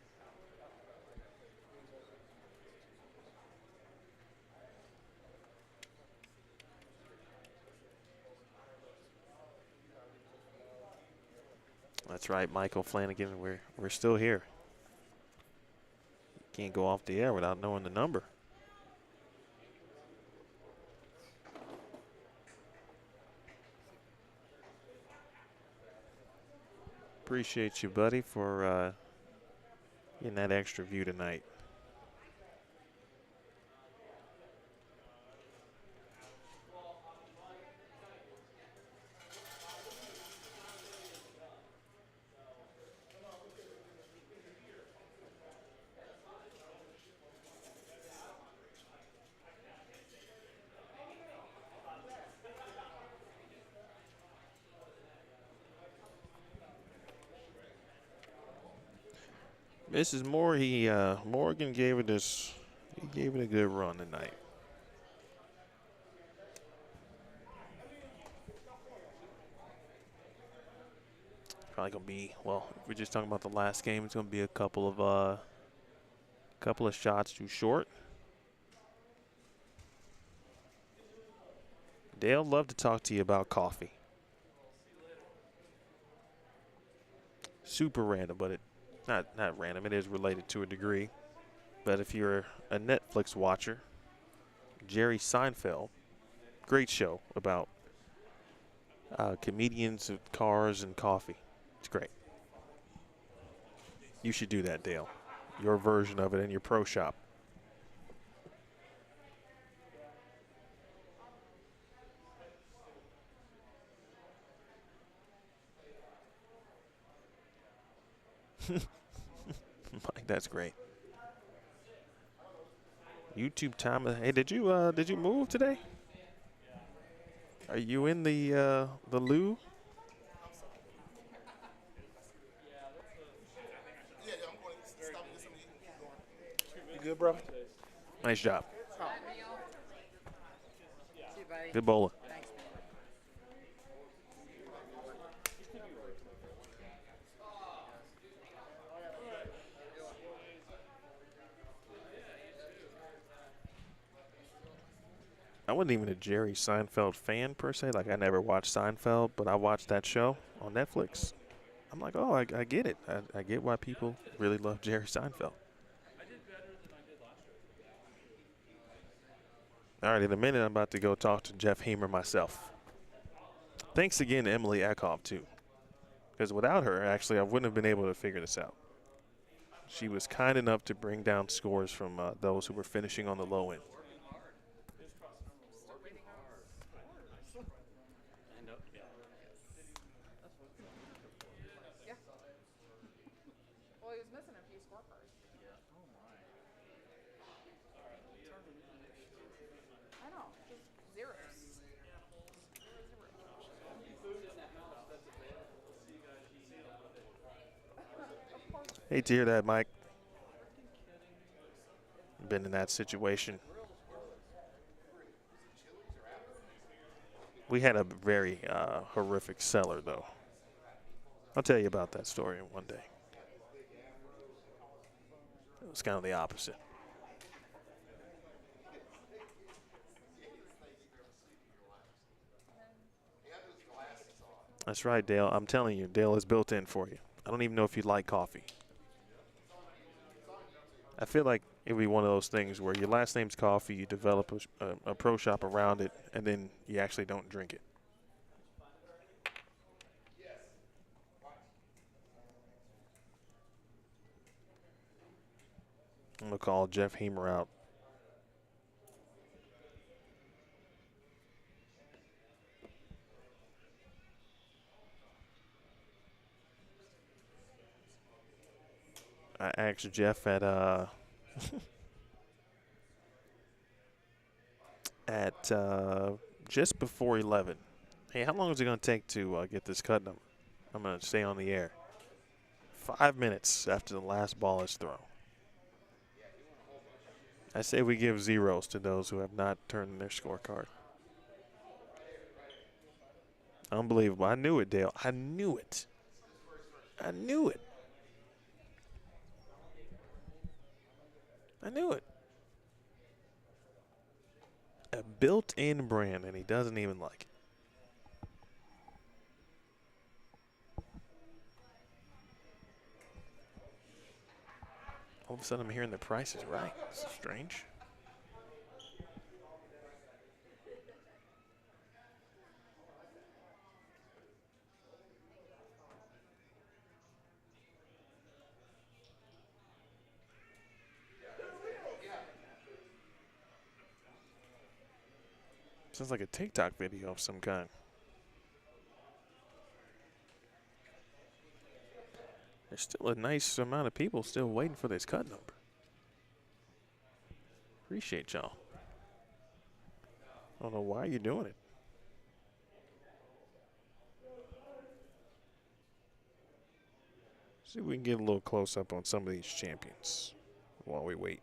That's right, Michael Flanagan. We're still here. Can't go off the air without knowing the number. Appreciate you, buddy, for getting that extra view tonight. Mrs. Moore, Morgan gave it he gave it a good run tonight. Probably gonna be, well, if we're just talking about the last game, it's gonna be a couple of shots too short. Dale, love to talk to you about coffee. Super random, but not random. It is related to a degree. But if you're a Netflix watcher, Jerry Seinfeld, great show about comedians, cars, and coffee. It's great. You should do that, Dale. Your version of it in your pro shop. Mike, that's great. YouTube time. Hey, did you move today? Are you in the loo? You good, bro? Nice job. See you, buddy. Good bowling. Thanks, man. I wasn't even a Jerry Seinfeld fan per se. Like, I never watched Seinfeld, but I watched that show on Netflix. I'm like, oh, I get it. I get why people really love Jerry Seinfeld. All right, in a minute, I'm about to go talk to Jeff Hamer myself. Thanks again to Emily Eckhoff, too. Because without her, actually, I wouldn't have been able to figure this out. She was kind enough to bring down scores from those who were finishing on the low end. Well, he was missing a few scorecards. I know, just zeros. Hate to hear that, Mike. Been in that situation. We had a very horrific seller, though. I'll tell you about that story one day. It was kind of the opposite. That's right, Dale. I'm telling you, Dale is built in for you. I don't even know if you like coffee. I feel like it would be one of those things where your last name's coffee, you develop a pro shop around it, and then you actually don't drink it. I'm going to call Jeff Hamer out. I asked Jeff at just before 11. Hey, how long is it going to take to get this cut number? I'm going to stay on the air. 5 minutes after the last ball is thrown. I say we give zeros to those who have not turned in their scorecard. Unbelievable. I knew it, Dale. I knew it. I knew it. I knew it. A built-in brand, and he doesn't even like it. All of a sudden, I'm hearing the price is right. This is strange. Sounds like a TikTok video of some kind. There's still a nice amount of people still waiting for this cut number. Appreciate y'all. I don't know why you're doing it. See if we can get a little close up on some of these champions while we wait.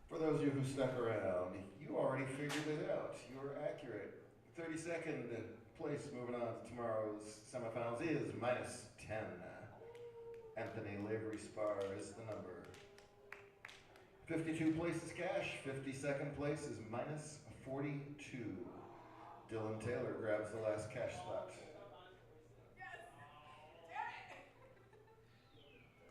For those of you who stuck around, you already figured it out. You were accurate. 32nd place moving on to tomorrow's semifinals is -10. Anthony Lavery Spar is the number. 52 places cash. 52nd place is -42. Dylan Taylor grabs the last cash spot.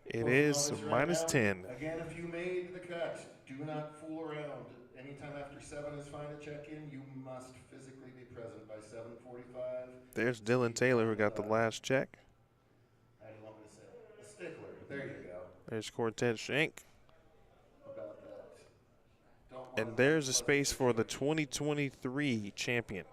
It is -10. Again, if you made the cut, do not fool around. Anytime after 7 is fine to check in. You must physically be present by 7:45. There's Dylan Taylor who got the last check. How do you want me to say it? A stickler. There you go. There's Cortez Shank. About that. Don't And there's a space for the 2023 champion.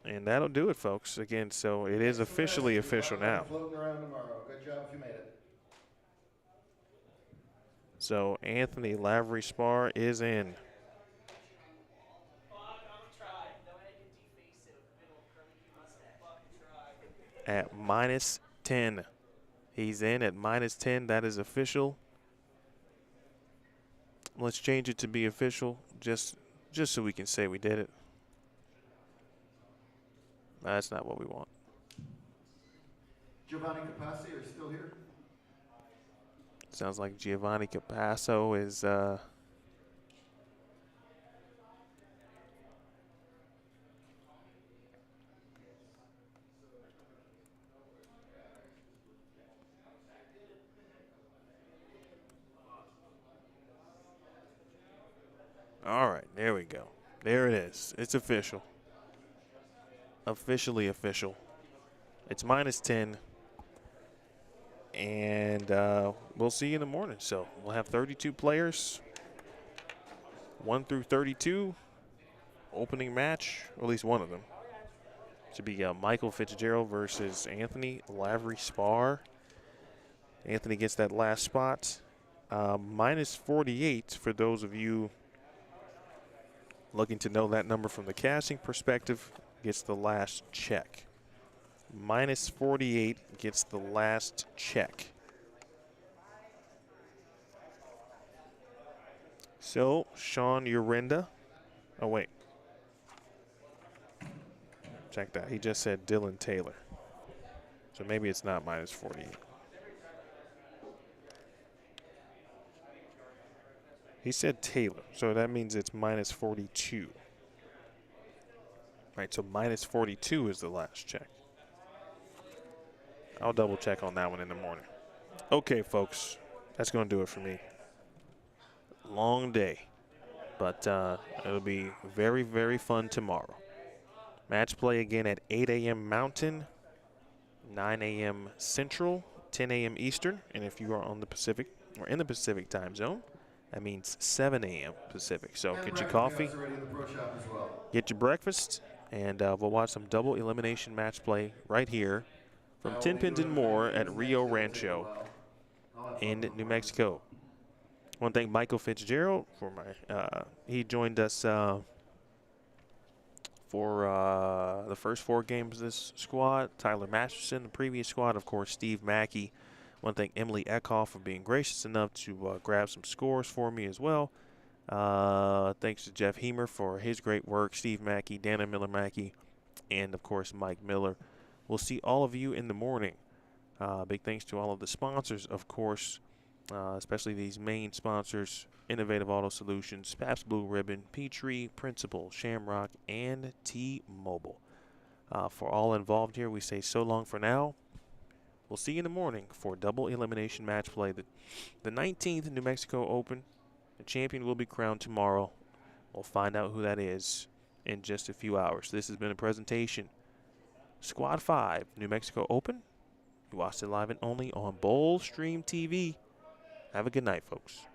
And that'll do it, folks. Again, so it is officially official now. Floating around tomorrow. Good job if you made it. So Anthony Lavery Spar is in. At -10. He's in at -10. That is official. Let's change it to be official just so we can say we did it. That's not what we want. Giovanni Capassi are still here? Sounds like Giovanni Capasso is all right, there we go. There it is. It's official. Officially official. It's -10. And we'll see you in the morning. So we'll have 32 players, 1 through 32. Opening match, or at least one of them. Should be Michael Fitzgerald versus Anthony Lavery Spar. Anthony gets that last spot. -48 for those of you looking to know that number from the casting perspective, gets the last check. -48 gets the last check. So, Sean Urinda. Oh, wait. Check that. He just said Dylan Taylor. So maybe it's not -48. He said Taylor, so that means it's -42. Right, so -42 is the last check. I'll double check on that one in the morning. Okay, folks, that's going to do it for me. Long day, but it'll be very, very fun tomorrow. Match play again at 8 a.m. Mountain, 9 a.m. Central, 10 a.m. Eastern, and if you are on the Pacific or in the Pacific time zone, that means 7 a.m. Pacific. So get your coffee, get your breakfast, and we'll watch some double elimination match play right here from Tenpins and more at Rio Rancho in New Mexico. I want to thank Michael Fitzgerald for he joined us for the first 4 games of this squad. Tyler Masterson, the previous squad, of course, Steve Mackey. I want to thank Emily Eckhoff for being gracious enough to grab some scores for me as well. Thanks to Jeff Hemer for his great work, Steve Mackey, Dana Miller-Mackey, and, of course, Mike Miller. We'll see all of you in the morning. Big thanks to all of the sponsors, of course, especially these main sponsors, Innovative Auto Solutions, Pabst Blue Ribbon, Peachtree, Principal, Shamrock, and T-Mobile. For all involved here, we say so long for now. We'll see you in the morning for double elimination match play. The 19th New Mexico Open. The champion will be crowned tomorrow. We'll find out who that is in just a few hours. This has been a presentation. Squad 5, New Mexico Open. You watched it live and only on Bowl Stream TV. Have a good night, folks.